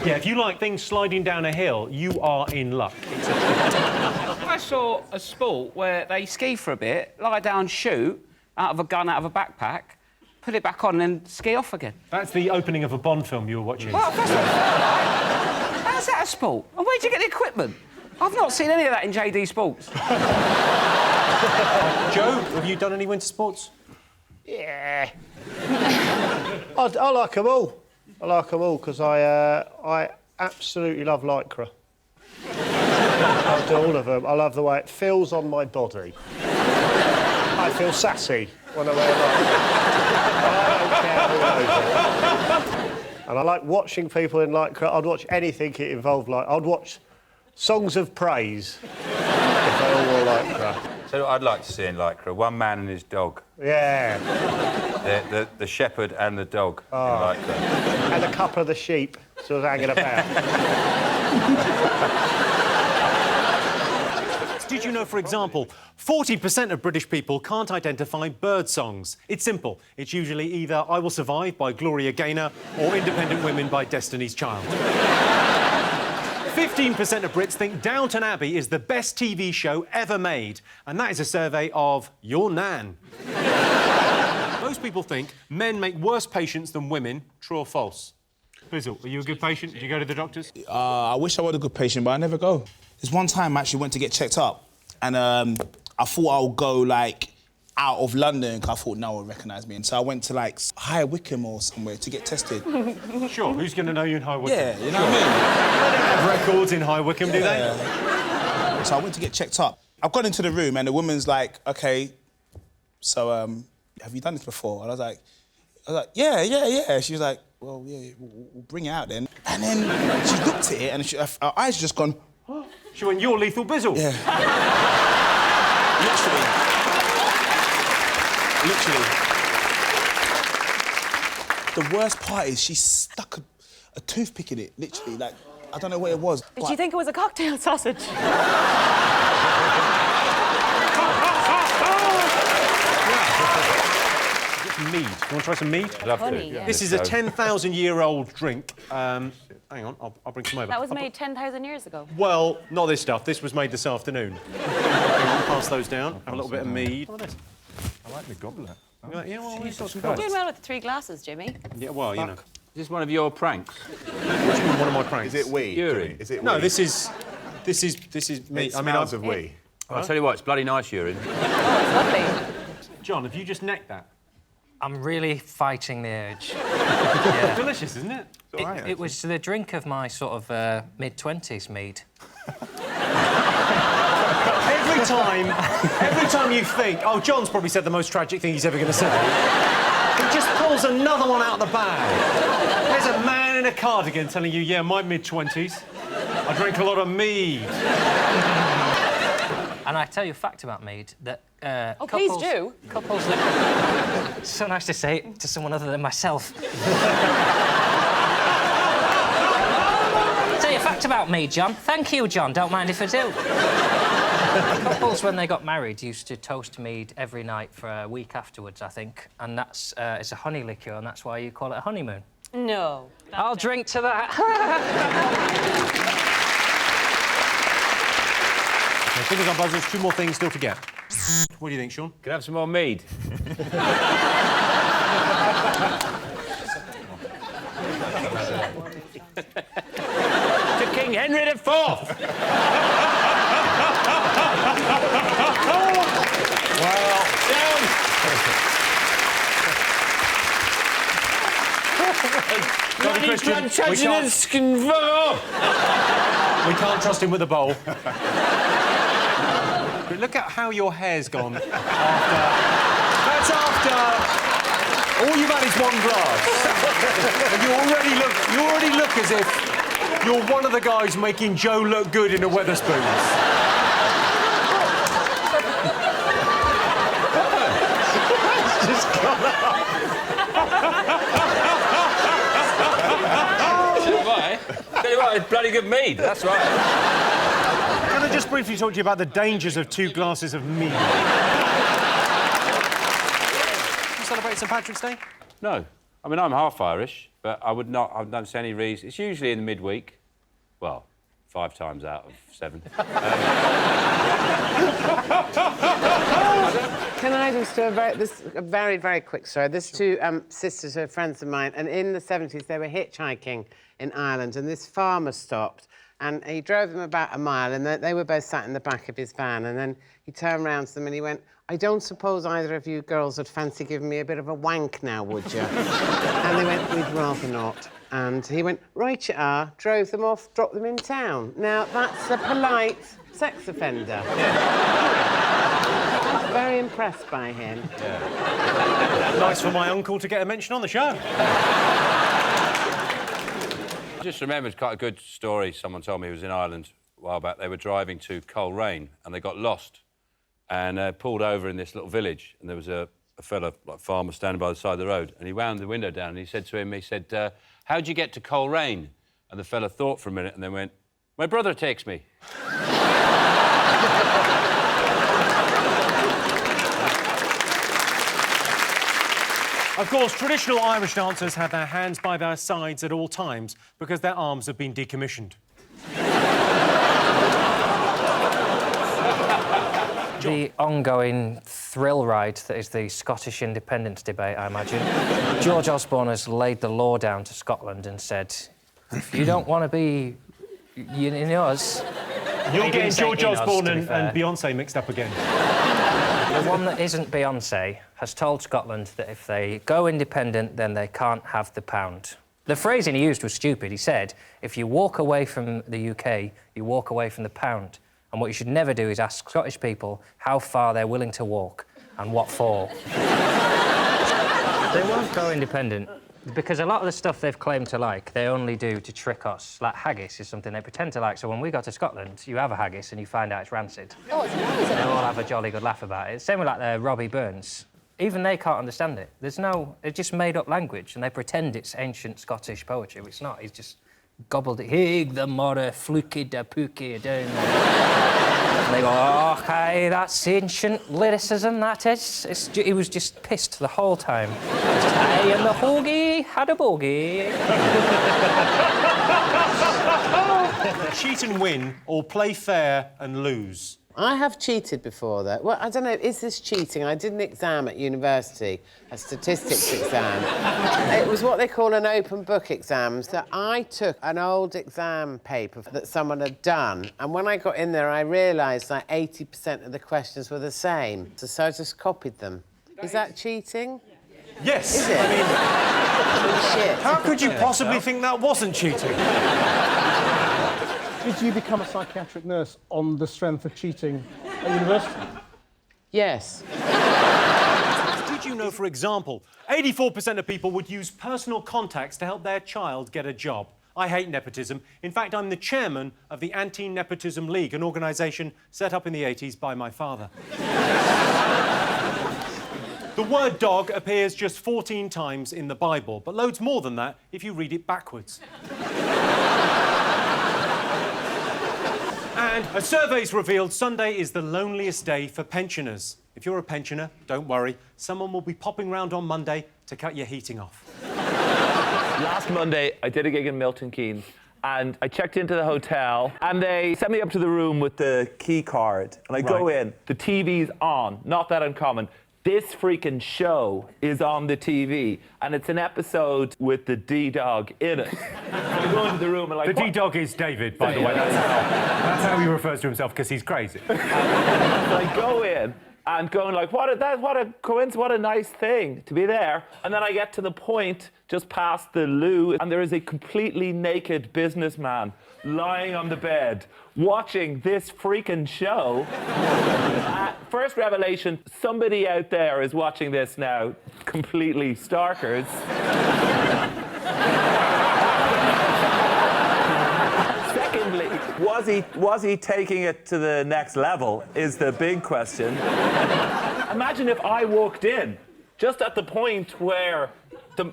Yeah, if you like things sliding down a hill, you are in luck. It's a treat. I saw a sport where they ski for a bit, lie down, shoot, out of a gun, out of a backpack, put it back on and ski off again. That's the opening of a Bond film you were watching. Well, that's what how's that a sport? And where'd you get the equipment? I've not seen any of that in JD Sports. Joe, have you done any winter sports? Yeah. I like them all. I like them all because I absolutely love Lycra. I do all of them. I love the way it feels on my body. I feel sassy when I wear Lycra. I don't care who knows it. And I like watching people in Lycra. I'd watch anything it involved like. I'd watch Songs of Praise if they all wore Lycra. So what I'd like to see in Lycra, one man and his dog. Yeah. The shepherd and the dog in Lycra. And a couple of the sheep sort of hanging about. Did you know, for example, 40% of British people can't identify bird songs? It's simple. It's usually either I Will Survive by Gloria Gaynor or Independent Women by Destiny's Child. 15% of Brits think Downton Abbey is the best TV show ever made, and that is a survey of your nan. Most people think men make worse patients than women. True or false? Bizzle, are you a good patient? Do you go to the doctors? I wish I was a good patient, but I never go. There's one time I actually went to get checked up, and I thought I would go, like, out of London, because I thought no one would recognise me. And so I went to, like, High Wycombe or somewhere to get tested. Sure, who's going to know you in High Wycombe? Yeah, you know what I mean? They don't have records in High Wycombe, do they? So I went to get checked up. I've gone into the room, and the woman's like, OK, so, have you done this before? And I was like, yeah. She was like, well, yeah, we'll bring it out then. And then she looked at it, and her eyes just gone... She went, you're Lethal Bizzle. Yeah. Literally. The worst part is she stuck a toothpick in it, literally. Like, I don't know what it was. Did you think it was a cocktail sausage? Mead. You want to try some mead? I'd love Honey, to. yeah. This is a 10,000-year-old drink. Hang on, I'll bring some over. That was made 10,000 years ago. Well, not this stuff. This was made this afternoon. Pass those down. Have a little bit of mead. I like the goblet. Yeah, well, we've got some You're doing well with the 3 glasses, Jimmy. Yeah, well, you know. Is this one of your pranks? Which one? One of my pranks. Is it we? Urine. Is it No, we? this is me. It smells of we. I'll tell you what, it's bloody nice urine. Lovely. John, have you just necked that? I'm really fighting the urge. Yeah. Delicious, isn't it? It was the drink of my sort of mid-20s mead. Every time you think, oh, John's probably said the most tragic thing he's ever going to say, he just pulls another one out of the bag. There's a man in a cardigan telling you, yeah, my mid-20s, I drank a lot of mead. And I tell you a fact about mead, that please do. Couples that... It's so nice to say it to someone other than myself. Tell you a fact about me, John. Thank you, John. Don't mind if I do. Couples, when they got married, used to toast mead every night for a week afterwards, I think. And that's... it's a honey liqueur, and that's why you call it a honeymoon. No. I'll drink to that. Fingers on buzzers, 2 more things still to get. What do you think, Sean? Can I have some more mead? To King Henry IV! Well, Bloody Christian. We can't trust him with a bowl. But look at how your hair's gone after... That's after... All you've had is one glass. And you already look as if you're one of the guys making Joe look good in a Wetherspoons. Just gone up. Tell you what, it's bloody good mead, that's right. Can I just briefly talk to you about the dangers of 2 glasses of mead? You celebrate St Patrick's Day? No. I mean, I'm half Irish, but I don't see any reason. It's usually in the midweek. Well, 5 times out of 7. Can I just do a very, very quick story? There's 2 sisters who are friends of mine, and in the 70s they were hitchhiking in Ireland, and this farmer stopped, and he drove them about a mile, and they were both sat in the back of his van, and then he turned round to them and he went, "I don't suppose either of you girls would fancy giving me a bit of a wank now, would you?" And they went, "We'd rather not." And he went, "Right you are," drove them off, dropped them in town. Now, that's a polite sex offender. I was very impressed by him. Yeah. Nice for my uncle to get a mention on the show. I just remembered quite a good story someone told me. Who was in Ireland a while back. They were driving to Coleraine and they got lost and pulled over in this little village, and there was a fella, like farmer, standing by the side of the road, and he wound the window down and he said to him, "How'd you get to Coleraine?" And the fella thought for a minute and then went, "My brother takes me." Of course, traditional Irish dancers have their hands by their sides at all times because their arms have been decommissioned. The ongoing thrill ride that is the Scottish independence debate, I imagine. George Osborne has laid the law down to Scotland and said, if you don't want to be in us... You're getting George Osborne and Beyoncé mixed up again. The one that isn't Beyoncé has told Scotland that if they go independent, then they can't have the pound. The phrasing he used was stupid. He said, if you walk away from the UK, you walk away from the pound. And what you should never do is ask Scottish people how far they're willing to walk and what for. They won't go independent because a lot of the stuff they've claimed to like, they only do to trick us. Like haggis is something they pretend to like. So when we go to Scotland, you have a haggis and you find out it's rancid. Oh, it's amazing. They all have a jolly good laugh about it. Same with like the Robbie Burns. Even they can't understand it. It's just made up language and they pretend it's ancient Scottish poetry. It's not. He's just gobbled it. Hig the morra fluky da pookie down there. And they go, oh, okay, that's ancient lyricism, that is. He was just pissed the whole time. I am the hoagie, had a bogey. Cheat and win, or play fair and lose. I have cheated before, though. Well, I don't know, is this cheating? I did an exam at university, a statistics exam. It was what they call an open book exam. So I took an old exam paper that someone had done, and when I got in there, I realised like 80% of the questions were the same. So I just copied them. Is that cheating? Yes. Is it? I mean... Shit. How could you possibly think that wasn't cheating? Did you become a psychiatric nurse on the strength of cheating at university? Yes. Did you know, for example, 84% of people would use personal contacts to help their child get a job? I hate nepotism. In fact, I'm the chairman of the Anti-Nepotism League, an organisation set up in the 80s by my father. The word dog appears just 14 times in the Bible, but loads more than that if you read it backwards. And a survey's revealed Sunday is the loneliest day for pensioners. If you're a pensioner, don't worry. Someone will be popping round on Monday to cut your heating off. Last Monday, I did a gig in Milton Keynes, and I checked into the hotel, and they sent me up to the room with the key card. And I go in, the TV's on, not that uncommon. This freaking show is on the TV, and it's an episode with the D-Dog in it. I go into the room and like... The D-Dog is David, by the way. That's how he refers to himself, because he's crazy. So I go in, and going like, what a coincidence, what a nice thing to be there. And then I get to the point just past the loo, and there is a completely naked businessman lying on the bed watching this freaking show. First revelation, somebody out there is watching this now, completely starkers. Secondly, was he taking it to the next level is the big question. Imagine if I walked in just at the point where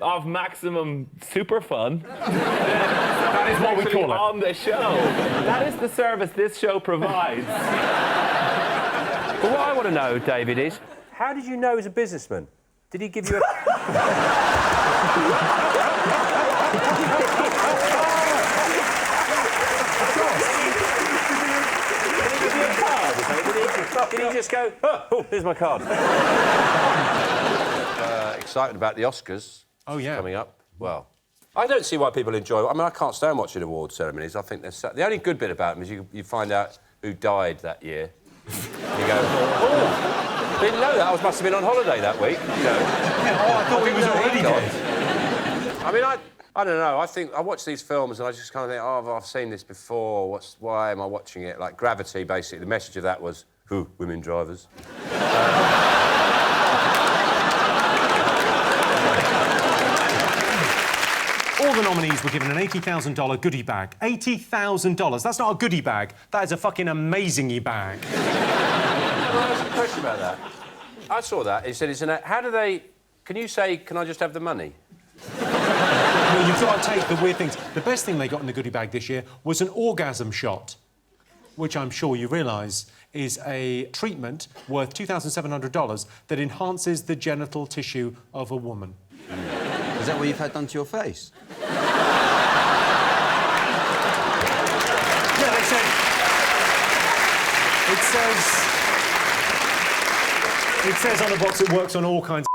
of maximum super fun. That is what we call it. On the show. That is the service this show provides. But what I want to know, David, is how did you know he was a businessman? Did he give you a... Did he just go, oh, here's my card? Excited about the Oscars. Oh, yeah. Coming up. Well, I don't see why people enjoy... I mean, I can't stand watching award ceremonies. I think the only good bit about them is you find out who died that year. You go, oh, didn't know that. I must have been on holiday that week. You know. Oh, I thought he was already dead. I mean, I don't know. I think I watch these films and I just kind of think, oh, I've seen this before. Why am I watching it? Like Gravity, basically. The message of that was, who, women drivers? All the nominees were given an $80,000 goodie bag. $80,000. That's not a goodie bag. That is a fucking amazing-y bag. Well, there's a question about that. I saw that. It said, how do they... Can you say, can I just have the money? No, you've got to take the weird things. The best thing they got in the goodie bag this year was an orgasm shot, which I'm sure you realise is a treatment worth $2,700 that enhances the genital tissue of a woman. Is that what you've had done to your face? Yeah, they said... It says on the box it works on all kinds of...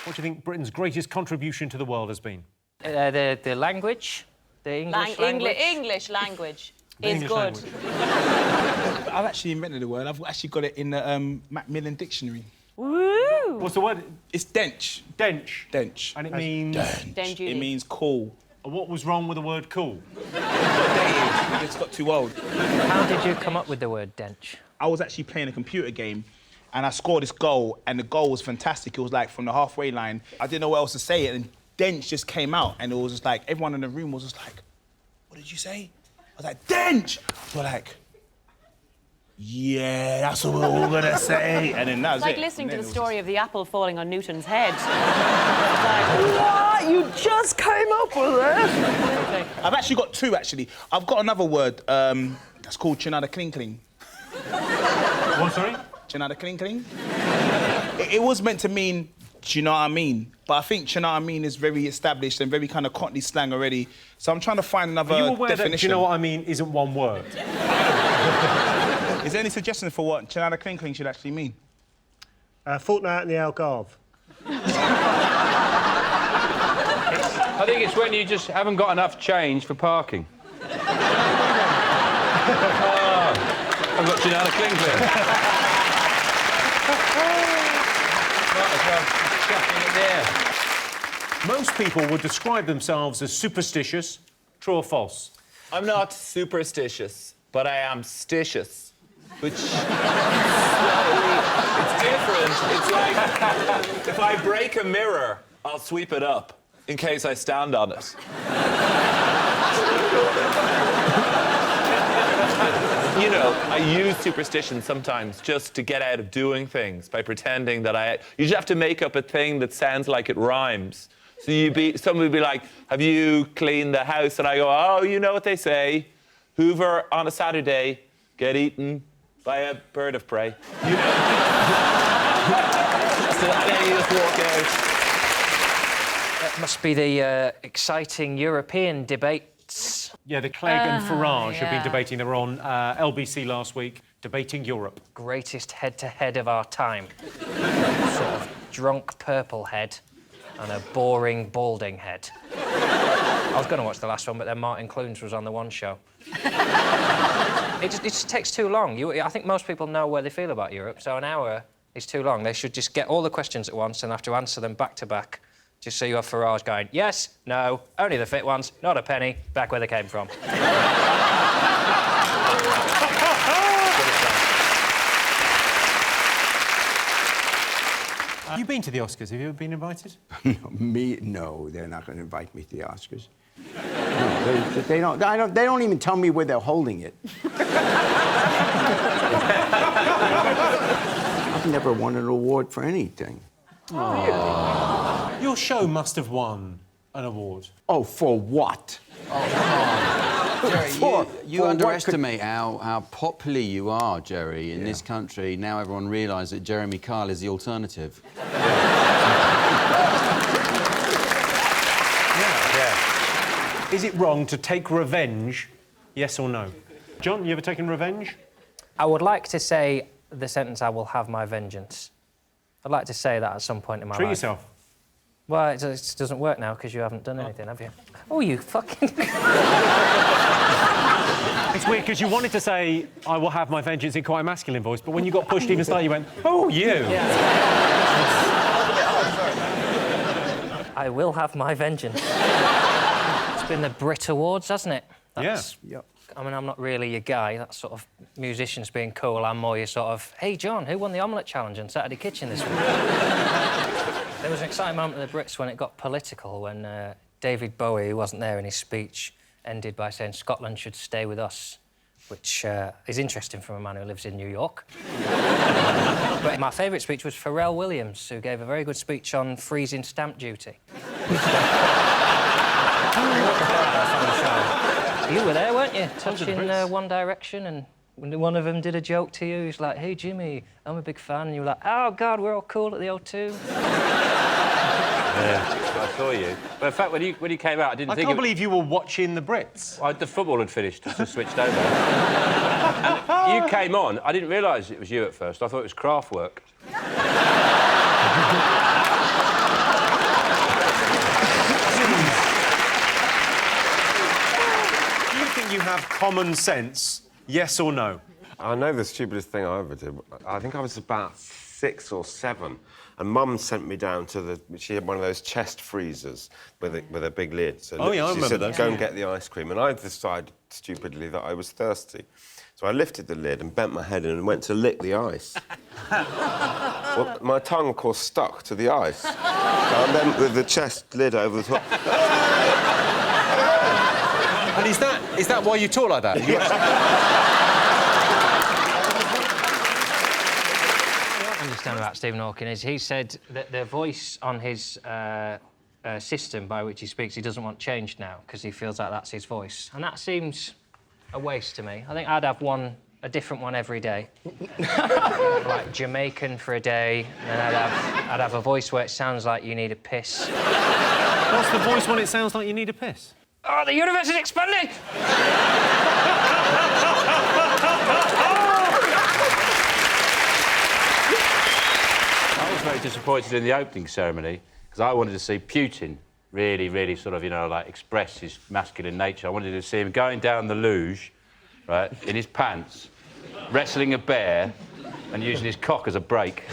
What do you think Britain's greatest contribution to the world has been? The language, the English language. English language The is English good. language. I've actually invented the word. I've actually got it in the Macmillan Dictionary. Woo! What's the word? It's dench. Dench. Dench. And it means... Dench. It means cool. And what was wrong with the word cool? It's got too old. How did you come up with the word dench? I was actually playing a computer game and I scored this goal and the goal was fantastic. It was like from the halfway line. I didn't know what else to say and dench just came out and it was just like, everyone in the room was just like, what did you say? I was like, dench! We're like, yeah, that's what we're all gonna say. And then that was It's like it. listening to And the then story of the apple falling on Newton's head. It's like, what? You just came up with it? I've actually got two, actually. I've got another word that's called chinada klinkling. What, sorry? Chinada klinkling. It was meant to mean, do you know what I mean? But I think, do you know what I mean, is very established and very kind of Cockney slang already. So I'm trying to find another Are you aware definition. that, do you know what I mean, isn't one word? Is there any suggestions for what chinada klinkling should actually mean? Fortnight in the Algarve. I think it's when you just haven't got enough change for parking. I've got Chinada Klinkling. Most people would describe themselves as superstitious. True or false? I'm not superstitious, but I am stitious, which it's different. It's like if I break a mirror, I'll sweep it up in case I stand on it. You know, I use superstition sometimes just to get out of doing things by pretending that you just have to make up a thing that sounds like it rhymes. So someone would be like, have you cleaned the house? And I go, oh, you know what they say. Hoover on a Saturday, get eaten by a bird of prey. You know? So then you just walk out. That must be the exciting European debates. Yeah, the Clegg and Farage have been debating. They were on LBC last week, debating Europe. Greatest head-to-head of our time. Sort of drunk purple head and a boring balding head. I was going to watch the last one, but then Martin Clunes was on the One Show. It just takes too long. I think most people know where they feel about Europe, so an hour is too long. They should just get all the questions at once and have to answer them back to back. Just so you have Farage going, yes, no, only the fit ones, not a penny, back where they came from. Have you been to the Oscars? Have you ever been invited? Me? No, they're not going to invite me to the Oscars. No, they don't. They don't even tell me where they're holding it. I've never won an award for anything. Oh. Your show must have won an award. Oh, for what? Oh, come on. Jerry, you underestimate how popular you are, Jerry, in this country. Now everyone realises that Jeremy Kyle is the alternative. Is it wrong to take revenge, yes or no? John, you ever taken revenge? I would like to say the sentence, I will have my vengeance. I'd like to say that at some point in my life. Treat yourself. Well, it doesn't work now because you haven't done anything, have you? Oh, you fucking... It's weird because you wanted to say, I will have my vengeance in quite a masculine voice, but when you got pushed even slightly, you went, oh, you! Yeah. I will have my vengeance. It's been the Brit Awards, hasn't it? That's, yeah. I mean, I'm not really your guy, that sort of musicians being cool. I'm more your sort of, hey, John, who won the omelette challenge on Saturday Kitchen this week? There was an exciting moment at the Brits when it got political, when David Bowie, who wasn't there in his speech, ended by saying Scotland should stay with us, which is interesting from a man who lives in New York. But my favourite speech was Pharrell Williams, who gave a very good speech on freezing stamp duty. You were there, weren't you? Touching One Direction, and when one of them did a joke to you, he's like, hey, Jimmy, I'm a big fan, and you were like, oh, God, we're all cool at the O2. Yeah, I saw you. But in fact, when you came out, I didn't think... I can't believe you were watching the Brits. The football had finished, just switched over. And you came on, I didn't realise it was you at first. I thought it was Kraftwerk. Do you think you have common sense, yes or no? I know the stupidest thing I ever did. I think I was about 6 or 7, and Mum sent me down to the... She had one of those chest freezers with a big lid. So I remember she said, those. go and get the ice cream. And I decided, stupidly, that I was thirsty. So I lifted the lid and bent my head in and went to lick the ice. Well, my tongue, of course, stuck to the ice. And then with the chest lid over the top... And is that why you talk like that? What I understand about Stephen Hawking is he said that the voice on his system by which he speaks, he doesn't want changed now because he feels like that's his voice. And that seems a waste to me. I think I'd have a different one every day. Like Jamaican for a day, and then I'd have a voice where it sounds like you need a piss. What's the voice when it sounds like you need a piss? Oh, the universe is expanding! I was very disappointed in the opening ceremony because I wanted to see Putin really sort of, like express his masculine nature. I wanted to see him going down the luge, right, in his pants, wrestling a bear and using his cock as a brake.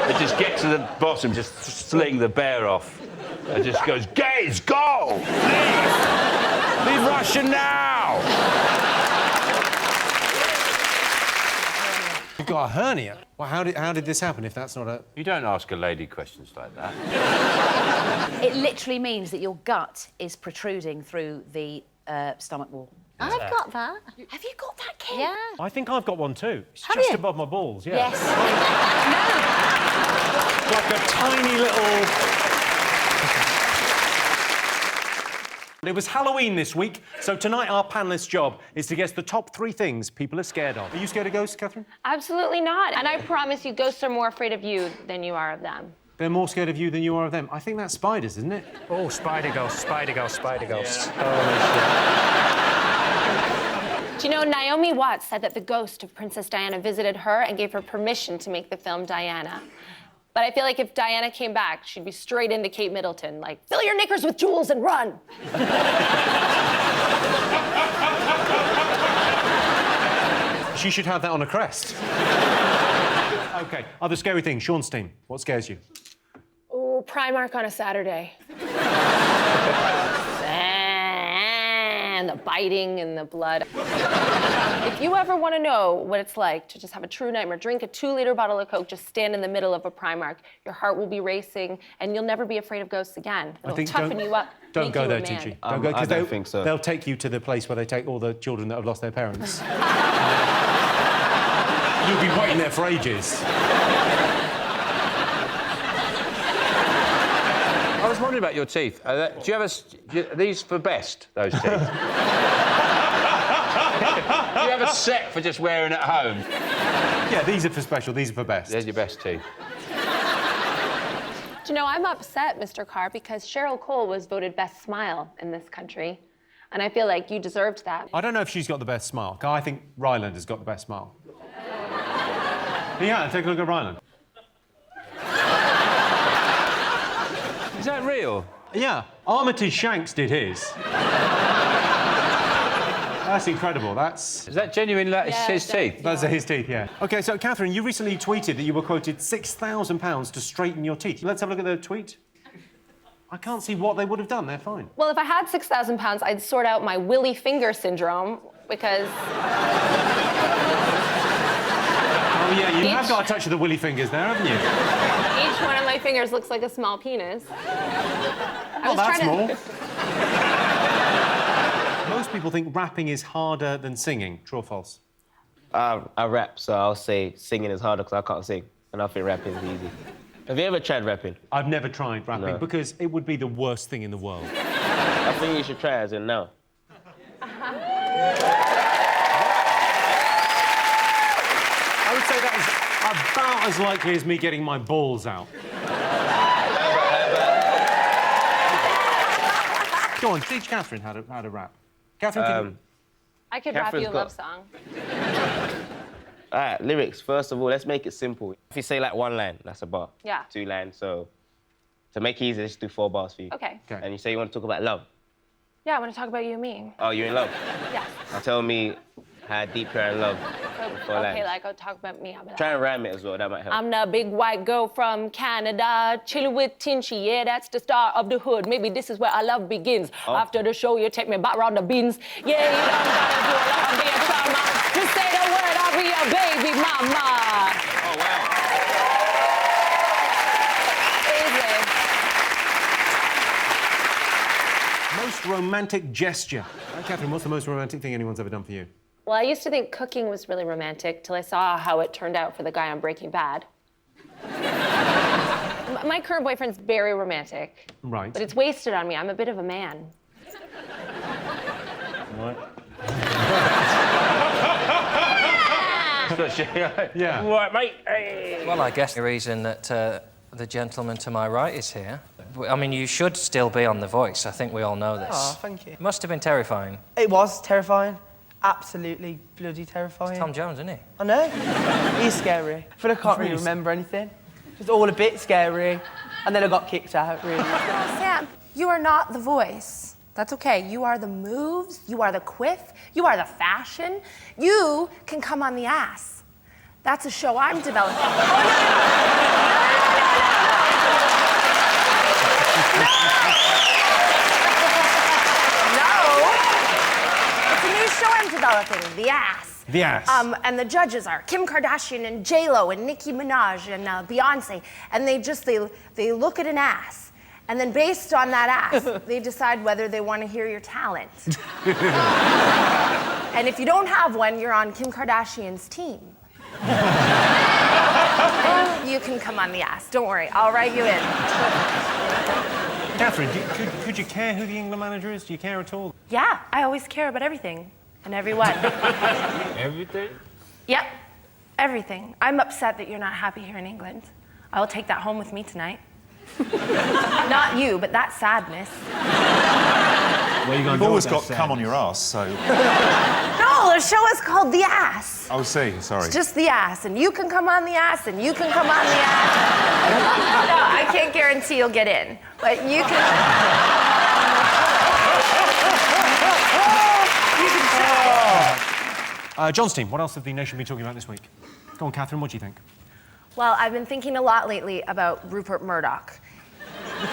It just gets to the bottom, just sling the bear off. It just goes, gays, go! Leave Russia now! You've got a hernia. Well, how did this happen if that's not a... You don't ask a lady questions like that. It literally means that your gut is protruding through the stomach wall. I've got that. Have you got that, Kim? Yeah. I think I've got one too. It's Have just you? above my balls, yeah. Yes. Like a tiny little... It was Halloween this week, so tonight our panellists' job is to guess the top 3 things people are scared of. Are you scared of ghosts, Catherine? Absolutely not. And I promise you, ghosts are more afraid of you than you are of them. They're more scared of you than you are of them. I think that's spiders, isn't it? Oh, spider ghost, spider ghost, spider ghost. Do you know, Naomi Watts said that the ghost of Princess Diana visited her and gave her permission to make the film Diana. But I feel like if Diana came back, she'd be straight into Kate Middleton, like, fill your knickers with jewels and run. She should have that on a crest. OK, other scary things. Sean's team, what scares you? Ooh, Primark on a Saturday. And the biting and the blood. If you ever want to know what it's like to just have a true nightmare, drink a 2-liter bottle of Coke, just stand in the middle of a Primark. Your heart will be racing, and you'll never be afraid of ghosts again. It'll toughen you up. Don't go there, make you a man. Gigi. Don't go, I don't think so. They'll take you to the place where they take all the children that have lost their parents. You'll be waiting there for ages. I was wondering about your teeth. Do you have are these for best, those teeth? Do you have a set for just wearing at home? Yeah, these are for special, these are for best. There's your best teeth. Do you know, I'm upset, Mr. Carr, because Cheryl Cole was voted best smile in this country. And I feel like you deserved that. I don't know if she's got the best smile. I think Ryland has got the best smile. Yeah, take a look at Ryland. Is that real? Yeah, Armitage Shanks did his. That's incredible. Is that genuine? It's his teeth? Those are his teeth, yeah. OK, so, Catherine, you recently tweeted that you were quoted £6,000 to straighten your teeth. Let's have a look at the tweet. I can't see what they would have done. They're fine. Well, if I had £6,000, I'd sort out my willy finger syndrome, because... Oh, yeah, you have got a touch of the willy fingers there, haven't you? Each one of my fingers looks like a small penis. Not that small. Most people think rapping is harder than singing. True or false? I rap, so I'll say singing is harder because I can't sing, and I think rapping is easy. Have you ever tried rapping? I've never tried rapping because it would be the worst thing in the world. I think you should try as in now. I would say that is about as likely as me getting my balls out. Go on, teach Catherine how to rap. Catherine, can you... I could rap you a love song. All right, lyrics. First of all, let's make it simple. If you say, like, 1 line, that's a bar. Yeah. 2 lines, so... To make it easy, let's do 4 bars for you. OK. And you say you want to talk about love. Yeah, I want to talk about you and me. Oh, you're in love? Yes. Now tell me how deep you're in love. OK, like, I'll talk about me. Try and rhyme it as well, that might help. I'm the big white girl from Canada, chilling with Tinchy, yeah, that's the star of the hood. Maybe this is where our love begins. After the show, you take me back round the bins. Yeah, you don't gotta do a lot of being drama. Just say the word, I'll be your baby mama. Oh, wow. Most romantic gesture. Catherine, what's the most romantic thing anyone's ever done for you? Well, I used to think cooking was really romantic till I saw how it turned out for the guy on Breaking Bad. My current boyfriend's very romantic. Right. But it's wasted on me. I'm a bit of a man. What? Yeah. Right, mate. Hey. Well, I guess the reason that the gentleman to my right is here. I mean, you should still be on The Voice. I think we all know this. Oh, thank you. It must have been terrifying. It was terrifying. Absolutely bloody terrifying. It's Tom Jones, isn't he? I know. He's scary. I feel like I can't really remember anything. Just all a bit scary. And then I got kicked out, really. Sam, you are not The Voice. That's okay. You are the moves, you are the quiff, you are the fashion. You can come on the ass. That's a show I'm developing. It's a new show I'm developing, The Ass. The Ass. And the judges are Kim Kardashian and J-Lo and Nicki Minaj and Beyonce. And they look at an ass. And then based on that ass, they decide whether they want to hear your talent. And if you don't have one, you're on Kim Kardashian's team. You can come on the ass. Don't worry, I'll write you in. Catherine, could you care who the England manager is? Do you care at all? Yeah, I always care about everything and everyone. Everything? Yep, everything. I'm upset that you're not happy here in England. I will take that home with me tonight. Not you, but that sadness. You've always got cum on your ass, so... No, there's show is called The Ass. Oh, see, sorry. It's just The Ass, and you can come on The Ass, and you can come on The Ass. No, I can't guarantee you'll get in, but you can. John's team, what else have the nation been talking about this week? Go on, Catherine, what do you think? Well, I've been thinking a lot lately about Rupert Murdoch. He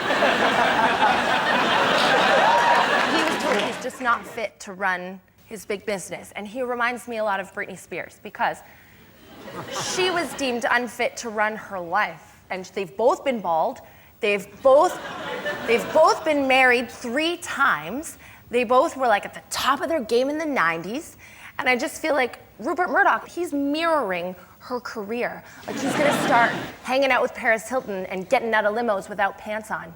was told he's just not fit to run his big business, and he reminds me a lot of Britney Spears because she was deemed unfit to run her life, and they've both been bald. They've both been married 3 times. They both were like at the top of their game in the 90s, and I just feel like Rupert Murdoch, he's mirroring her career. Like he's gonna start hanging out with Paris Hilton and getting out of limos without pants on.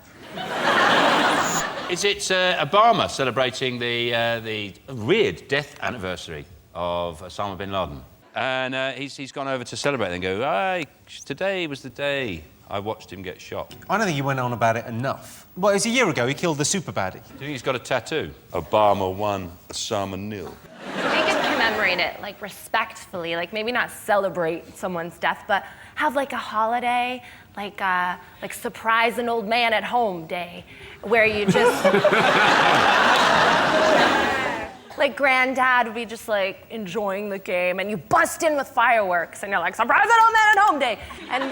Is it Obama celebrating the weird death anniversary of Osama bin Laden? And he's gone over to celebrate and go, "Hey, today was the day I watched him get shot." I don't think he went on about it enough. Well, it was a year ago he killed the super baddie. Do you think he's got a tattoo? Obama 1, Osama 0. They can commemorate it, like, respectfully, like, maybe not celebrate someone's death, but have, like, a holiday, like surprise an old man at home day, where you just... like, granddad would be just, like, enjoying the game, and you bust in with fireworks, and you're like, surprise an old man at home day! And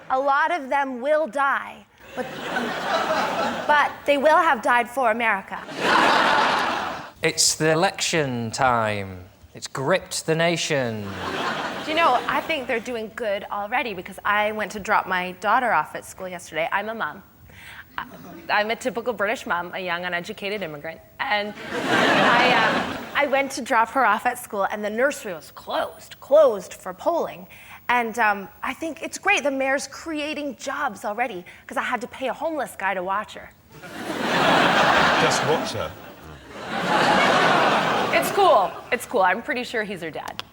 a lot of them will die, but they will have died for America. It's the election time. It's gripped the nation. Do you know, I think they're doing good already because I went to drop my daughter off at school yesterday. I'm a mom. I'm a typical British mom, a young, uneducated immigrant. And I went to drop her off at school, and the nursery was closed for polling. And I think it's great. The mayor's creating jobs already because I had to pay a homeless guy to watch her. Just watch her. It's cool. It's cool. I'm pretty sure he's her dad.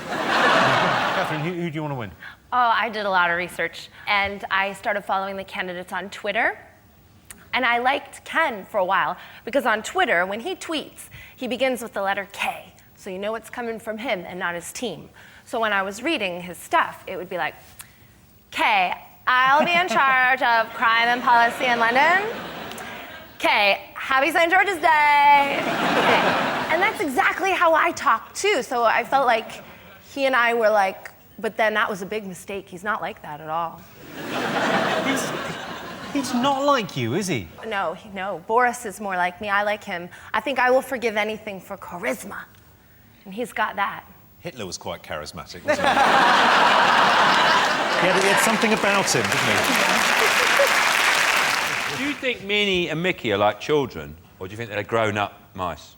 Catherine, who do you want to win? Oh, I did a lot of research, and I started following the candidates on Twitter. And I liked Ken for a while, because on Twitter, when he tweets, he begins with the letter K, so you know it's coming from him and not his team. So when I was reading his stuff, it would be like, K, I'll be in charge of crime and policy in London. K, happy St. George's Day. Okay. And that's exactly how I talk, too. So I felt like he and I were like, but then that was a big mistake. He's not like that at all. He's not like you, is he? No. Boris is more like me. I like him. I think I will forgive anything for charisma. And he's got that. Hitler was quite charismatic, wasn't he? He had something about him, didn't he? Do you think Minnie and Mickey are like children, or do you think they're grown-up mice?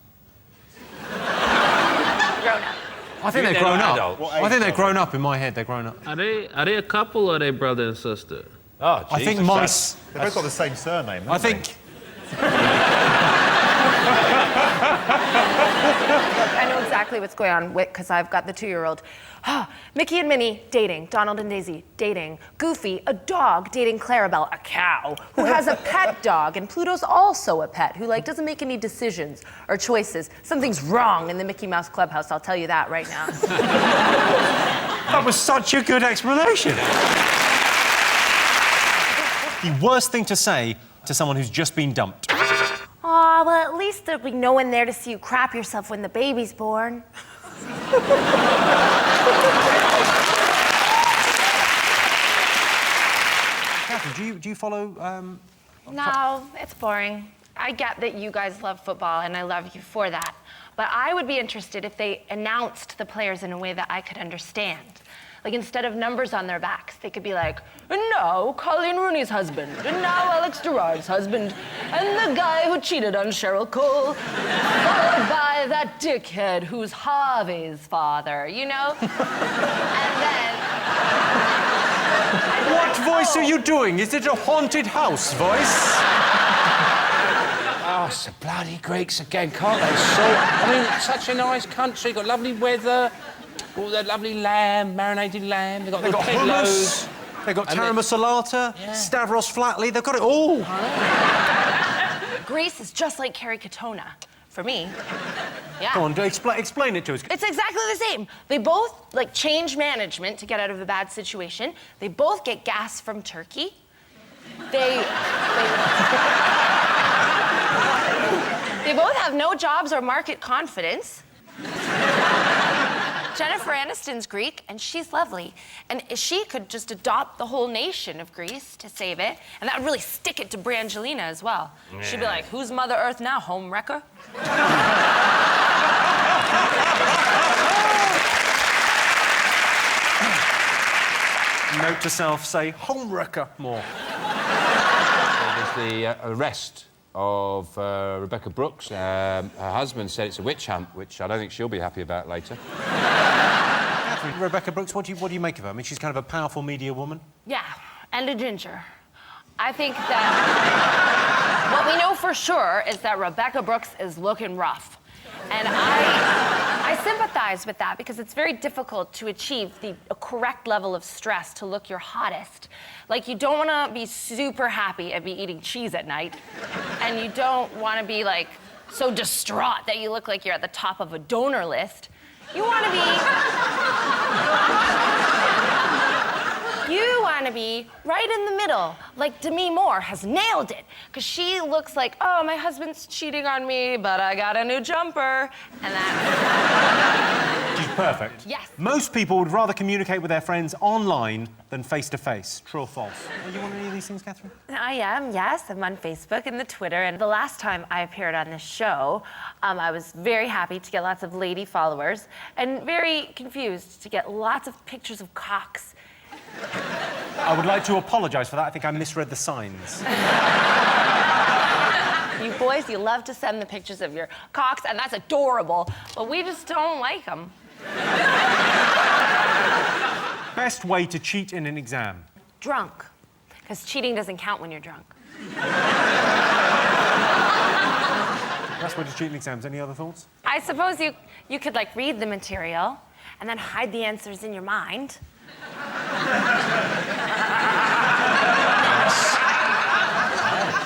Grown-up. I think they're grown up. I think they're grown up in my head. They're grown up. Are they a couple or are they brother and sister? Oh, Jesus. I think mice. They've both got the same surname. I think. I know exactly what's going on because I've got the 2-year-old. Mickey and Minnie dating. Donald and Daisy dating. Goofy, a dog, dating Clarabelle, a cow, who has a pet dog, and Pluto's also a pet, who doesn't make any decisions or choices. Something's wrong in the Mickey Mouse Clubhouse, I'll tell you that right now. That was such a good explanation. The worst thing to say to someone who's just been dumped. Aw, well, at least there'll be no one there to see you crap yourself when the baby's born. Catherine, do you follow... No, it's boring. I get that you guys love football, and I love you for that. But I would be interested if they announced the players in a way that I could understand. Like, instead of numbers on their backs, they could be like, and now Colleen Rooney's husband, and now Alex Gerrard's husband, and the guy who cheated on Cheryl Cole, followed by that dickhead who's Harvey's father, you know? And then... What voice are you doing? Is it a haunted house voice? Oh, it's the bloody Greeks again, can't they? I mean, such a nice country, got lovely weather, all that lovely lamb, marinated lamb. They've got hummus. They've got tarama salata, Stavros Flatley. They've got it all. Greece is just like Kerry Katona, for me. Yeah. Go on, explain it to us. It's exactly the same. They both like change management to get out of a bad situation. They both get gas from Turkey. They both have no jobs or market confidence. Jennifer Aniston's Greek, and she's lovely. And she could just adopt the whole nation of Greece to save it, and that would really stick it to Brangelina as well. Yeah. She'd be like, who's Mother Earth now, home wrecker? Note to self, say home wrecker more. There's the arrest of Rebecca Brooks. Her husband said it's a witch hunt, which I don't think she'll be happy about later. Catherine, Rebecca Brooks, what do you make of her? I mean, she's kind of a powerful media woman. Yeah, and a ginger. I think that what we know for sure is that Rebecca Brooks is looking rough. And I sympathize with that because it's very difficult to achieve the correct level of stress to look your hottest. Like, you don't want to be super happy and be eating cheese at night. And you don't want to be, like, so distraught that you look like you're at the top of a donor list. You want to be... You want to be right in the middle, like Demi Moore has nailed it. Because she looks like, oh, my husband's cheating on me, but I got a new jumper. And that... She's perfect. Yes. Most people would rather communicate with their friends online than face-to-face. True or false? Are you on any of these things, Catherine? I am, yes. I'm on Facebook and the Twitter. And the last time I appeared on this show, I was very happy to get lots of lady followers and very confused to get lots of pictures of cocks. I would like to apologise for that. I think I misread the signs. You boys, you love to send the pictures of your cocks, and that's adorable, but we just don't like them. Best way to cheat in an exam? Drunk, because cheating doesn't count when you're drunk. Best way to cheat in exams. Any other thoughts? I suppose you could, like, read the material and then hide the answers in your mind.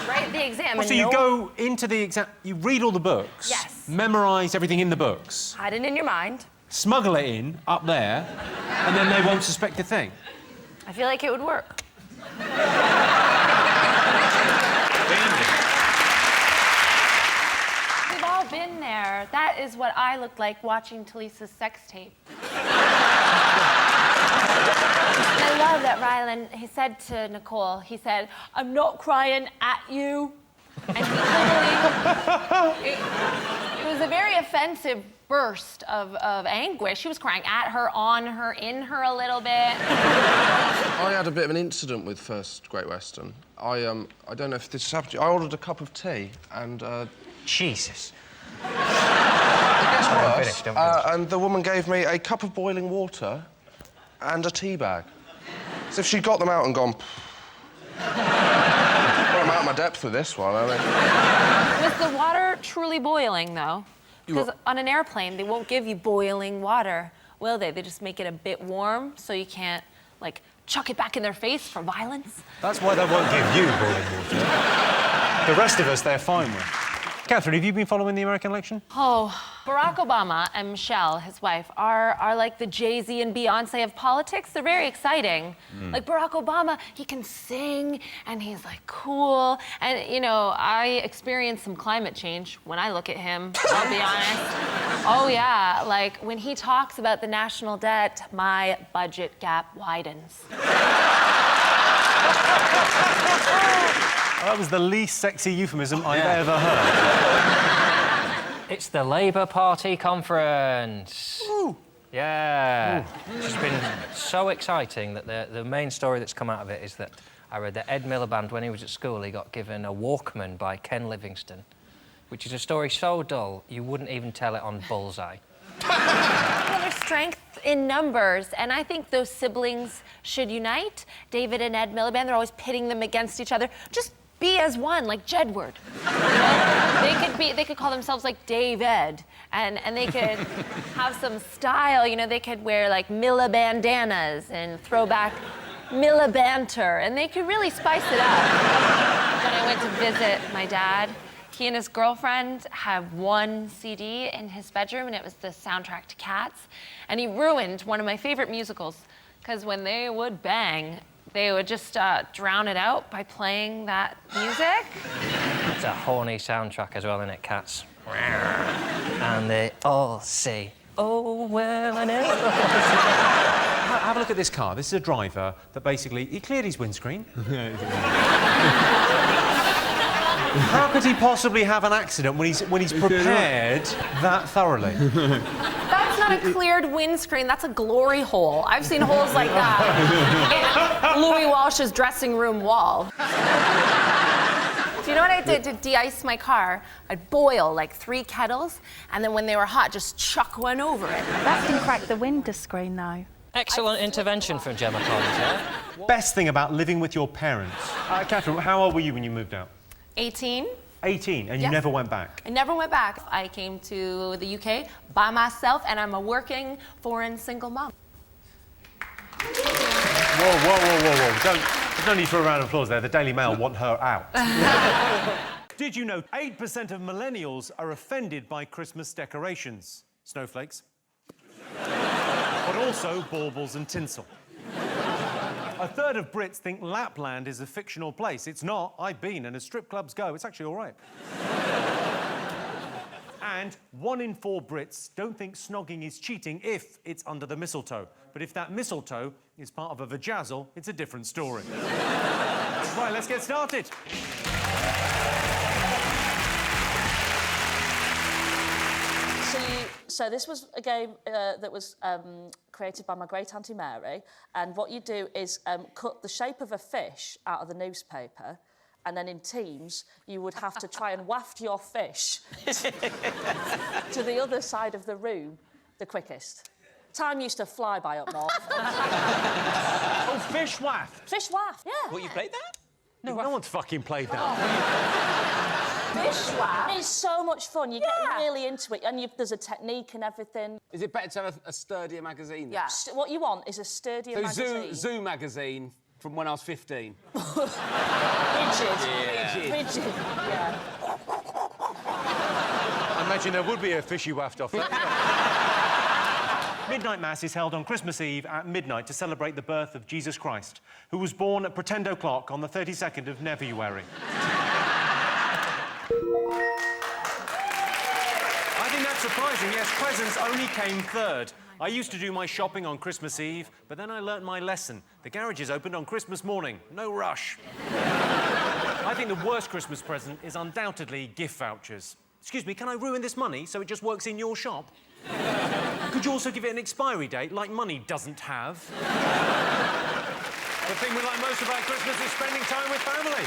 Write the exam. Oh, so you go into the exam, you read all the books, yes, memorise everything in the books, hide it in your mind, smuggle it in up there, and then they won't suspect a thing. I feel like it would work. We've all been there. That is what I looked like watching Talisa's sex tape. And I love that Rylan, he said to Nicole, he said, I'm not crying at you. And he totally, it was a very offensive burst of anguish. He was crying at her, on her, in her a little bit. I had a bit of an incident with First Great Western. I don't know if this has happened to you. I ordered a cup of tea and, Jesus. It gets worse. And the woman gave me a cup of boiling water and a tea bag. As if she'd got them out and gone... Well, I'm out of my depth with this one, I mean. Was the water truly boiling, though? Because on an airplane, they won't give you boiling water, will they? They just make it a bit warm so you can't, like, chuck it back in their face for violence. That's why they won't give you boiling water. The rest of us, they're fine with. Catherine, have you been following the American election? Oh, Barack Obama and Michelle, his wife, are like the Jay-Z and Beyonce of politics. They're very exciting. Like, Barack Obama, he can sing, and he's, like, cool. And, you know, I experienced some climate change when I look at him, I'll be honest. Oh, yeah, like, when he talks about the national debt, my budget gap widens. That was the least sexy euphemism I've ever heard. It's the Labour Party conference. Ooh. Yeah. It's been so exciting that the main story that's come out of it is that I read that Ed Miliband, when he was at school, he got given a Walkman by Ken Livingstone, which is a story so dull you wouldn't even tell it on Bullseye. Well, there's strength in numbers, and I think those siblings should unite. David and Ed Miliband, they're always pitting them against each other. Just be as one, like Jedward. You know? They could call themselves like Dave Ed, and they could have some style. You know, they could wear like Milla bandanas and throw back Milla banter, and they could really spice it up. When I went to visit my dad, He and his girlfriend have one CD in his bedroom, and it was the soundtrack to Cats. And he ruined one of my favorite musicals, because when they would bang, they would just drown it out by playing that music. It's a horny soundtrack as well, isn't it, Cats? And they all say, oh, well, I know. Have a look at this car. This is a driver that basically... He cleared his windscreen. How could he possibly have an accident when he's prepared that thoroughly? That's not a cleared windscreen, that's a glory hole. I've seen holes like that in Louis Walsh's dressing room wall. Do you know what I did to de-ice my car? I'd boil like 3 kettles, and then when they were hot, just chuck one over it. That can crack the windscreen, though. Excellent intervention from Gemma Collins, yeah? Best thing about living with your parents. Catherine, how old were you when you moved out? 18. 18, and you Yes. never went back? I never went back. I came to the UK by myself, and I'm a working foreign single mom. Whoa. There's no need for a round of applause there. The Daily Mail want her out. Did you know 8% of millennials are offended by Christmas decorations? Snowflakes. But also baubles and tinsel. A third of Brits think Lapland is a fictional place. It's not. I've been, and as strip clubs go, it's actually all right. And 1 in 4 Brits don't think snogging is cheating if it's under the mistletoe. But if that mistletoe is part of a vajazzle, it's a different story. Right, let's get started. So this was a game that was created by my great auntie Mary, and what you do is cut the shape of a fish out of the newspaper, and then in teams you would have to try and waft your fish to the other side of the room the quickest. Time used to fly by up north. Oh, fish waft. Fish waft, yeah. What, you played that? No one's fucking played that. Fish waft. It's so much fun. You get really into it, and there's a technique and everything. Is it better to have a sturdier magazine? Yeah. What you want is a sturdier magazine. Zoo magazine from when I was 15. Rigid. Yeah. I imagine there would be a fishy waft off that. Midnight Mass is held on Christmas Eve at midnight to celebrate the birth of Jesus Christ, who was born at Pretend O'Clock on the 32nd of Nevuary. I think that's surprising. Yes, presents only came third. I used to do my shopping on Christmas Eve, but then I learnt my lesson. The garages opened on Christmas morning. No rush. I think the worst Christmas present is undoubtedly gift vouchers. Excuse me, can I ruin this money so it just works in your shop? Could you also give it an expiry date, like money doesn't have? The thing we like most about Christmas is spending time with family.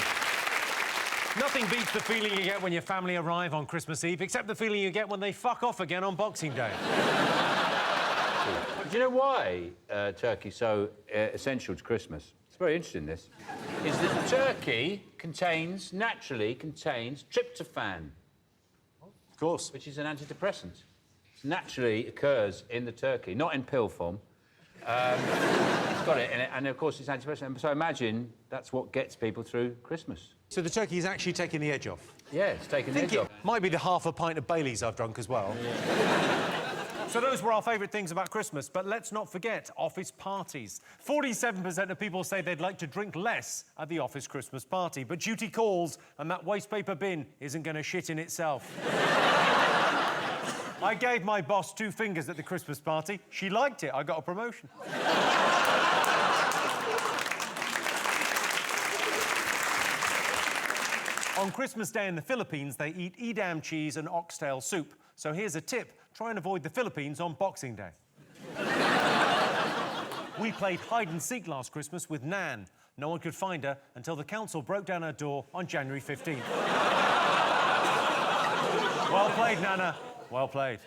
Nothing beats the feeling you get when your family arrive on Christmas Eve, except the feeling you get when they fuck off again on Boxing Day. Do you know why turkey's so essential to Christmas? It's very interesting, this. Is that turkey naturally contains tryptophan. Of course. Which is an antidepressant. It naturally occurs in the turkey, not in pill form. It's got it in it, and of course it's antidepressant. So imagine that's what gets people through Christmas. So the turkey is actually taking the edge off? Yeah, it's taking the edge off. Might be the half a pint of Baileys I've drunk as well. Yeah. So those were our favourite things about Christmas, but let's not forget office parties. 47% of people say they'd like to drink less at the office Christmas party, but duty calls, and that waste paper bin isn't going to shit in itself. I gave my boss 2 fingers at the Christmas party. She liked it. I got a promotion. On Christmas Day in the Philippines, they eat Edam cheese and oxtail soup. So here's a tip. Try and avoid the Philippines on Boxing Day. We played hide-and-seek last Christmas with Nan. No one could find her until the council broke down her door on January 15th. Well played, Nana. Well played.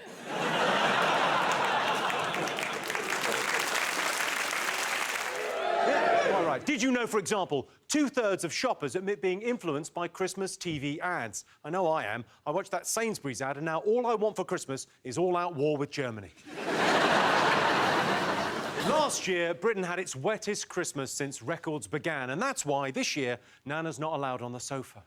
All right. Did you know, for example, 2/3 of shoppers admit being influenced by Christmas TV ads? I know I am. I watched that Sainsbury's ad, and now all I want for Christmas is all-out war with Germany. Last year, Britain had its wettest Christmas since records began, and that's why this year, Nana's not allowed on the sofa.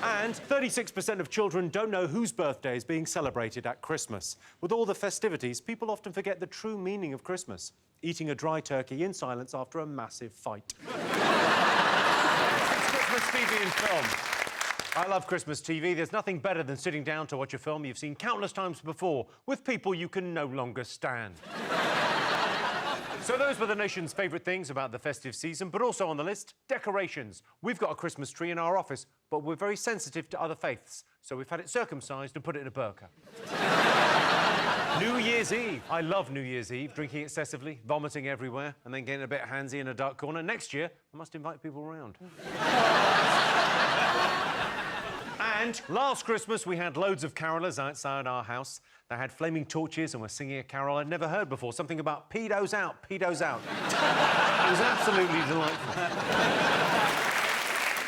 And 36% of children don't know whose birthday is being celebrated at Christmas. With all the festivities, people often forget the true meaning of Christmas. Eating a dry turkey in silence after a massive fight. It's Christmas TV and film. I love Christmas TV. There's nothing better than sitting down to watch a film you've seen countless times before with people you can no longer stand. So those were the nation's favourite things about the festive season, but also on the list, decorations. We've got a Christmas tree in our office, but we're very sensitive to other faiths, so we've had it circumcised and put it in a burqa. New Year's Eve. I love New Year's Eve, drinking excessively, vomiting everywhere, and then getting a bit handsy in a dark corner. Next year, I must invite people around. And last Christmas, we had loads of carolers outside our house. They had flaming torches and were singing a carol I'd never heard before, something about pedos out, pedos out. It was absolutely delightful.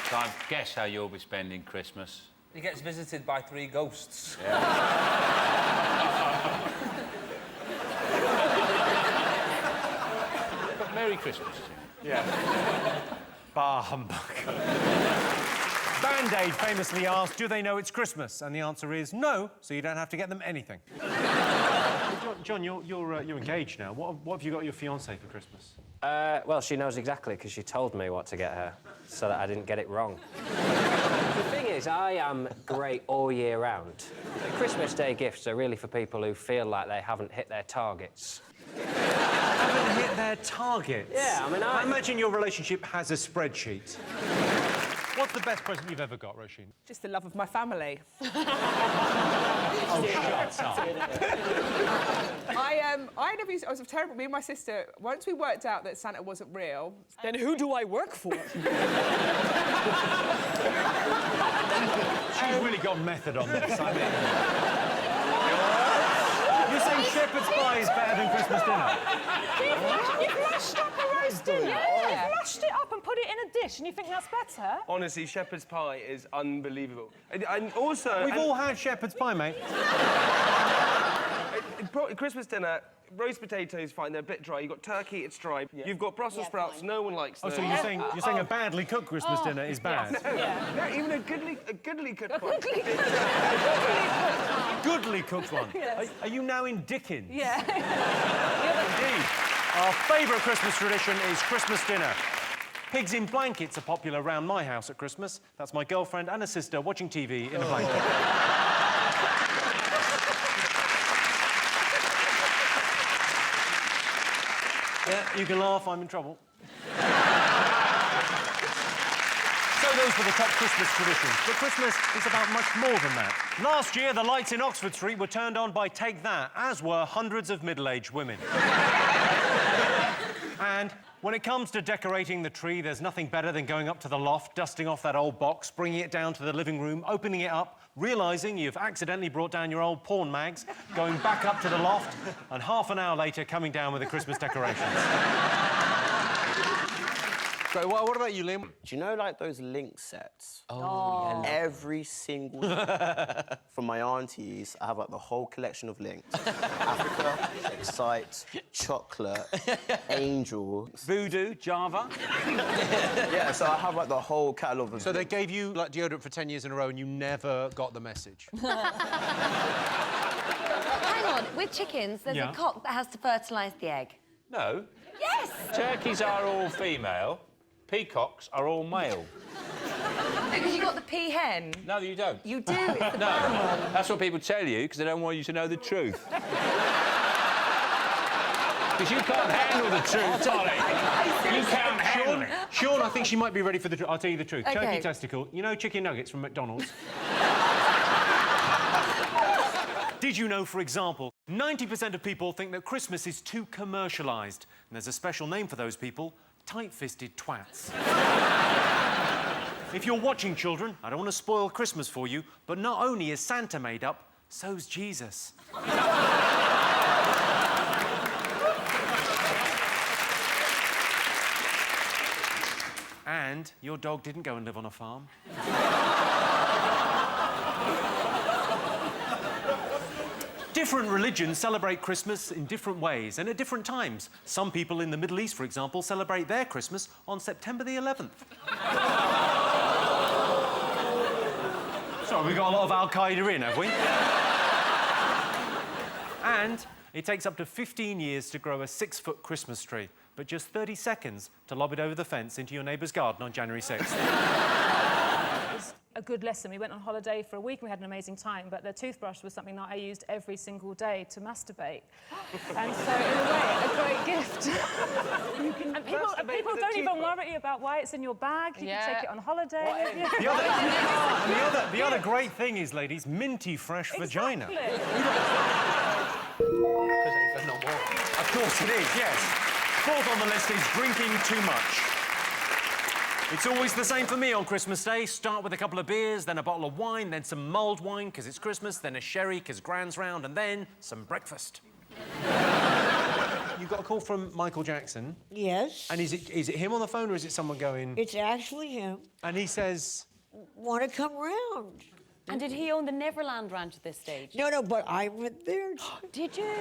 So I guess how you'll be spending Christmas. He gets visited by 3 ghosts. But Merry Christmas. Yeah. Bah humbug. Band-Aid famously asked, do they know it's Christmas? And the answer is no, so you don't have to get them anything. John, you're engaged now. What have you got your fiancée for Christmas? Well, she knows exactly, because she told me what to get her, so that I didn't get it wrong. The thing is, I am great all year round. Christmas Day gifts are really for people who feel like they haven't hit their targets. Haven't hit their targets? Yeah, I mean, I imagine your relationship has a spreadsheet. What's the best present you've ever got, Roisin? Just the love of my family. Oh, shut up. I never used... I was terrible. Me and my sister, once we worked out that Santa wasn't real, then who do I work for? She's really got method on this, I mean. You're saying shepherd's pie is better than Christmas dinner? You've mashed up a roast dinner. Yeah. You've mashed it up and put it in a dish, and you think that's better? Honestly, shepherd's pie is unbelievable. And also... We've all had shepherd's pie, mate. Christmas dinner, roast potatoes, fine, they're a bit dry. You've got turkey, it's dry. You've got Brussels sprouts, no one likes them. Oh, so you're saying a badly cooked Christmas dinner is bad? No, even a goodly cooked one. Goodly cooked one? Yes. Are you now in Dickens? Yeah. Indeed. Our favourite Christmas tradition is Christmas dinner. Pigs in blankets are popular around my house at Christmas. That's my girlfriend and a sister watching TV in a blanket. Yeah, you can laugh, I'm in trouble. So those were the top Christmas traditions. But Christmas is about much more than that. Last year, the lights in Oxford Street were turned on by Take That, as were hundreds of middle-aged women. And when it comes to decorating the tree, there's nothing better than going up to the loft, dusting off that old box, bringing it down to the living room, opening it up, realising you've accidentally brought down your old porn mags, going back up to the loft, and half an hour later coming down with the Christmas decorations. So, what about you, Liam? Do you know, like, those link sets? Oh, yeah. Every single... From my aunties, I have, like, the whole collection of links. Africa, Excite, Chocolate, Angel... Voodoo, Java. Yeah, so I have, like, the whole catalogue of So they gave you, like, deodorant for 10 years in a row and you never got the message? Hang on, with chickens, there's a cock that has to fertilise the egg. No. Yes! Turkeys are all female. Peacocks are all male. Because you got the peahen. No, you don't. You do. It's the No, brown one. that's what people tell you because they don't want you to know the truth. Because you can't handle the truth, Dolly. You can't handle it. Sean, I think she might be ready for the truth. I'll tell you the truth. Okay. Turkey testicle. You know chicken nuggets from McDonald's? Did you know, for example, 90% of people think that Christmas is too commercialised. And there's a special name for those people, tight-fisted twats. If you're watching, children, I don't want to spoil Christmas for you, but not only is Santa made up, so's Jesus. And your dog didn't go and live on a farm. Different religions celebrate Christmas in different ways and at different times. Some people in the Middle East, for example, celebrate their Christmas on September the 11th. So we've got a lot of Al-Qaeda in, have we? And it takes up to 15 years to grow a 6-foot Christmas tree, but just 30 seconds to lob it over the fence into your neighbour's garden on January 6th. It was a good lesson. We went on holiday for a week and we had an amazing time, but the toothbrush was something that I used every single day to masturbate. And so, in a way, a great gift. And people don't even worry about why it's in your bag. You can take it on holiday. The other great thing is, ladies, minty fresh vagina. Of course it is, yes. Fourth on the list is drinking too much. It's always the same for me on Christmas Day. Start with a couple of beers, then a bottle of wine, then some mulled wine because it's Christmas, then a sherry because Gran's round, and then some breakfast. You got a call from Michael Jackson? Yes. And is it him on the phone or is it someone going... It's actually him. And he says... Want to come round. And did he own the Neverland Ranch at this stage? No, but I went there. Did you?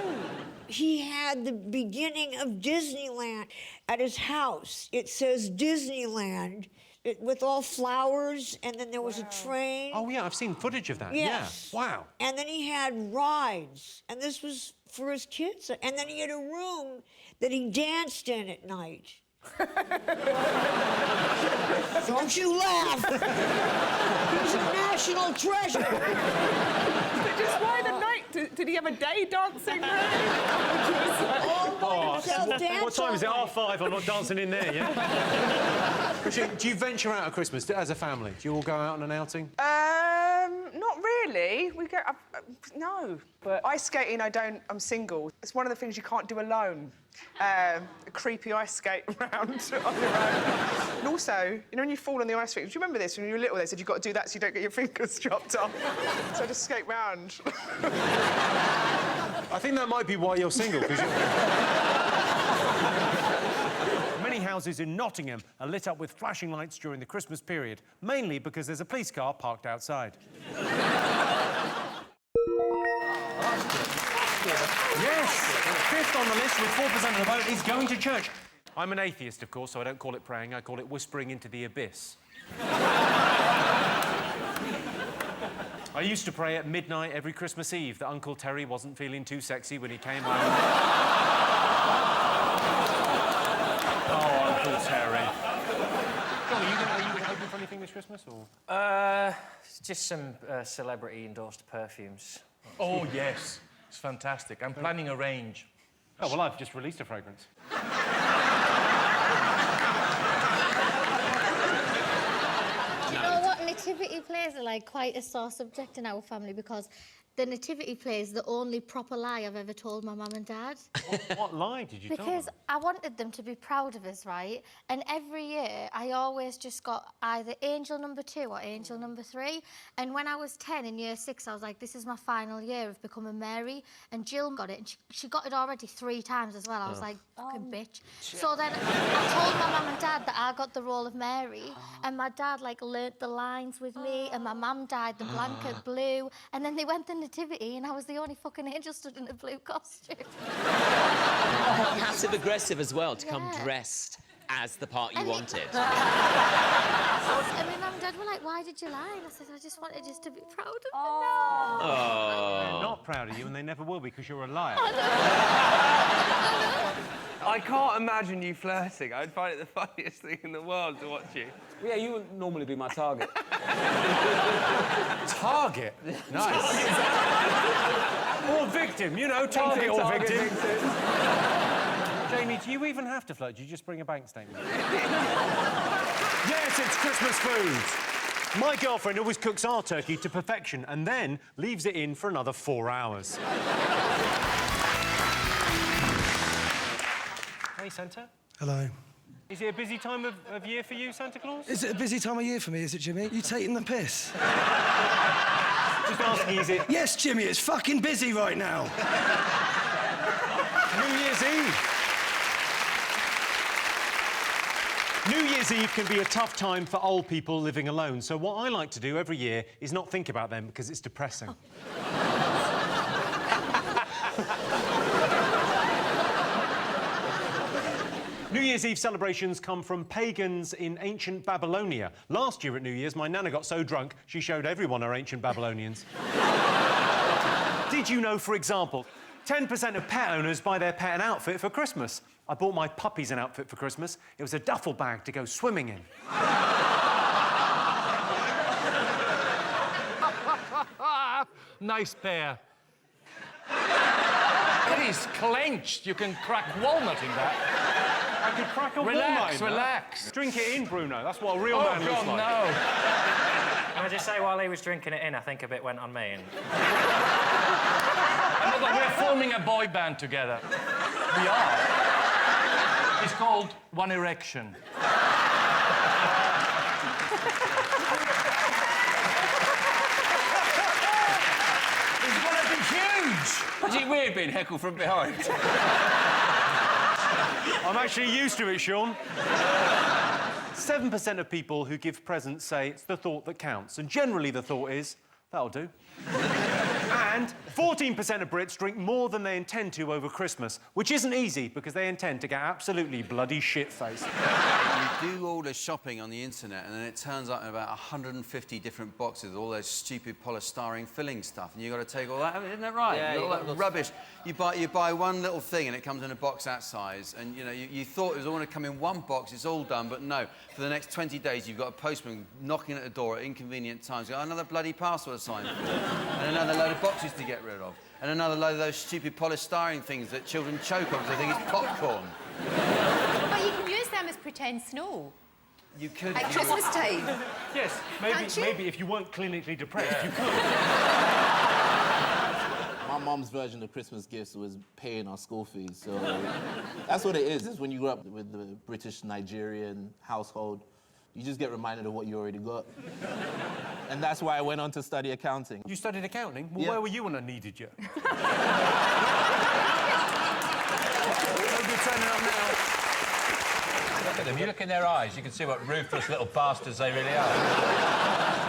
He had the beginning of Disneyland at his house. It says Disneyland with all flowers, and then there was a train. Oh, yeah, I've seen footage of that. Yes. Yeah. Wow. And then he had rides, and this was for his kids. And then he had a room that he danced in at night. Don't you laugh! He's a national treasure! Just why the night? Did he have a day dancing room? What time is it? 5:30. I'm not dancing in there, yeah? Do you venture out at Christmas as a family? Do you all go out on an outing? Not really. We go... no. But ice skating, I'm single. It's one of the things you can't do alone. A creepy ice skate around on your own. And also, you know when you fall on the ice rink, do you remember this? When you were little, they said you've got to do that so you don't get your fingers chopped off. So I just skate round. I think that might be why you're single, because Many houses in Nottingham are lit up with flashing lights during the Christmas period, mainly because there's a police car parked outside. Yes! Fifth on the list with 4% of the vote is going to church. I'm an atheist, of course, so I don't call it praying, I call it whispering into the abyss. I used to pray at midnight every Christmas Eve that Uncle Terry wasn't feeling too sexy when he came home. Oh, Uncle Terry. John, are you hoping for anything this Christmas, or...? Just some celebrity-endorsed perfumes. Oh, yes. It's fantastic. I'm planning a range. Oh, well, I've just released a fragrance. Do you know what? Nativity plays are like quite a sore subject in our family because the nativity play is the only proper lie I've ever told my mum and dad. What lie did you tell them? Because I wanted them to be proud of us, right? And every year, I always just got either angel number 2 or angel number 3. And when I was 10 in year 6, I was like, this is my final year of becoming Mary. And Jill got it, and she got it already 3 times as well. I was like, fucking bitch. So then I told my mum and dad that I got the role of Mary, and my dad, like, learnt the lines with me, and my mum dyed the blanket blue, and then they went the nativity, and I was the only fucking angel stood in a blue costume. Passive-aggressive as well, to come dressed as the part you wanted. And my mum and dad were like, why did you lie? And I said, I just wanted you to be proud of me. Oh. They're not proud of you, and they never will be, because you're a liar. I can't imagine you flirting. I'd find it the funniest thing in the world to watch you. Well, yeah, you would normally be my target. Target? Nice. Or victim, you know, target or victim. Jamie, do you even have to flirt? Do you just bring a bank statement? Yes, it's Christmas food. My girlfriend always cooks our turkey to perfection and then leaves it in for another 4 hours. Hey, Santa. Hello. Is it a busy time of year for you, Santa Claus? Is it a busy time of year for me, is it, Jimmy? You taking the piss? Just asking, is it... Yes, Jimmy, it's fucking busy right now. New Year's Eve. New Year's Eve can be a tough time for old people living alone, so what I like to do every year is not think about them because it's depressing. New Year's Eve celebrations come from pagans in ancient Babylonia. Last year at New Year's, my nana got so drunk, she showed everyone her ancient Babylonians. Did you know, for example, 10% of pet owners buy their pet an outfit for Christmas? I bought my puppies an outfit for Christmas. It was a duffel bag to go swimming in. Nice pair. It is clenched. You can crack walnut in that. I could crack a Relax, walnut. relax. Drink it in, Bruno. That's what a real Oh, man looks God, like. no. Can I just say, while he was drinking it in, I think a bit went on me. And... We're forming a boy band together. We are. It's called One Erection. It's gonna be huge! Is it weird being heckled from behind? I'm actually used to it, Sean. 7% of people who give presents say it's the thought that counts, and generally the thought is, that'll do. And 14% of Brits drink more than they intend to over Christmas, which isn't easy because they intend to get absolutely bloody shit-faced. You do all the shopping on the internet and then it turns up in about 150 different boxes with all those stupid polystyrene filling stuff, and you've got to take all that. I mean, isn't that right? Yeah, all that rubbish. You buy one little thing and it comes in a box that size, and you know you thought it was all going to come in one box. It's all done, but no. For the next 20 days, you've got a postman knocking at the door at inconvenient times. Got another bloody parcel to sign for, and another load of boxes to get rid of, and another load of those stupid polystyrene things that children choke on because they think it's popcorn. But you can use them as pretend snow. You could. At Christmas time. Yes, maybe if you weren't clinically depressed, you could. My mum's version of Christmas gifts was paying our school fees, so that's what it is. It's when you grow up with the British Nigerian household, you just get reminded of what you already got. And that's why I went on to study accounting. You studied accounting? Well, Yeah. where were you when I needed you? No good turning up now. Look at them. You look in their eyes, you can see what ruthless little bastards they really are.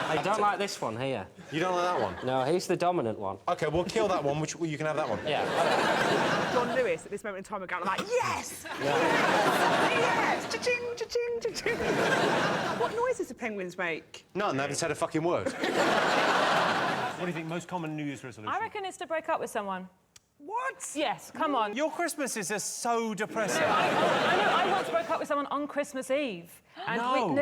I don't like this one here. You don't like that one? No, he's the dominant one. OK, we'll kill that one. You can have that one. Yeah. John Lewis, at this moment in time, are going like, yes! Yeah. Yes! Cha-ching, cha-ching, cha-ching. What noises do penguins make? None. They haven't said a fucking word. What do you think? Most common New Year's resolution? I reckon it's to break up with someone. What? Yes, come on. Your Christmases are so depressing. No, I once broke up with someone on Christmas Eve. And No.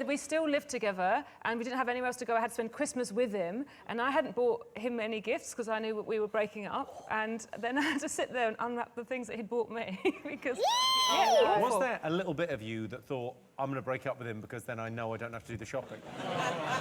we still lived together, and we didn't have anywhere else to go. I had to spend Christmas with him, and I hadn't bought him any gifts because I knew we were breaking up. And then I had to sit there and unwrap the things that he'd bought me because... Yeah, Was there a little bit of you that thought, I'm going to break up with him because then I know I don't have to do the shopping?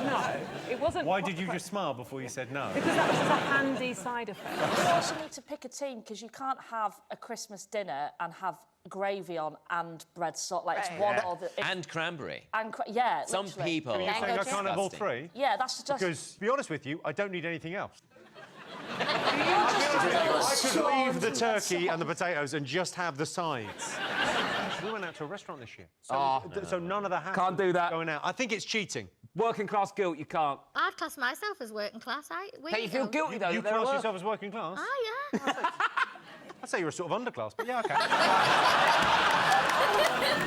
No, it wasn't... Why did you just smile before you said no? Because that was just a handy side effect. You also need to pick a team because you can't have a Christmas dinner and have gravy on and bread sauce. Like it's one or the... And cranberry. And yeah, Some literally. people. Are you saying I can't have all three? Yeah, that's just... Because, to be honest with you, I don't need anything else. I could leave the turkey and the potatoes and just have the sides. We went out to a restaurant this year, so none of the hassle Can't do that. going out. I think it's cheating. Working class guilt, you can't. I'd class myself as working class. Hey, you feel guilty though? You that they're at class work? yourself as working class? Oh, yeah. I'd say you're a sort of underclass, but yeah, OK.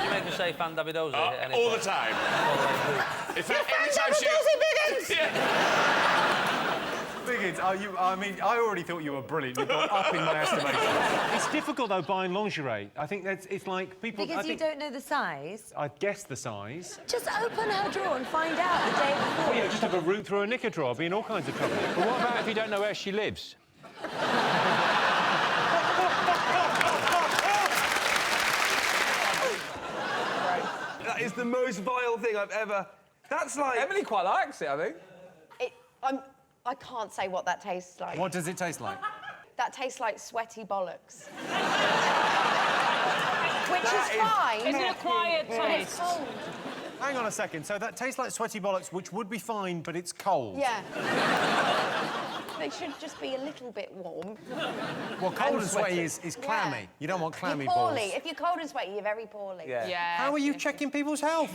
You make us say fan Davidosi All the time. In fact, every time she... Biggins, I mean, I already thought you were brilliant. You've gone up in my estimation. It's difficult, though, buying lingerie. I think it's like people... Because you don't know the size. I guess the size. Just open her drawer and find out the day before. Well, yeah, just have a root through a knicker drawer, be in all kinds of trouble. But what about if you don't know where she lives? That is the most vile thing I've ever... That's like... Emily quite likes it, I think. I can't say what that tastes like. What does it taste like? That tastes like sweaty bollocks. Which is fine. It's an acquired taste. Cold. Hang on a second. So that tastes like sweaty bollocks, which would be fine, but it's cold. Yeah. They should just be a little bit warm. Well, cold and sweaty is clammy. Yeah. You don't want clammy You're poorly. balls. If you're cold and sweaty, you're very poorly. Yeah. How are you checking people's health?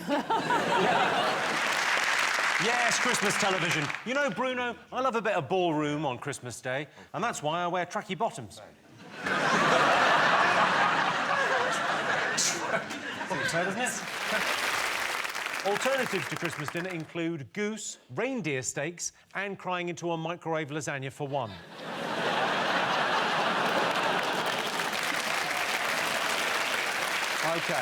Yes, Christmas television. You know, Bruno, I love a bit of ballroom on Christmas Day, and that's why I wear tracky bottoms. seems fair, doesn't it? Alternatives to Christmas dinner include goose, reindeer steaks, and crying into a microwave lasagna for one. OK.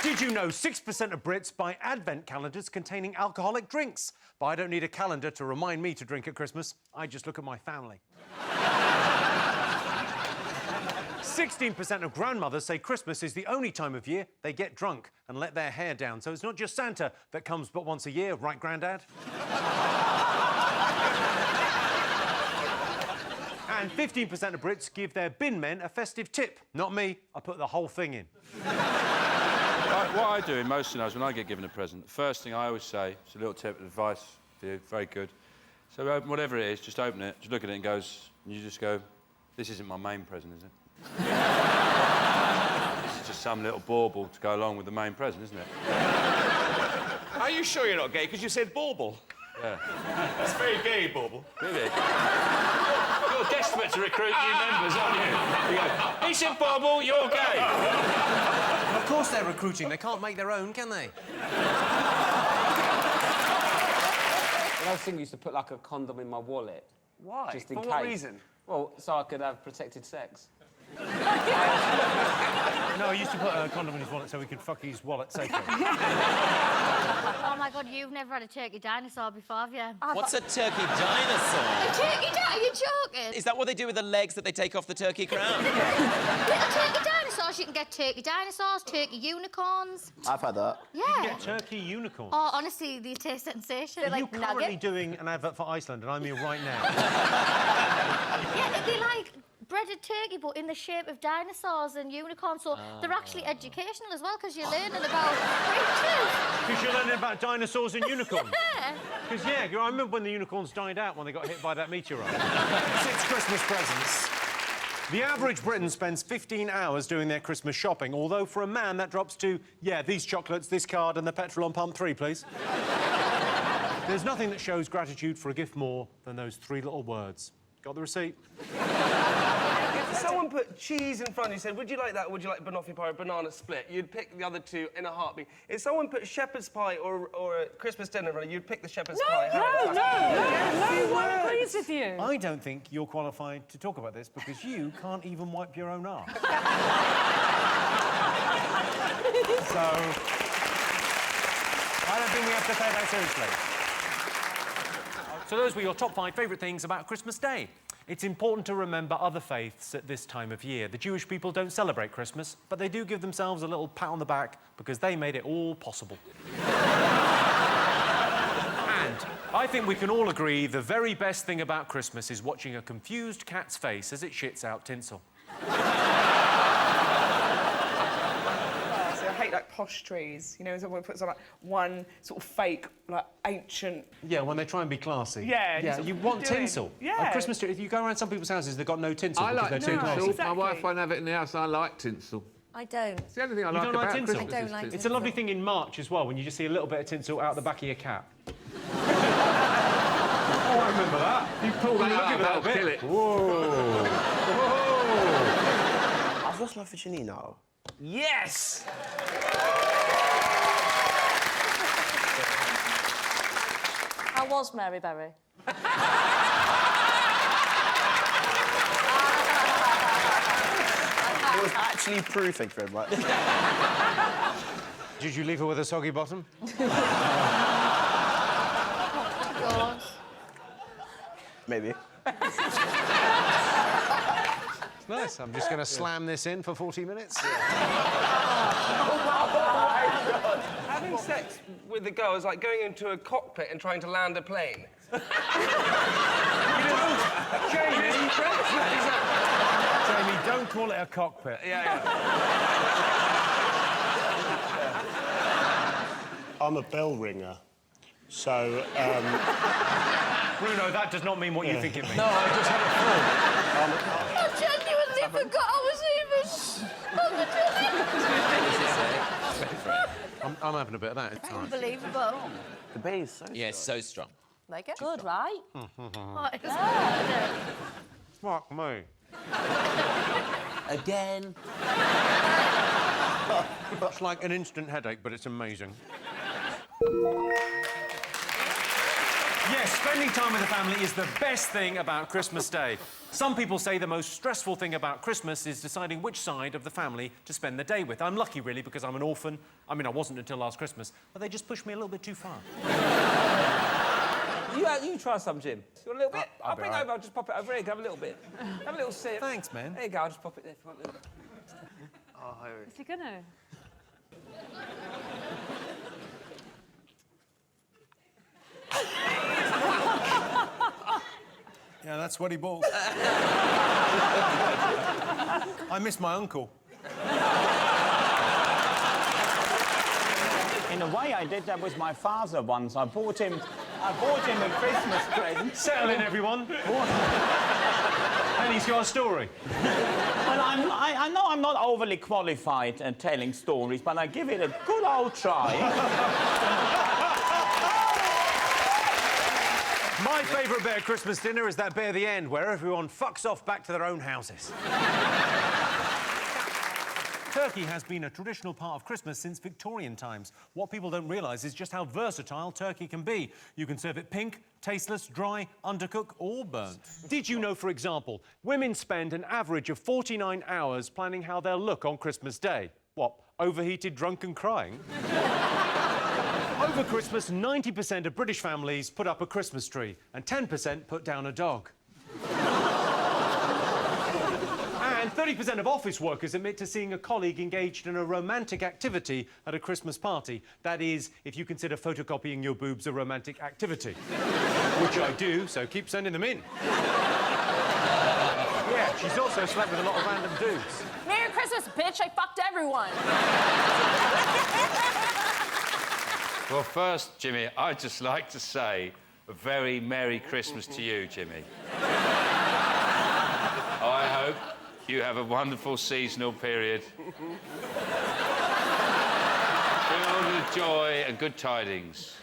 Did you know 6% of Brits buy advent calendars containing alcoholic drinks? But I don't need a calendar to remind me to drink at Christmas. I just look at my family. 16% of grandmothers say Christmas is the only time of year they get drunk and let their hair down. So it's not just Santa that comes but once a year, right, Grandad? And 15% of Brits give their bin men a festive tip. Not me. I put the whole thing in. What I do in most scenarios when I get given a present, the first thing I always say, it's a little tip of advice for you, very good. So open whatever it is, just open it, just look at it and goes, and you just go, this isn't my main present, is it? This is just some little bauble to go along with the main present, isn't it? Are you sure you're not gay? Because you said bauble. Yeah. It's very gay, bauble. Really? You're desperate to recruit new members, aren't you? You go, he said bauble, you're gay. Of course they're recruiting. They can't make their own, can they? When I was single, I used to put, like, a condom in my wallet. Why? Just in For case. what reason? Well, so I could have protected sex. No, I used to put a condom in his wallet so he could fuck his wallet safely. Oh my God, you've never had a turkey dinosaur before, have you? What's a turkey dinosaur? A turkey dinosaur? Are you joking? Is that what they do with the legs that they take off the turkey crown? Little turkey dinosaurs, you can get turkey dinosaurs, turkey unicorns. I've had that. Yeah. You can get turkey unicorns. Oh, honestly, they taste sensation. Are you currently doing an advert for Iceland and I'm here right now? Yeah, they're like breaded turkey, but in the shape of dinosaurs and unicorns, so they're actually educational as well, because you're learning about creatures. Because you're learning about dinosaurs and unicorns. Yeah. Because, yeah, I remember when the unicorns died out when they got hit by that meteorite. 6 Christmas presents. The average Briton spends 15 hours doing their Christmas shopping, although for a man that drops to, yeah, these chocolates, this card and the petrol on pump 3, please. There's nothing that shows gratitude for a gift more than those 3 little words. Got the receipt? If someone put cheese in front of you and said, would you like that or would you like banoffee pie or banana split, you'd pick the other two in a heartbeat. If someone put shepherd's pie or a Christmas dinner in front of you, you'd pick the shepherd's pie. No one agrees with you. I don't think you're qualified to talk about this because you can't even wipe your own arse. So, I don't think we have to take that seriously. So those were your top 5 favourite things about Christmas Day. It's important to remember other faiths at this time of year. The Jewish people don't celebrate Christmas, but they do give themselves a little pat on the back because they made it all possible. And I think we can all agree the very best thing about Christmas is watching a confused cat's face as it shits out tinsel. So I hate, like, posh trees. You know, someone puts on, like, one sort of fake, like, ancient... Yeah, when they try and be classy. Yeah. Yeah, you want tinsel. Yeah. Like Christmas tree, if you go around some people's houses, they've got no tinsel I because like they're too tinsel. classy. My wife won't have it in the house. I like tinsel. I don't. It's the only thing I You like don't about like tinsel? Christmas. I don't like It's a lovely thing in March as well, when you just see a little bit of tinsel out the back of your cap. Oh, I remember that. You pull that Look out, at that that'll bit. kill it. Whoa. Whoa. I've lost my virginity now. Yes! How was Mary Berry? It was actually proof, thank you very much. Did you leave her with a soggy bottom? Maybe. It's nice. I'm just going to slam this in for 40 minutes. Having sex with a girl is like going into a cockpit and trying to land a plane. Jamie, Jamie, don't call it a cockpit. Yeah. I'm a bell ringer, so, Bruno, that does not mean what you think it means. No, I just had a thought. I genuinely forgot I was even... I'm having a bit of that. It's all right. Unbelievable. The bay is so Yeah, it's so strong. Like it? Good, right? What is Fuck me. Again. It's like an instant headache, but it's amazing. Yes, spending time with the family is the best thing about Christmas Day. Some people say the most stressful thing about Christmas is deciding which side of the family to spend the day with. I'm lucky, really, because I'm an orphan. I mean, I wasn't until last Christmas, but they just pushed me a little bit too far. You try some, Jim. You want a little bit? I'll bring right. over, I'll just pop it over here. Have a little bit. Have a little sip. Thanks, man. There you go, I'll just pop it there if you want a little bit. Oh, Harry. Is he gonna? Yeah, that's sweaty balls. I miss my uncle. In a way, I did that with my father once. I bought him a Christmas present. Settle in, everyone. And he's got a story. Well, I know I'm not overly qualified at telling stories, but I give it a good old try. My favourite bit of Christmas dinner is that bit at the end where everyone fucks off back to their own houses. Turkey has been a traditional part of Christmas since Victorian times. What people don't realise is just how versatile turkey can be. You can serve it pink, tasteless, dry, undercooked or burnt. Did you know, for example, women spend an average of 49 hours planning how they'll look on Christmas Day? What, overheated, drunk and crying? Over Christmas, 90% of British families put up a Christmas tree and 10% put down a dog. And 30% of office workers admit to seeing a colleague engaged in a romantic activity at a Christmas party. That is, if you consider photocopying your boobs a romantic activity. Which I do, so keep sending them in. Yeah, she's also slept with a lot of random dudes. Merry Christmas, bitch! I fucked everyone! Well, first, Jimmy, I'd just like to say a very Merry Christmas to you, Jimmy. I hope you have a wonderful seasonal period filled with joy and good tidings,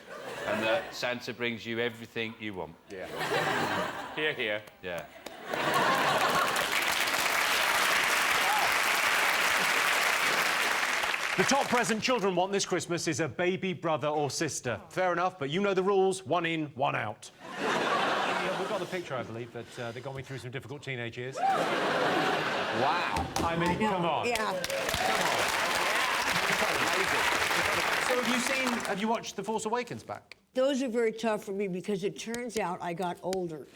and that Santa brings you everything you want. Yeah. Hear, hear. Yeah. The top present children want this Christmas is a baby brother or sister. Fair enough, but you know the rules. One in, one out. Yeah, we've got the picture, I believe, but they got me through some difficult teenage years. Wow. I mean, come on. Yeah. Come on. So have you watched The Force Awakens back? Those are very tough for me because it turns out I got older.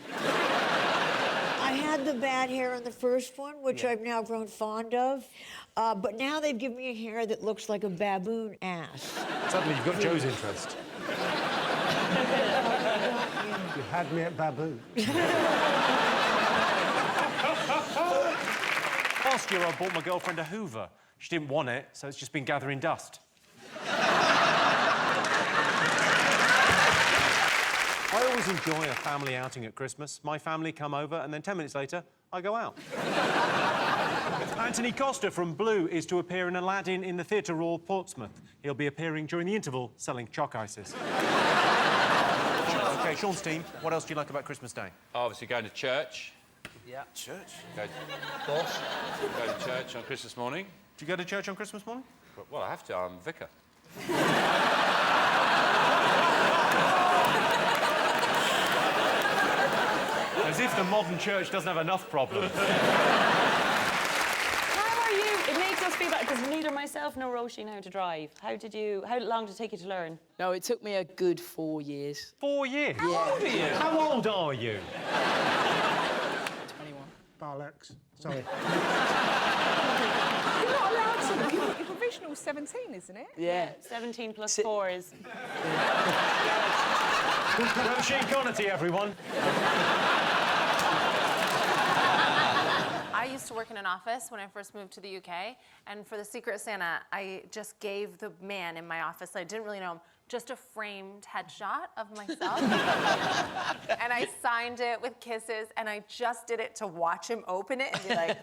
I had the bad hair in the first one, which I've now grown fond of. But now they've given me a hair that looks like a baboon ass. Suddenly you've got Joe's interest. You had me at baboon. Last year I bought my girlfriend a Hoover. She didn't want it, so it's just been gathering dust. I always enjoy a family outing at Christmas. My family come over, and then 10 minutes later, I go out. Anthony Costa from Blue is to appear in Aladdin in the Theatre Royal Portsmouth. He'll be appearing during the interval, selling chalk ices. OK, Sean's team, what else do you like about Christmas Day? Obviously going to church. Yeah. Church? Go to church on Christmas morning. Do you go to church on Christmas morning? Well, I have to. I'm vicar. As if the modern church doesn't have enough problems. How are you? It makes us feel bad because neither myself nor Roisin know how to drive. How long did it take you to learn? No, it took me a good 4 years. 4 years? Yeah. How old are you? How old are you? 21. Bollocks. Sorry. You're not allowed to. Your provisional's 17, isn't it? Yeah. 17 plus 4 is... Roisin Connerty, everyone. I used to work in an office when I first moved to the UK, and for the Secret Santa, I just gave the man in my office, I didn't really know him, just a framed headshot of myself. And I signed it with kisses, and I just did it to watch him open it and be like...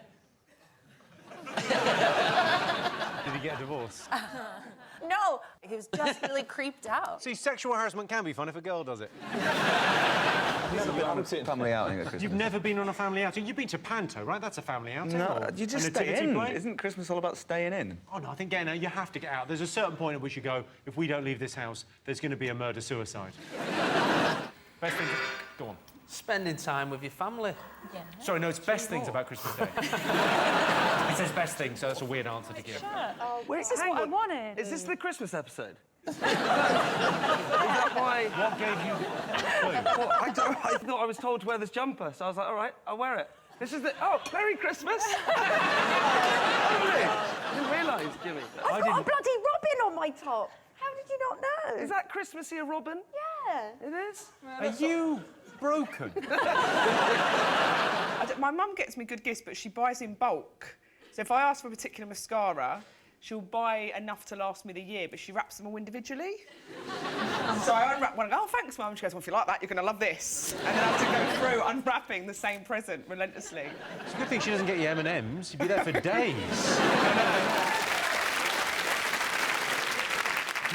Did he get a divorce? No, he was just really creeped out. See, sexual harassment can be fun if a girl does it. Never been on a family outing at Christmas. You've never been on a family outing? You've been to Panto, right? That's a family outing. No, or you just a stay nativity in. play? Isn't Christmas all about staying in? Oh, no, I think getting out, you have to get out. There's a certain point at which you go, if we don't leave this house, there's going to be a murder-suicide. Best thing... Go on. Spending time with your family. Yeah. Sorry, no, it's best things about Christmas Day. It says best things, so that's a weird answer to give. Wait, This is hang what I on. wanted. Is this the Christmas episode? Is that why? What gave you Well, I thought I was told to wear this jumper, so I was like, all right, I'll wear it. This is the... Oh, Merry Christmas! I didn't realise, Jimmy. I've got a bloody robin on my top. How did you not know? Is that Christmassy a robin? Yeah. It is? Are you broken? My mum gets me good gifts, but she buys in bulk. So if I ask for a particular mascara, she'll buy enough to last me the year, but she wraps them all individually. So I unwrap one and go, oh, thanks, Mum. She goes, well, if you like that, you're going to love this. And then I have to go through unwrapping the same present relentlessly. It's a good thing she doesn't get you M&Ms. You'd be there for days.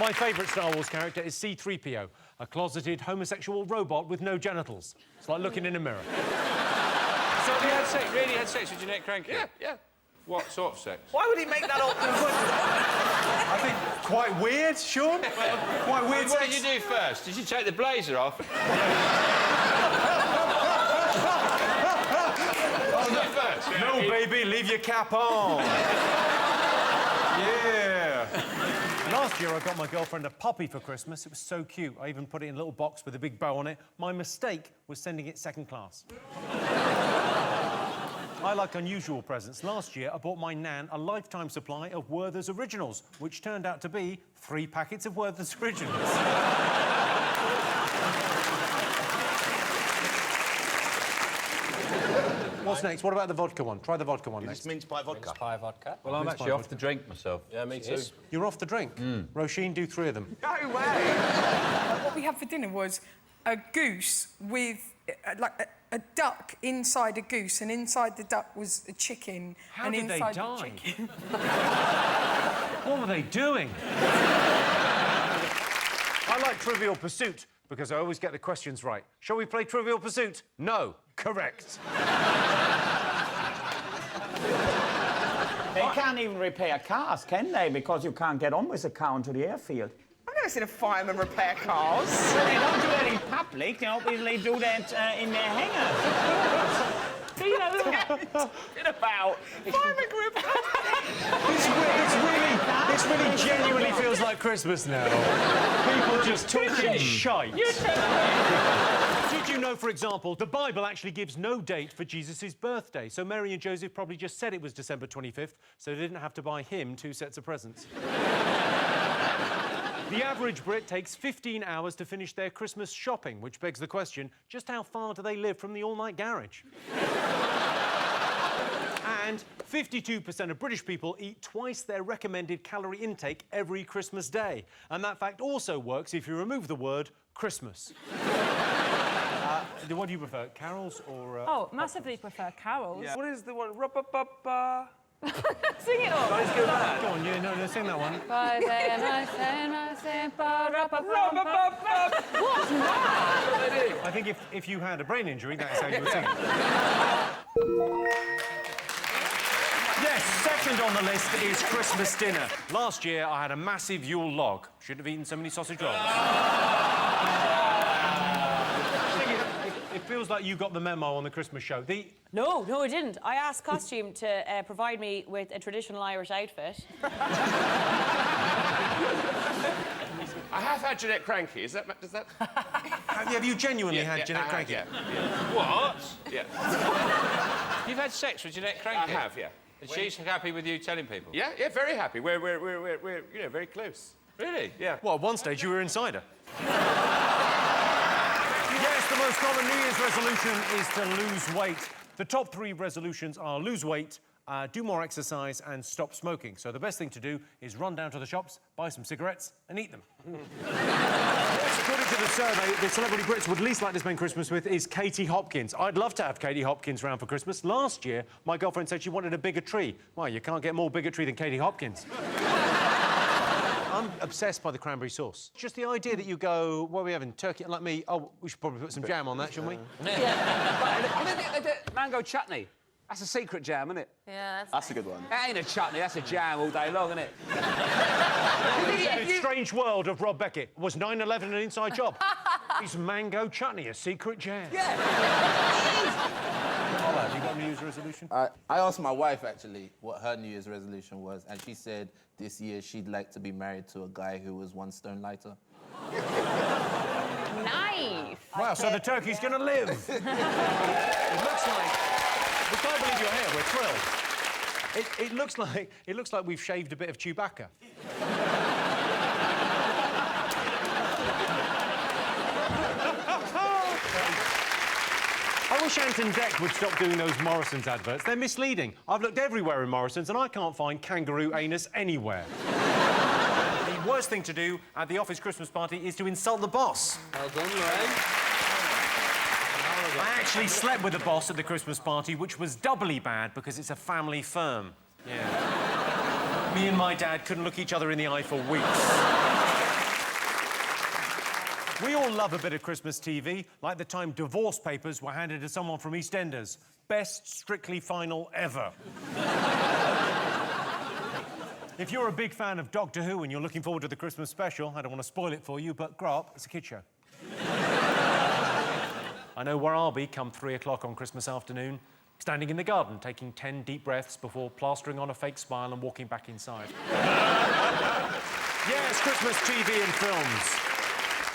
My favourite Star Wars character is C-3PO, a closeted homosexual robot with no genitals. It's like looking in a mirror. So you had sex, really had sex with Jeanette Cranky? Yeah. What sort of sex? Why would he make that up? I think quite weird, Sean. Quite weird. What did you do first? Did you take the blazer off? No, baby, leave your cap on. Yeah. Last year, I got my girlfriend a puppy for Christmas. It was so cute. I even put it in a little box with a big bow on it. My mistake was sending it second class. I like unusual presents. Last year, I bought my nan a lifetime supply of Werther's Originals, which turned out to be 3 packets of Werther's Originals. What's next? What about the vodka one? Try the vodka one next. Mince pie vodka. Mince pie vodka. Well, I'm actually off the drink myself. Yeah, me too. You're off the drink? Roisin, do 3 of them. No way! What we had for dinner was a goose with, a duck inside a goose, and inside the duck was a chicken. How and did they inside die? The chicken. What were they doing? I like Trivial Pursuit because I always get the questions right. Shall we play Trivial Pursuit? No. Correct. They can't even repair cars, can they? Because you can't get on with a car onto the airfield. I've never seen a fireman repair cars. They don't do that in public. They obviously do that in their hangars. Do you know about fireman group? This really genuinely feels like Christmas now. People just talking shite. Did you know, for example, the Bible actually gives no date for Jesus' birthday? So Mary and Joseph probably just said it was December 25th, so they didn't have to buy him 2 sets of presents. The average Brit takes 15 hours to finish their Christmas shopping, which begs the question, just how far do they live from the all-night garage? And 52% of British people eat twice their recommended calorie intake every Christmas day. And that fact also works if you remove the word Christmas. What do you prefer, carols or... Oh, massively prefer carols. Yeah. What is the one? Rub-a-bub-ba. Sing it all. Guys, go back. Go on, no, sing that one. What's that? I think if you had a brain injury, that's how you would sing it. Yes, second on the list is Christmas dinner. Last year, I had a massive Yule log. Shouldn't have eaten so many sausage rolls. It feels like you got the memo on the Christmas show. No, I didn't. I asked Costume to provide me with a traditional Irish outfit. I have had Jeanette Cranky. Does that... Have you genuinely had Jeanette Cranky? Yeah. What? Yeah. You've had sex with Jeanette Cranky? I have, yeah. And she's happy with you telling people? Yeah, very happy. We're very close. Really? Yeah. Well, at one stage, you were inside her. Yes, the most common New Year's resolution is to lose weight. The top 3 resolutions are lose weight, do more exercise and stop smoking. So the best thing to do is run down to the shops, buy some cigarettes and eat them. Yes, according to the survey, the celebrity Brits would least like to spend Christmas with is Katie Hopkins. I'd love to have Katie Hopkins round for Christmas. Last year, my girlfriend said she wanted a bigger tree. Well, you can't get more bigger tree than Katie Hopkins. I'm obsessed by the cranberry sauce. Just the idea that you go, what are we having, turkey, like me, oh, we should probably put some jam on that, shouldn't we? Mango chutney. That's a secret jam, isn't it? Yeah, That's a good one. That ain't a chutney, that's a jam all day long, isn't it? The strange world of Rob Beckett. Was 9/11 an inside job? Is mango chutney a secret jam? Yeah. Paula, have you got a New Year's resolution? I asked my wife, actually, what her New Year's resolution was, and she said this year she'd like to be married to a guy who was 1 stone lighter. Nice. Wow, so the turkey's going to live. It looks like... We can't believe you're here, we're thrilled. It looks like we've shaved a bit of Chewbacca. I wish Ant and Dec would stop doing those Morrison's adverts. They're misleading. I've looked everywhere in Morrison's and I can't find kangaroo anus anywhere. The worst thing to do at the office Christmas party is to insult the boss. Well done, Lorraine. I actually slept with the boss at the Christmas party, which was doubly bad because it's a family firm. Yeah. Me and my dad couldn't look each other in the eye for weeks. We all love a bit of Christmas TV, like the time divorce papers were handed to someone from EastEnders. Best Strictly Final ever. If you're a big fan of Doctor Who and you're looking forward to the Christmas special, I don't want to spoil it for you, but grow up, it's a kid show. I know where I'll be come 3 o'clock on Christmas afternoon, standing in the garden, taking 10 deep breaths before plastering on a fake smile and walking back inside. Yes, Christmas TV and films.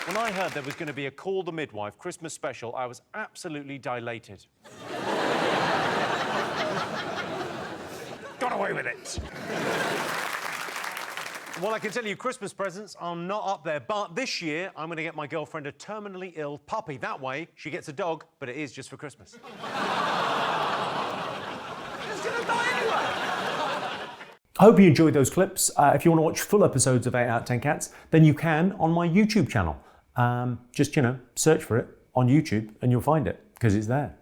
When I heard there was going to be a Call the Midwife Christmas special, I was absolutely dilated. Got away with it. Well, I can tell you, Christmas presents are not up there, but this year I'm going to get my girlfriend a terminally ill puppy. That way, she gets a dog, but it is just for Christmas. It's gonna die anyway. I hope you enjoyed those clips. If you want to watch full episodes of 8 out of 10 Cats, then you can on my YouTube channel. Just, search for it on YouTube and you'll find it, because it's there.